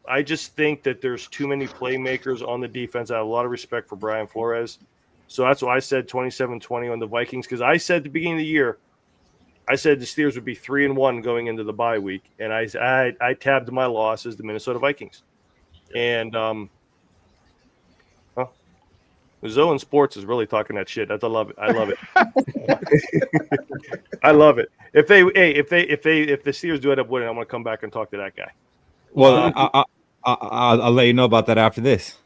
I just think that there's too many playmakers on the defense. I have a lot of respect for Brian Flores. So that's why I said 27-20 on the Vikings, because I said at the beginning of the year, I said the Steelers would be 3-1 going into the bye week, and I tabbed my loss as the Minnesota Vikings. And Zoe Sports is really talking that shit. I love it. I love it. I love it. If the Steelers do end up winning, I'm going to come back and talk to that guy. Well, I'll let you know about that after this.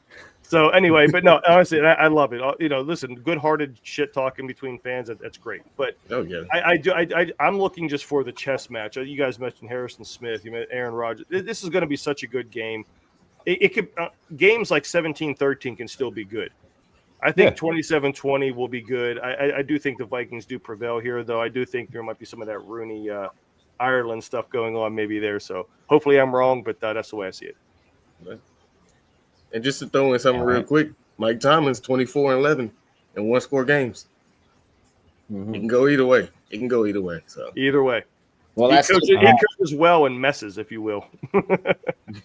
So anyway, but no, honestly, I love it. Listen, good-hearted shit talking between fans, that's great. But I'm looking just for the chess match. You guys mentioned Harrison Smith. You mentioned Aaron Rodgers. This is going to be such a good game. It could games like 17-13 can still be good. I think 27-20 will be good. I do think the Vikings do prevail here, though. I do think there might be some of that Rooney Ireland stuff going on maybe there. So hopefully I'm wrong, but that's the way I see it. And just to throw in something real quick, Mike Tomlin's 24-11 in one-score games. Mm-hmm. It can go either way. So either way. Well, he coaches well and messes, if you will.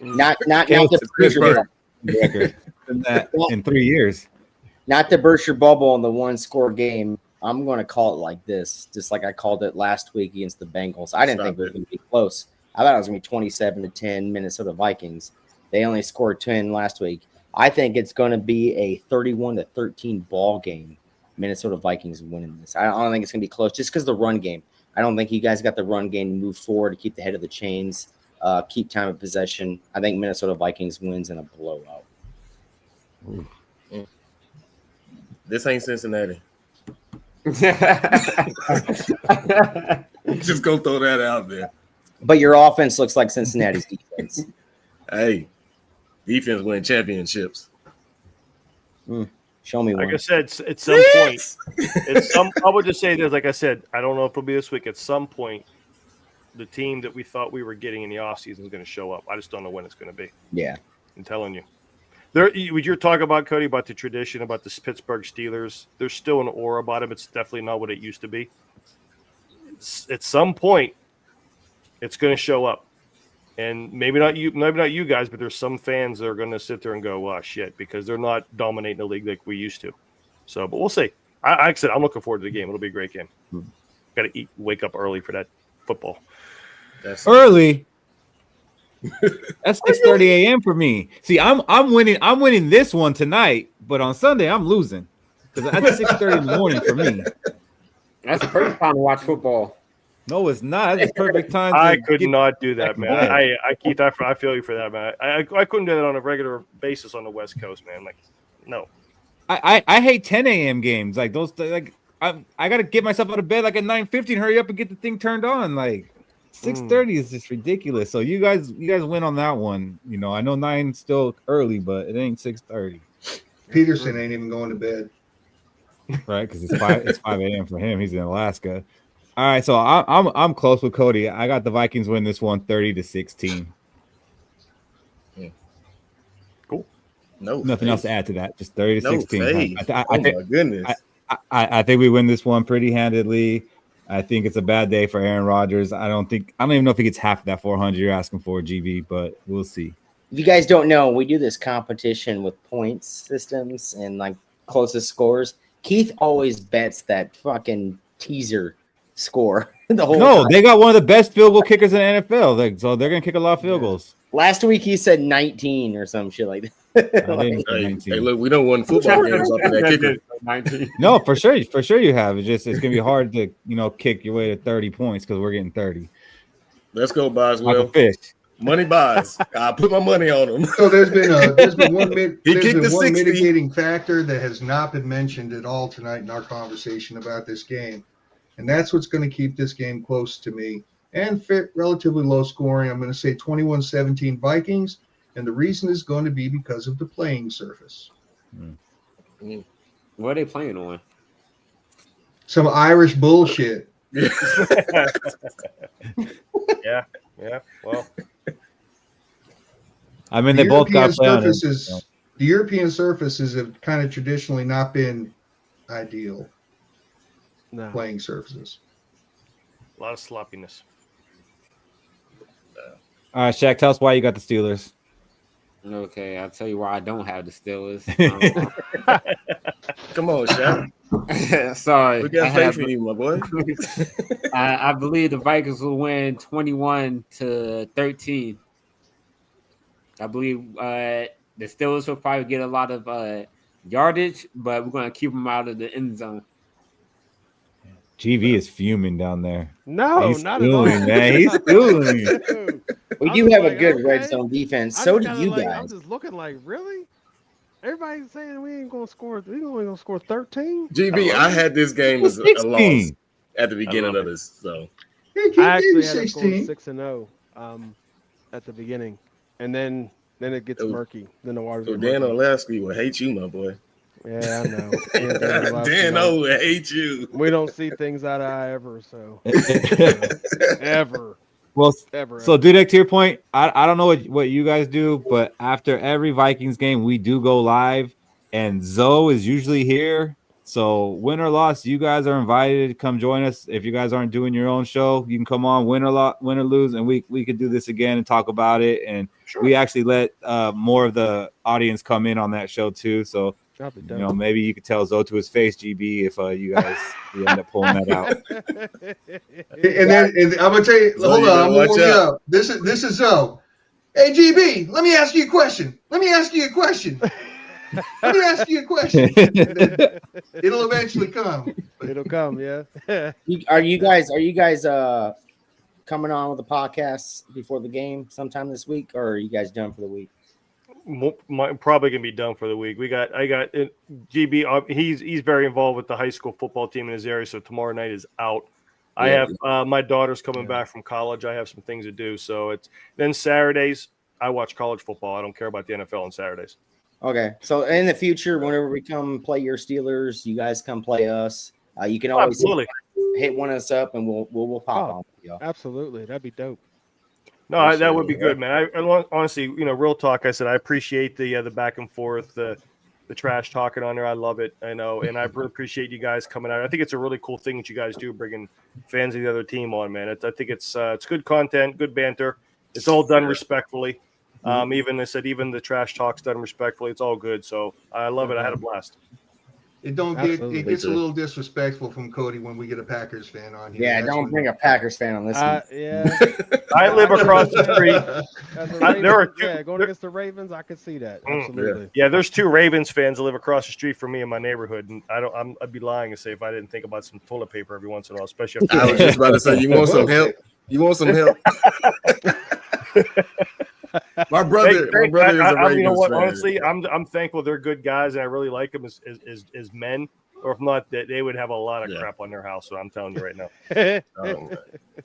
not to Pittsburgh in 3 years. Not to burst your bubble on the one-score game. I'm going to call it like this, just like I called it last week against the Bengals. I didn't think it was going to be close. I thought it was going to be 27-10 Minnesota Vikings. They only scored 10 last week. I think it's going to be a 31-13 ball game. Minnesota Vikings winning this. I don't think it's going to be close just because of the run game. I don't think you guys got the run game to move forward to keep the head of the chains, keep time of possession. I think Minnesota Vikings wins in a blowout. This ain't Cincinnati. Just go throw that out there. But your offense looks like Cincinnati's defense. Hey, defense win championships. Show me one. Like I said, at some point, I would just say this. Like I said, I don't know if it'll be this week. At some point, the team that we thought we were getting in the offseason is going to show up. I just don't know when it's going to be. Yeah. I'm telling you. What you're talking about, Cody, about the tradition, about the Pittsburgh Steelers, there's still an aura about them. It's definitely not what it used to be. At some point, it's going to show up. And maybe not you guys, but there's some fans that are going to sit there and go, "Oh shit," because they're not dominating the league like we used to. So, but we'll see. Like I said, I'm looking forward to the game. It'll be a great game. Got to wake up early for that football. That's early. That's 6:30 a.m. for me. See, I'm winning this one tonight, but on Sunday I'm losing because that's 6:30 in the morning for me. That's the perfect time to watch football. No, it's not. It's the perfect time. I could not do that, man. Keith, I feel you for that, man. I couldn't do that on a regular basis on the West Coast, man. Like, no. I hate 10 a.m. games. Like those. Like I got to get myself out of bed like at 9:50 and hurry up and get the thing turned on. Like 6:30 is just ridiculous. So you guys win on that one. You know, I know 9's still early, but it ain't 6:30. Peterson ain't even going to bed. Right, because it's 5 a.m. for him. He's in Alaska. All right, so I'm close with Cody. I got the Vikings win this one 30-16. Yeah. Cool. Nothing else to add to that. Just 30-16. Oh my goodness. I think we win this one pretty handedly. I think it's a bad day for Aaron Rodgers. I don't even know if he gets half of that 400 you're asking for, GB, but we'll see. If you guys don't know, we do this competition with points systems and like closest scores. Keith always bets that fucking teaser score the whole time. They got one of the best field goal kickers in the NFL. So they're gonna kick a lot of field goals. Last week he said 19 or some shit like that. Hey, look, we don't win football games off of that kicker. 19. No, for sure you have. It's gonna be hard to kick your way to 30 points because we're getting 30. Let's go, Boswell. Like a fish. Money buys. I put my money on him. So there's been one the mitigating factor that has not been mentioned at all tonight in our conversation about this game, and that's what's going to keep this game close to me and fit relatively low scoring. I'm going to say 21-17 Vikings, and the reason is going to be because of the playing surface. What are they playing on? Some Irish bullshit. Yeah. Well, I mean, they both got the European surfaces have kind of traditionally not been ideal playing surfaces. a lot of sloppiness. All right, Shaq, tell us why you got the Steelers. Okay, I'll tell you why I don't have the Steelers. Come on, Shaq. Sorry. We got faith in you, my boy. I believe the Vikings will win 21-13. I believe the Steelers will probably get a lot of yardage, but we're going to keep them out of the end zone. GV is fuming down there. No, he's not fuming, at all. man. He's fuming. We do have a good red zone defense. So do you guys. I'm just looking like, really? Everybody's saying we ain't gonna score. We only gonna score 13. GB, I had this game as a loss at the beginning of this. So I actually had us going 6-0 at the beginning, and then it gets murky. Then the water's. So Dan Oleski will hate you, my boy. Yeah, I know. Dan O will hate you. We don't see things eye to eye ever, so ever. Well, ever. So Dudek, to your point, I don't know what you guys do, but after every Vikings game, we do go live, and Zoe is usually here. So win or loss, you guys are invited to come join us. If you guys aren't doing your own show, you can come on, win or lose, and we could do this again and talk about it. And we actually let more of the audience come in on that show too. So maybe you could tell Zoe to his face, GB, if you guys end up pulling that out. And I'm gonna tell you, hold on, I'm gonna warm you up. This is Zoe. Hey GB, let me ask you a question. It'll eventually come. It'll come, yeah. Are you guys coming on with the podcast before the game sometime this week, or are you guys done for the week? probably gonna be done for the week. I got GB. He's very involved with the high school football team in his area, so tomorrow night is out. I have my daughter's coming back from college. I have some things to do, so it's then Saturdays. I watch college football. I don't care about the NFL on Saturdays. Okay, so in the future, whenever we come play your Steelers, you guys come play us. You can always hit one of us up, and we'll pop on. Y'all. Absolutely, that'd be dope. No, that would be good, man. I honestly, real talk. I said I appreciate the back and forth, the trash talking on there. I love it. I know, and I really appreciate you guys coming out. I think it's a really cool thing that you guys do, bringing fans of the other team on, man. I think it's good content, good banter. It's all done respectfully. Even the trash talk's done respectfully. It's all good. So I love it. I had a blast. It gets a little disrespectful from Cody when we get a Packers fan on here. Yeah, don't bring a Packers fan on this one. Yeah. I live across the street. There are two, going against the Ravens. I could see that. Absolutely. Yeah, there's 2 Ravens fans that live across the street from me in my neighborhood, and I'd be lying to say if I didn't think about some toilet paper every once in a while, especially. I was just about to say, you want some help? You want some help? My brother is a Ravens fan. Honestly, I'm thankful they're good guys, and I really like them as men. Or if not, they would have a lot of crap on their house. So I'm telling you right now.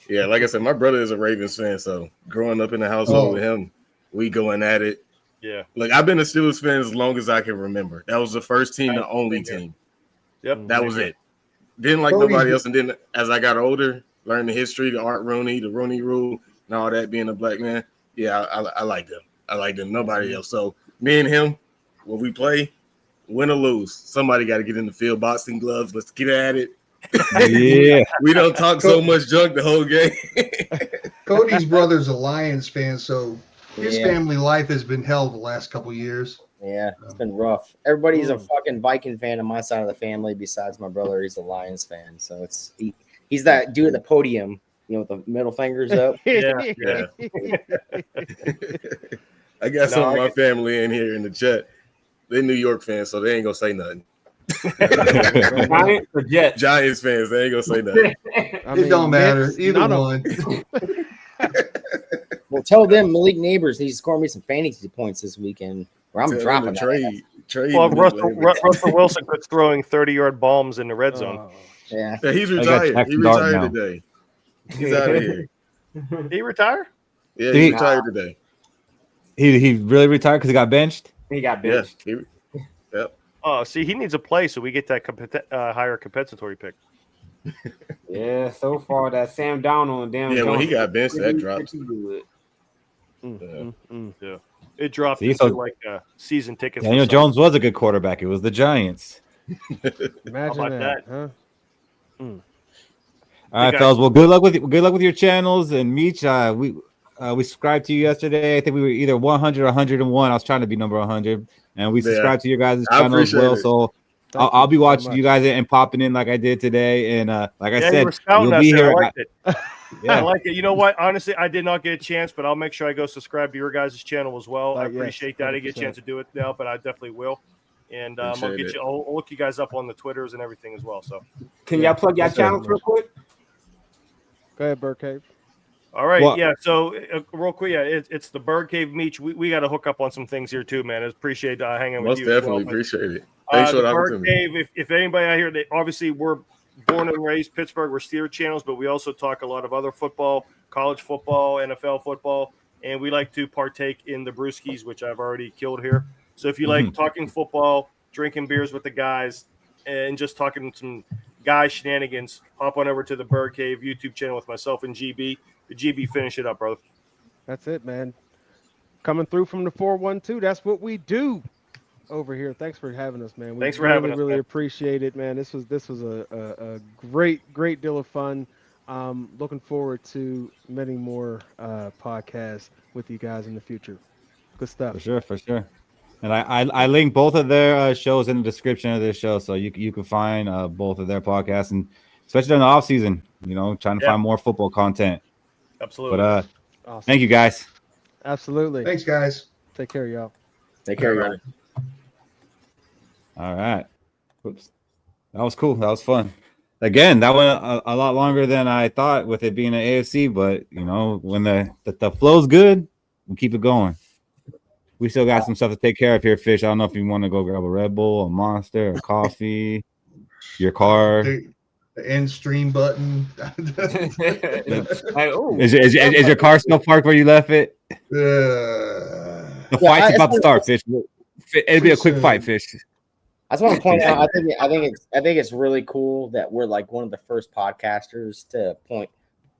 Yeah, like I said, my brother is a Ravens fan. So growing up in the household with him, we going at it. Yeah, like I've been a Steelers fan as long as I can remember. That was the first team, the only team. Yep, that was it. Didn't like nobody else, and then as I got older, learned the history, the Art Rooney, the Rooney Rule, and all that. Being a black man. Yeah, I like them. I like them. Nobody else. So me and him, when we play, win or lose, somebody got to get in the field, boxing gloves. Let's get at it. Yeah. We don't talk so much junk the whole game. Cody's brother's a Lions fan, so his family life has been hell the last couple years. Yeah, it's been rough. Everybody's a fucking Viking fan on my side of the family. Besides my brother, he's a Lions fan. So he's that dude at the podium. With the middle fingers up. Yeah. I got some of my family in here in the chat. They're New York fans, so they ain't gonna say nothing. Giants or Jets? Giants fans, they ain't gonna say nothing. It don't matter. Either one. Well, tell them Malik Neighbors needs to score me some fantasy points this weekend, or I'm dropping trade. Well, Russell Wilson quits throwing 30-yard bombs in the red zone. Yeah, he's retired. He retired today. He's out of here. Did he retire? Yeah, he retired today. He really retired because he got benched? He got benched. Yep. Oh, see, he needs a play so we get that higher compensatory pick. Yeah, so far that Sam Darnold and Dan. Yeah, when he got benched, that dropped. Yeah, it dropped like season tickets. Daniel Jones was a good quarterback. It was the Giants. Imagine that, huh? All right, fellas. Well, good luck with your channels. And Meech, we subscribed to you yesterday. I think we were either 100 or 101. I was trying to be number 100, and we subscribed to your guys' channel as well. So I'll be watching you guys and popping in like I did today. And like I said, you'll be here. I liked it. I like it. You know what? Honestly, I did not get a chance, but I'll make sure I go subscribe to your guys' channel as well. I appreciate that. I didn't get a chance to do it now, but I definitely will. And I'll look you guys up on the Twitters and everything as well. So can y'all plug your channels real quick? Go ahead, Birdcave. All right, So real quick, it's the Birdcave Meech. We got to hook up on some things here too, man. I appreciate hanging with you. Most definitely appreciate it. Thanks for the opportunity. If anybody out here, obviously we're born and raised Pittsburgh. We're Steelers channels, but we also talk a lot of other football, college football, NFL football, and we like to partake in the brewskis, which I've already killed here. So if you like talking football, drinking beers with the guys, and just talking some guy shenanigans, hop on over to the Birdcave YouTube channel with myself and GB. The GB, finish it up, brother. That's it, man. Coming through from the 412. That's what we do over here. Thanks for having us, man. Thanks for having us. Really appreciate it, man. This was a great deal of fun. Looking forward to many more podcasts with you guys in the future. Good stuff. For sure. And I link both of their shows in the description of this show, so you can find both of their podcasts, and especially in the off season, trying to find more football content. Absolutely. But awesome. Thank you guys. Absolutely. Thanks, guys. Take care, y'all. Take care, y'all. All right. Whoops. That was cool. That was fun. Again, that went a lot longer than I thought with it being an AFC, but when the flow's good, we keep it going. We still got some stuff to take care of here, Fish. I don't know if you want to go grab a Red Bull, a Monster, a coffee, your car. The end stream button. Is your car still parked where you left it? Uh, The fight's about to start, Fish. It'll be a quick fight, Fish. I just want to point out. I think it's really cool that we're like one of the first podcasters to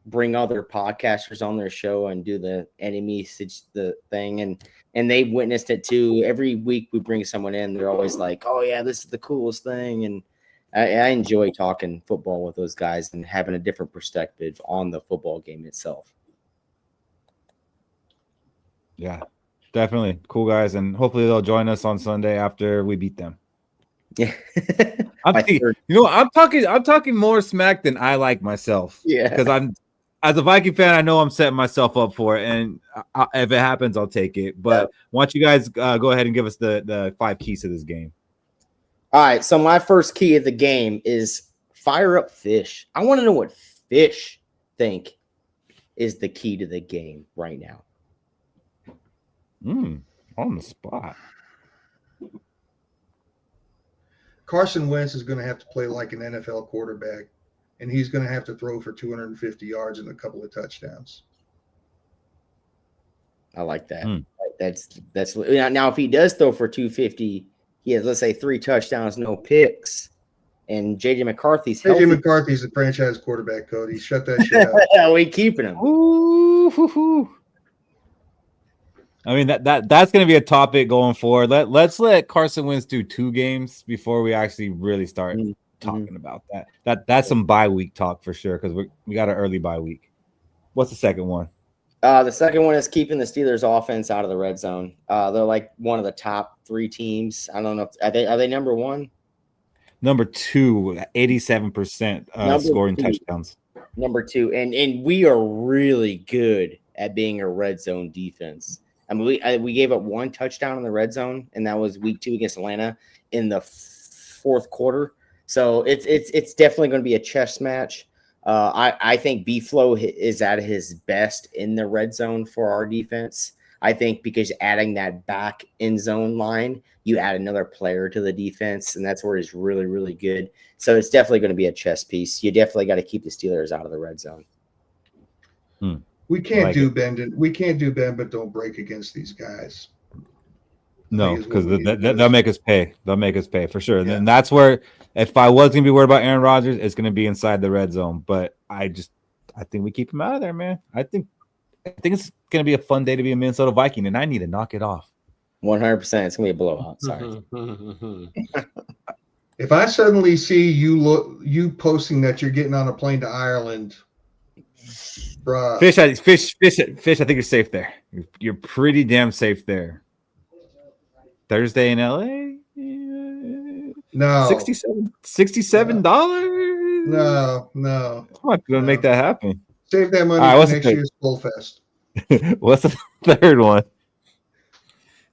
bring other podcasters on their show and do the enemy the thing, and they witnessed it too. Every week we bring someone in, they're always like, "Oh yeah, this is the coolest thing," and I enjoy talking football with those guys and having a different perspective on the football game itself. Yeah, definitely cool guys, and hopefully they'll join us on Sunday after we beat them. Yeah, I'm talking more smack than I like myself. Yeah, because as a Viking fan, I know I'm setting myself up for it, and if it happens, I'll take it. But why don't you guys go ahead and give us the 5 keys to this game? All right, so my first key of the game is fire up Fish. I want to know what Fish think is the key to the game right now. On the spot. Carson Wentz is going to have to play like an NFL quarterback, and he's going to have to throw for 250 yards and a couple of touchdowns. I like that. That's now if he does throw for 250, he has, let's say, 3 touchdowns, no picks, and JJ McCarthy's healthy. JJ McCarthy's the franchise quarterback, Cody. Shut that shit up. We keeping him. Ooh. I mean that's going to be a topic going forward. Let's let Carson Wentz do 2 games before we actually really start talking about that. That's some bye week talk for sure, because we got an early bye week. What's the second one? The second one is keeping the Steelers offense out of the red zone. They're like one of the top 3 teams. I don't know. Are they number 1? Number 2, 87% scoring touchdowns. Number 2, and we are really good at being a red zone defense. I mean, we gave up 1 touchdown in the red zone, and that was week 2 against Atlanta in the 4th quarter. So it's definitely going to be a chess match. I think B-Flow is at his best in the red zone for our defense. I think because adding that back end zone line, you add another player to the defense, and that's where he's really, really good. So it's definitely going to be a chess piece. You definitely got to keep the Steelers out of the red zone. We can't do bend. We can't do bend, but don't break against these guys. No, because they'll make us pay. They'll make us pay for sure. Yeah. And that's where, if I was going to be worried about Aaron Rodgers, it's going to be inside the red zone. But I think we keep him out of there, man. I think it's going to be a fun day to be a Minnesota Viking, and I need to knock it off. 100%. It's going to be a blowout. Sorry. If I suddenly see you posting that you're getting on a plane to Ireland, bruh. Fish, I think you're safe there. You're pretty damn safe there. Thursday in LA? No. $67? No. I'm not going to make that happen. Save that money for next year's Skol Fest. What's the third one?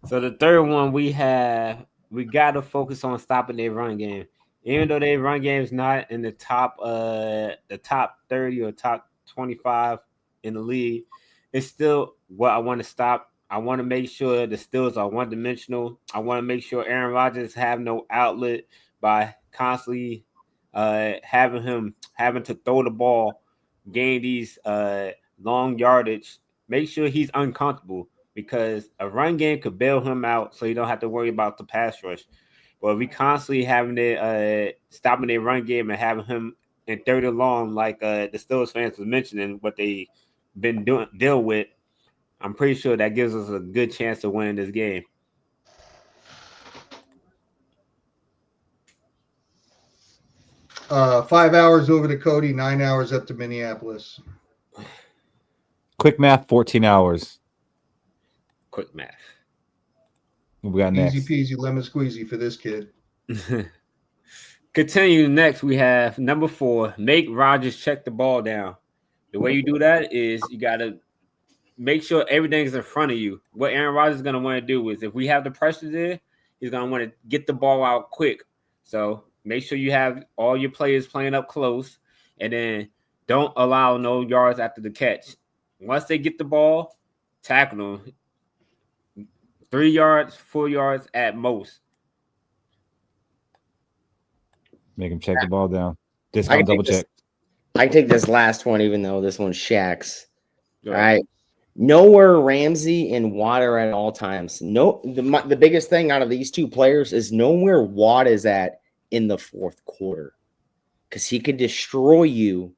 So the third one we got to focus on stopping their run game. Even though their run game is not in the top 30 or top 25 in the league, it's still what I want to stop. I want to make sure the Steelers are one-dimensional. I want to make sure Aaron Rodgers have no outlet by constantly having to throw the ball, gain these long yardage. Make sure he's uncomfortable, because a run game could bail him out, so you don't have to worry about the pass rush. But if we constantly having it stopping their run game and having him in 3rd and long, like the Steelers fans was mentioning what they been deal with, I'm pretty sure that gives us a good chance to win this game. Uh, 5 hours over to Cody, 9 hours up to Minneapolis. Quick math, 14 hours. Quick math. What we got next? Easy peasy lemon squeezy for this kid. Continue next, we have number 4, make Rodgers check the ball down. The way you do that is you got to make sure everything's in front of you. What Aaron Rodgers is going to want to do is, if we have the pressure there, he's going to want to get the ball out quick. So make sure you have all your players playing up close, and then don't allow no yards after the catch. Once they get the ball, tackle them. 3 yards, 4 yards at most. Make him check the ball down. I Discount can double take this- check. I can take this last one, even though this one's Shaq's. Go All ahead. right. Know where Ramsey and Watt are at all times. No, the biggest thing out of these two players is know where Watt is at in the fourth quarter, because he could destroy you.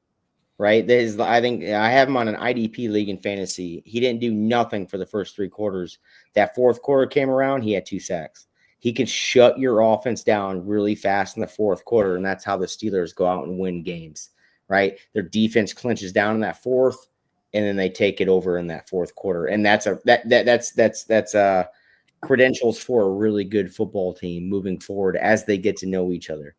Right? I think I have him on an IDP league in fantasy. He didn't do nothing for the first 3 quarters. That fourth quarter came around, he had 2 sacks. He could shut your offense down really fast in the fourth quarter, and that's how the Steelers go out and win games. Right? Their defense clinches down in that fourth, and then they take it over in that fourth quarter. And that's credentials for a really good football team moving forward as they get to know each other.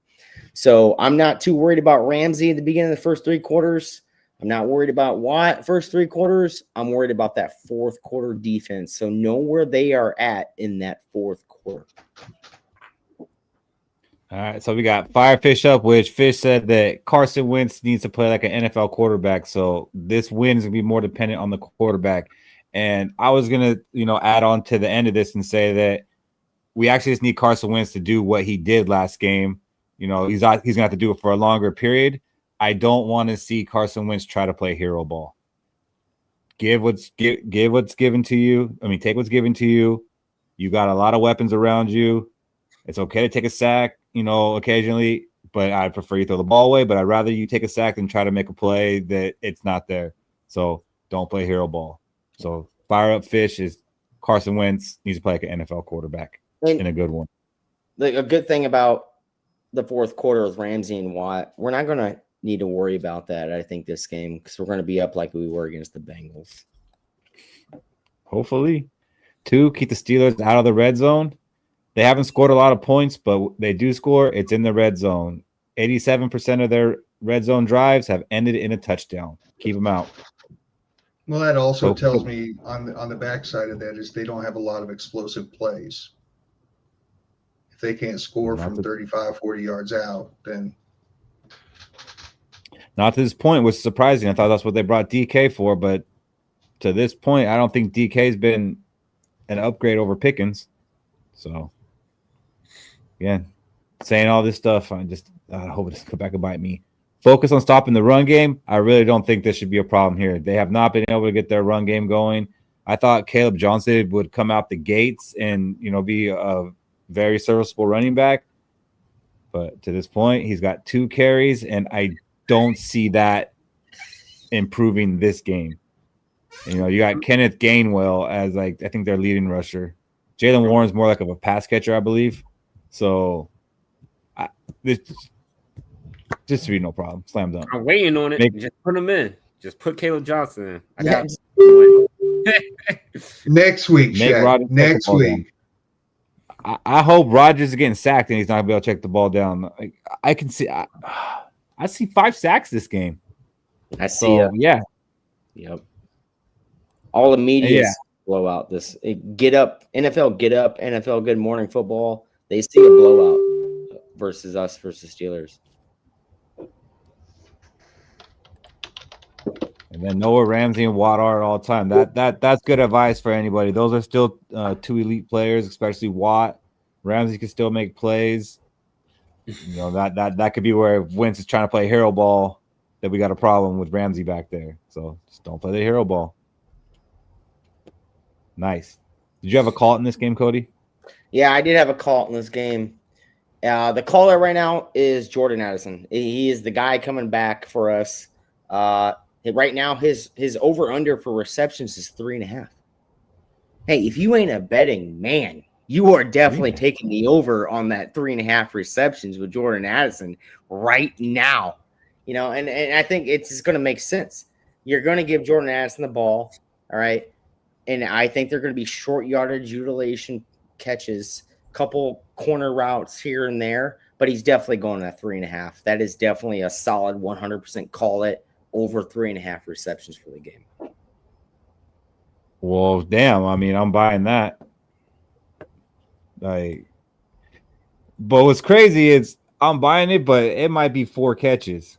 So I'm not too worried about Ramsey at the beginning of the first 3 quarters. I'm not worried about Watt first 3 quarters. I'm worried about that fourth quarter defense. So know where they are at in that fourth quarter. All right, so we got Firefish up, which Fish said that Carson Wentz needs to play like an NFL quarterback. So this win is going to be more dependent on the quarterback. And I was going to, add on to the end of this and say that we actually just need Carson Wentz to do what he did last game. He's going to have to do it for a longer period. I don't want to see Carson Wentz try to play hero ball. Give what's given to you. I mean, take what's given to you. You got a lot of weapons around you. It's okay to take a sack, occasionally, but I prefer you throw the ball away. But I'd rather you take a sack than try to make a play that it's not there. So don't play hero ball. So fire up Fish is Carson Wentz needs to play like an NFL quarterback and a good one. A good thing about the fourth quarter with Ramsey and Watt, we're not going to need to worry about that, I think, this game, because we're going to be up like we were against the Bengals. Hopefully. 2, keep the Steelers out of the red zone. They haven't scored a lot of points, but they do score. It's in the red zone. 87% of their red zone drives have ended in a touchdown. Keep them out. Well, that also tells me on the backside of that is they don't have a lot of explosive plays. If they can't score from 35, 40 yards out, then. Not to this point was surprising. I thought that's what they brought DK for, but to this point, I don't think DK's been an upgrade over Pickens. So, again, saying all this stuff, I hope it doesn't come back and bite me. Focus on stopping the run game. I really don't think this should be a problem here. They have not been able to get their run game going. I thought Caleb Johnson would come out the gates and, be a very serviceable running back. But to this point, he's got 2 carries, and I don't see that improving this game. You got Kenneth Gainwell as I think their leading rusher. Jalen Warren's more like of a pass catcher, I believe. So this should be no problem. Slam dunk. I'm waiting on it. Just put him in. Just put Caleb Johnson in. I got next week, Shaq. Next week. I hope Rodgers is getting sacked and he's not gonna be able to check the ball down. I can see. I see 5 sacks this game. I see. Yeah. Yep. All the media blowout. This get up, NFL get up, NFL Good Morning Football. They see a blowout versus us versus Steelers. And then Noah Ramsey and Watt are at all time. That's good advice for anybody. Those are still 2 elite players, especially Watt. Ramsey can still make plays. That could be where Wentz is trying to play hero ball, that we got a problem with Ramsey back there. So just don't play the hero ball. Nice. Did you have a call in this game, Cody? Yeah, I did have a call in this game. The caller right now is Jordan Addison. He is the guy coming back for us. Right now, his over-under for receptions is 3.5. Hey, if you ain't a betting man, you are definitely taking the over on that 3.5 receptions with Jordan Addison right now. And I think it's going to make sense. You're going to give Jordan Addison the ball, all right? And I think they're going to be short yardage utilization catches, couple corner routes here and there, but he's definitely going at 3.5. That is definitely a solid 100% call it over 3.5 receptions for the game. Well, damn. I mean, I'm buying that. But what's crazy is I'm buying it, but it might be 4 catches.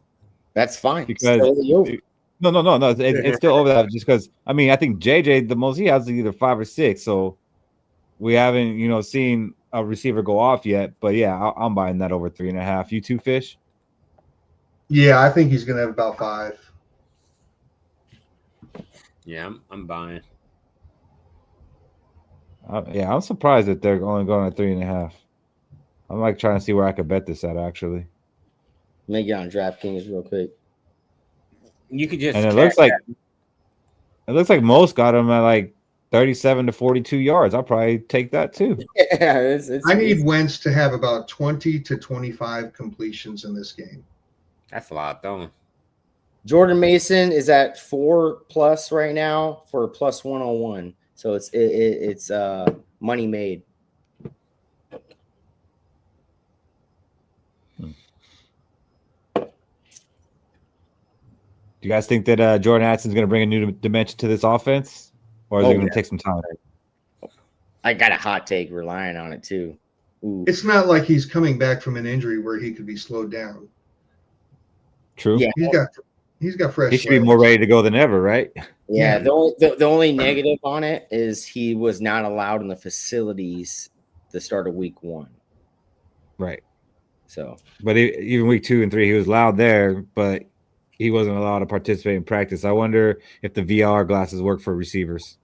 That's fine. Because no. It's still over that just because, I think JJ, the most he has is either 5 or 6. So we haven't, seen a receiver go off yet. But yeah, I'm buying that over 3.5. You too, Fish? Yeah, I think he's going to have about 5. Yeah, I'm buying. Yeah, I'm surprised that they're only going at 3.5. I'm like trying to see where I could bet this at actually. Let me get on DraftKings real quick. You could just And it looks like most got him at like 37 to 42 yards. I'll probably take that too. Yeah, I need Wentz to have about 20 to 25 completions in this game. That's a lot throwing. Jordan Mason is at 4+ right now for plus 101. So it's money made. Do you guys think that Jordan Addison's going to bring a new dimension to this offense, or is it going to take some time? I got a hot take relying on it too. Ooh. It's not like he's coming back from an injury where he could be slowed down. True. Yeah. He's got fresh. He should be more ready to go than ever, right? Yeah. The only negative on it is he was not allowed in the facilities the start of week 1. Right. So, but even week 2 and 3, he was allowed there, but he wasn't allowed to participate in practice. I wonder if the VR glasses work for receivers.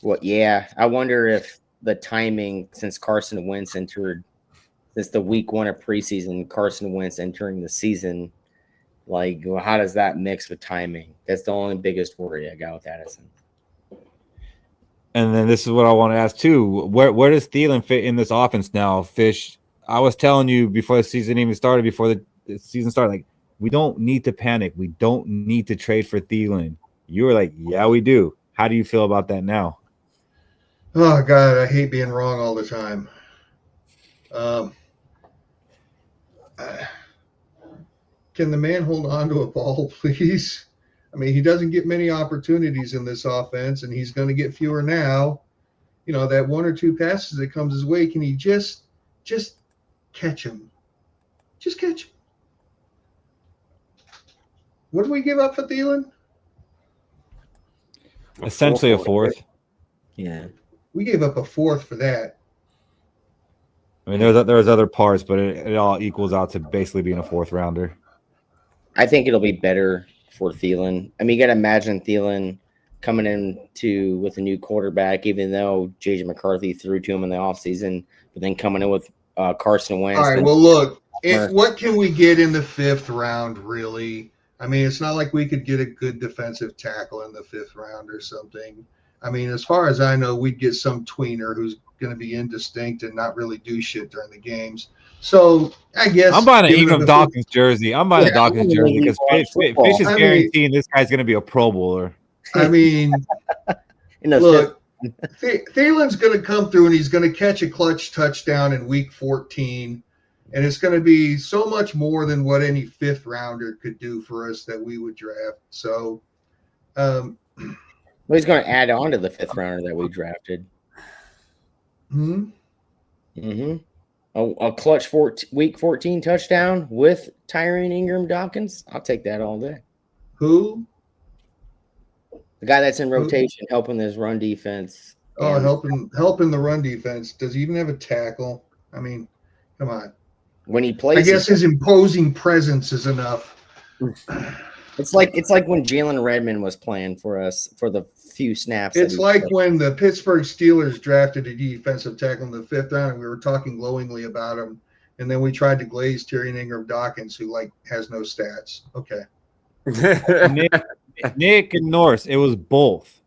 Well, yeah. I wonder if the timing, since Carson Wentz entered, since the week 1 of preseason, Carson Wentz entering the season, like, well, how does that mix with timing? That's the only biggest worry I got with Addison. And then this is what I want to ask too. Where does Thielen fit in this offense now, Fish? I was telling you before the season even started, before the season started, like, we don't need to panic. We don't need to trade for Thielen. You were like, yeah, we do. How do you feel about that now? Oh, God, I hate being wrong all the time. Can the man hold on to a ball, please? I mean, he doesn't get many opportunities in this offense, and he's going to get fewer now. That 1 or 2 passes that comes his way, can he just catch him? Just catch him. What did we give up for Thielen? Essentially a 4th. Yeah. We gave up a 4th for that. I mean, there's other parts, but it all equals out to basically being a 4th rounder. I think it'll be better for Thielen. I mean, you got to imagine Thielen coming in with a new quarterback, even though J.J. McCarthy threw to him in the offseason, but then coming in with Carson Wentz. All right, well, look, what can we get in the 5th round, really? I mean, it's not like we could get a good defensive tackle in the 5th round or something. I mean, as far as I know, we'd get some tweener who's going to be indistinct and not really do shit during the games. So I guess I'm buying an Ingram Dawkins jersey. I'm buying a Dawkins jersey because Fish is guaranteeing this guy's going to be a Pro Bowler. I mean, look, Thielen's going to come through and he's going to catch a clutch touchdown in week 14. And it's going to be so much more than what any 5th rounder could do for us that we would draft. So, well, he's going to add on to the 5th rounder that we drafted. A clutch week 14 touchdown with Tyrone Ingram Dawkins. I'll take that all day. Who? The guy that's in rotation, helping this run defense. Oh, helping the run defense. Does he even have a tackle? I mean, come on. When he plays, I guess his imposing presence is enough. It's like when Jalen Redmond was playing for us for the few snaps. It's like when the Pittsburgh Steelers drafted a defensive tackle in the 5th round, and we were talking glowingly about him, and then we tried to glaze Tyrone Ingram Dawkins, who has no stats. Okay. Nick and Norse, it was both.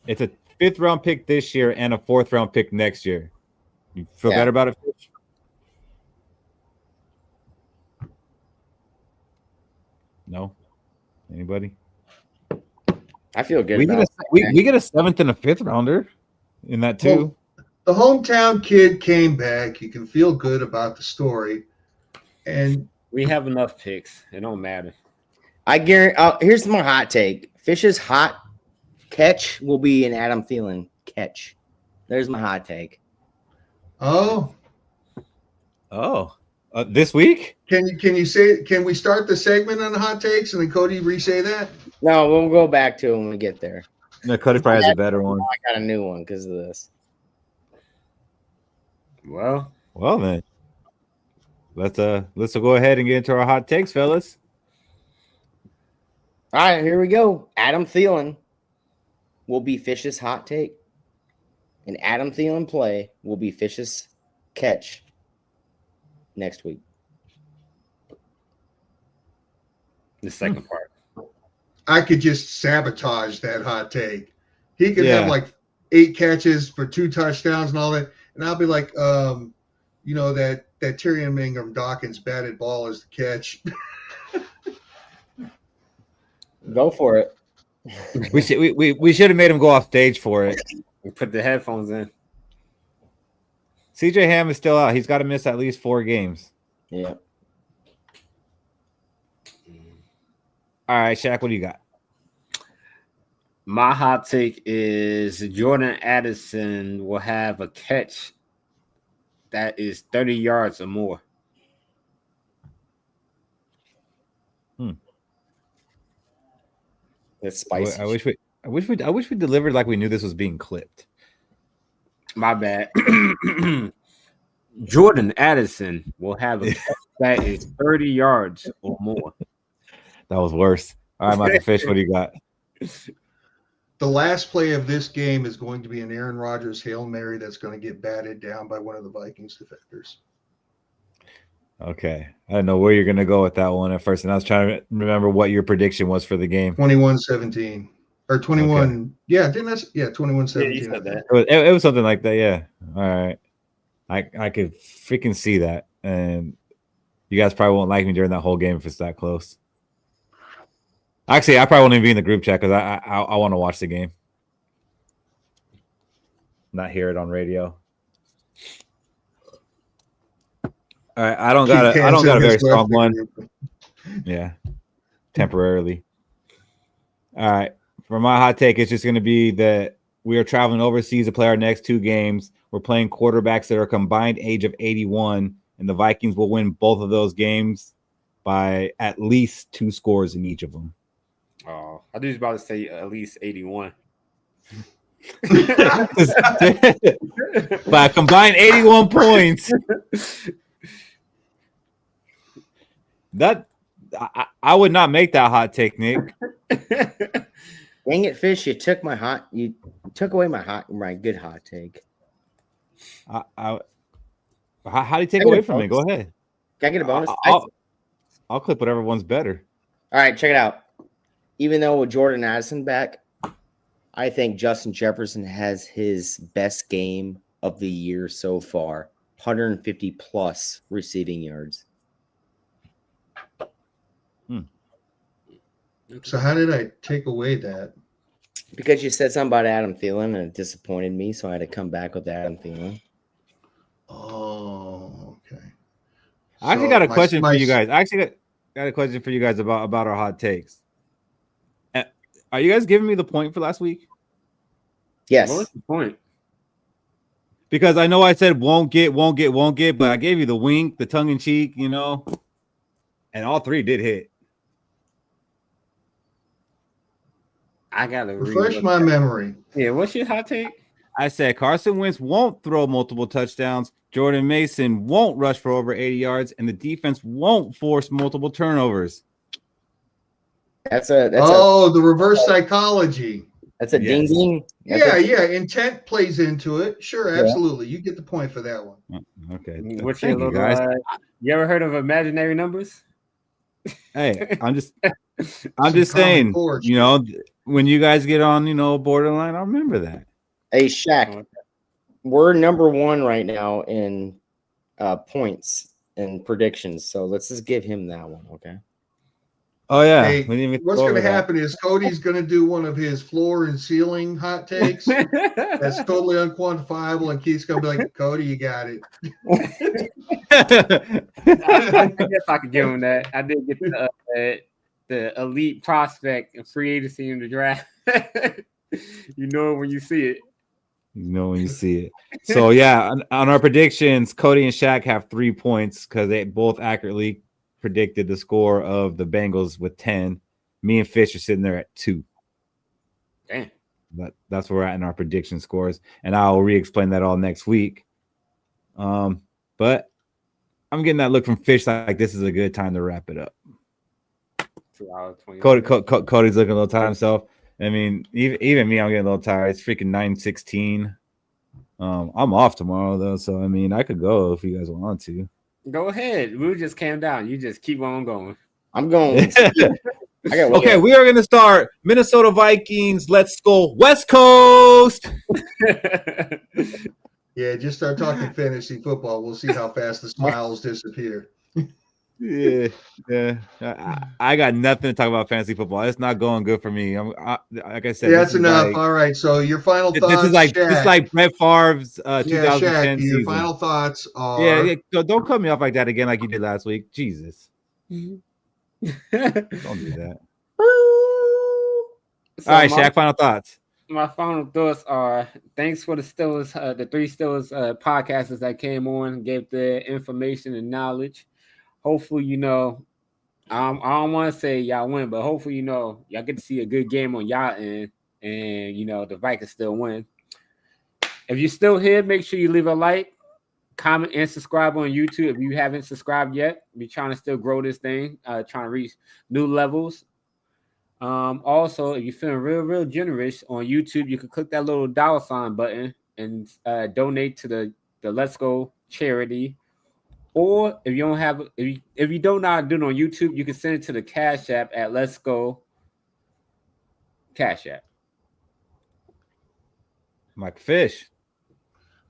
It's a 5th round pick this year and a 4th round pick next year. You feel better about it, Fish? No? Anybody? I feel good. We get a 7th and a 5th rounder in that too. Well, the hometown kid came back. You can feel good about the story. And we have enough picks. It don't matter. I guarantee. Here's my hot take: Fish's hot catch will be an Adam Thielen catch. There's my hot take. Oh. This week? Can you say? Can we start the segment on the hot takes and then Cody re-say that? No, we'll go back to it when we get there. No, Cody probably has a better one. I got a new one because of this. Well, then let's go ahead and get into our hot takes, fellas. All right, here we go. Adam Thielen will be Fish's hot take, and Adam Thielen play will be Fish's catch next week. the second part. I could just sabotage that hot take. He could have like 8 catches for 2 touchdowns and all that, and I'll be like, that Tyrion Ingram Dawkins batted ball is the catch. Go for it. We should have made him go off stage for it. We put the headphones in. CJ Ham is still out. He's got to miss at least 4 games. Yeah. All right, Shaq, what do you got? My hot take is Jordan Addison will have a catch that is 30 yards or more. That's spicy. I wish we delivered like we knew this was being clipped. My bad. Jordan Addison will have a catch that is 30 yards or more. That was worse. All right, Michael Fish, what do you got? The last play of this game is going to be an Aaron Rodgers Hail Mary that's going to get batted down by one of the Vikings defenders. Okay. I don't know where you're going to go with that one at first, and I was trying to remember what your prediction was for the game. 21-17. Or 21. Okay. Yeah, didn't I? Yeah, 21-17. Yeah, you said that. It was something like that, yeah. All right. I could freaking see that, and you guys probably won't like me during that whole game if it's that close. Actually, I probably won't even be in the group chat because I want to watch the game, not hear it on radio. All right, I don't got a very strong one. Yeah, temporarily. All right, for my hot take, it's just going to be that we are traveling overseas to play our next 2 games. We're playing quarterbacks that are combined age of 81, and the Vikings will win both of those games by at least 2 scores in each of them. Oh, I was about to say at least 81. By a combined 81 points. That I would not make that hot take, Nick. Dang it, Fish! You took away my good hot take. How do you take away from me? Go ahead. Can I get a bonus? I'll clip whatever one's better. All right, check it out. Even though with Jordan Addison back, I think Justin Jefferson has his best game of the year so far. 150 plus receiving yards. So how did I take away that? Because you said something about Adam Thielen and it disappointed me, so I had to come back with Adam Thielen. Oh, okay. I actually got a question for you guys. I actually got a question for you guys about our hot takes. Are you guys giving me the point for last week? Yes. What's the point? Because I know I said won't get, but I gave you the wink, the tongue in cheek, and all 3 did hit. I gotta refresh my memory. Yeah, what's your hot take? I said Carson Wentz won't throw multiple touchdowns. Jordan Mason won't rush for over 80 yards, and the defense won't force multiple turnovers. The reverse psychology. That's a ding ding. Yeah. Intent plays into it. Sure, absolutely. You get the point for that one. Okay. What's your little guys? You ever heard of imaginary numbers? Hey, I'm just saying. When you guys get on, borderline, I'll remember that. Hey, Shaq, we're number 1 right now in points and predictions. So let's just give him that one, okay? Oh, yeah. Hey, what's going to happen is Cody's going to do one of his floor and ceiling hot takes. That's totally unquantifiable. And Keith's going to be like, Cody, you got it. I guess I could give him that. I did get the elite prospect and free agency in the draft. You know it when you see it. So, yeah, on our predictions, Cody and Shaq have 3 points because they both accurately predicted the score of the Bengals with 10. Me and Fish are sitting there at 2. Damn. That's where we're at in our prediction scores. And I'll re-explain that all next week. But I'm getting that look from Fish like this is a good time to wrap it up. 2 hours, 20 Cody's looking a little tired himself. I mean, even me, I'm getting a little tired. It's freaking 9:16. I'm off tomorrow though, so I mean, I could go if you guys want to. Go ahead. We'll just calm down. You just keep on going. I'm going. Okay, we are going to start Minnesota Vikings. Let's go West Coast. Yeah, just start talking fantasy football. We'll see how fast the smiles disappear. Yeah. I got nothing to talk about fantasy football. It's not going good for me. Like I said, yeah, that's enough. Like, all right. So your final thoughts. This is like Brett Favre's 2010 Shaq, your season. final thoughts are. Yeah. Don't cut me off like that again, like you did last week. Jesus. Don't do that. So all right, Shaq. Final thoughts. My final thoughts are: thanks for the Steelers, the 3 Steelers podcasters that came on and gave the information and knowledge. Hopefully, I don't want to say y'all win, but hopefully, y'all get to see a good game on y'all end, and the Vikings still win. If you're still here, make sure you leave a like, comment, and subscribe on YouTube if you haven't subscribed yet. We're trying to still grow this thing, trying to reach new levels. Also, if you're feeling real generous on YouTube, you can click that little $ button and donate to the Let's Go charity. Or if you don't have, if you don't know how to do it on YouTube, you can send it to the Cash App at Let's Go Cash App. Mike Fish.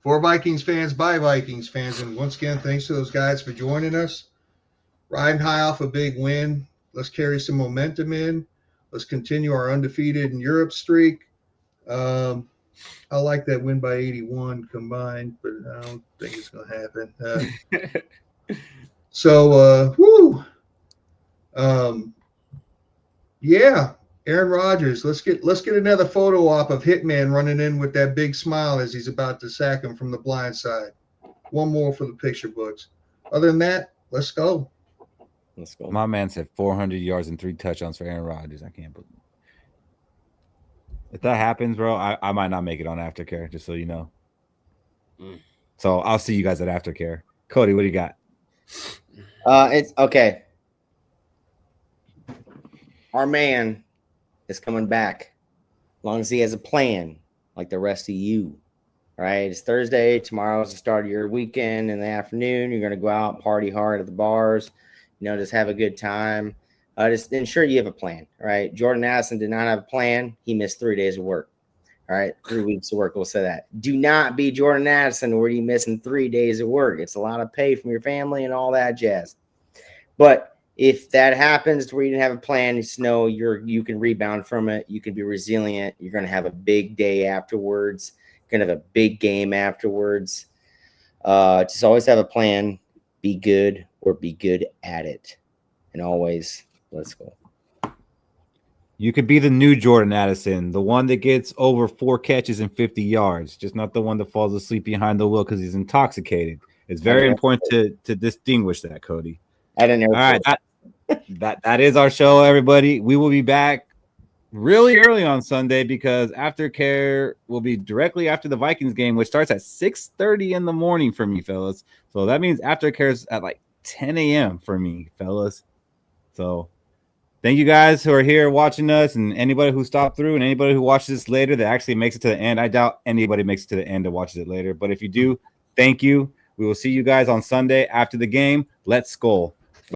For Vikings fans, by Vikings fans, and once again, thanks to those guys for joining us. Riding high off a big win. Let's carry some momentum in. Let's continue our undefeated in Europe streak. I like that win by 81 combined, but I don't think it's going to happen. Yeah, Aaron Rodgers. Let's get another photo op of Hitman running in with that big smile as he's about to sack him from the blind side. One more for the picture books. Other than that, let's go. Let's go. My man said 400 yards and 3 touchdowns for Aaron Rodgers. I can't believe it. If that happens, bro, I might not make it on Aftercare, just so you know. So I'll see you guys at Aftercare. Cody, what do you got? It's okay. Our man is coming back as long as he has a plan, like the rest of you. All right, it's Thursday. Tomorrow is the start of your weekend. In the afternoon, you're going to go out, party hard at the bars, just have a good time. Just ensure you have a plan, all right? Jordan Addison did not have a plan. He missed 3 days of work, all right? 3 weeks of work, we'll say that. Do not be Jordan Addison where you're missing 3 days of work. It's a lot of pay from your family and all that jazz. But if that happens to where you didn't have a plan, just know you can rebound from it. You can be resilient. You're going to have a big day afterwards. You're going to have a big game afterwards. Just always have a plan. Be good or be good at it. And always, let's go. You could be the new Jordan Addison, the one that gets over 4 catches and 50 yards, just not the one that falls asleep behind the wheel because he's intoxicated. It's very important to distinguish that, Cody. At an airport. All right, that is our show, everybody. We will be back really early on Sunday because Aftercare will be directly after the Vikings game, which starts at 6:30 in the morning for me, fellas. So that means Aftercare is at like 10 a.m. for me, fellas. So thank you guys who are here watching us, and anybody who stopped through, and anybody who watches this later that actually makes it to the end. I doubt anybody makes it to the end and watches it later, but if you do, thank you. We will see you guys on Sunday after the game. Let's Skol.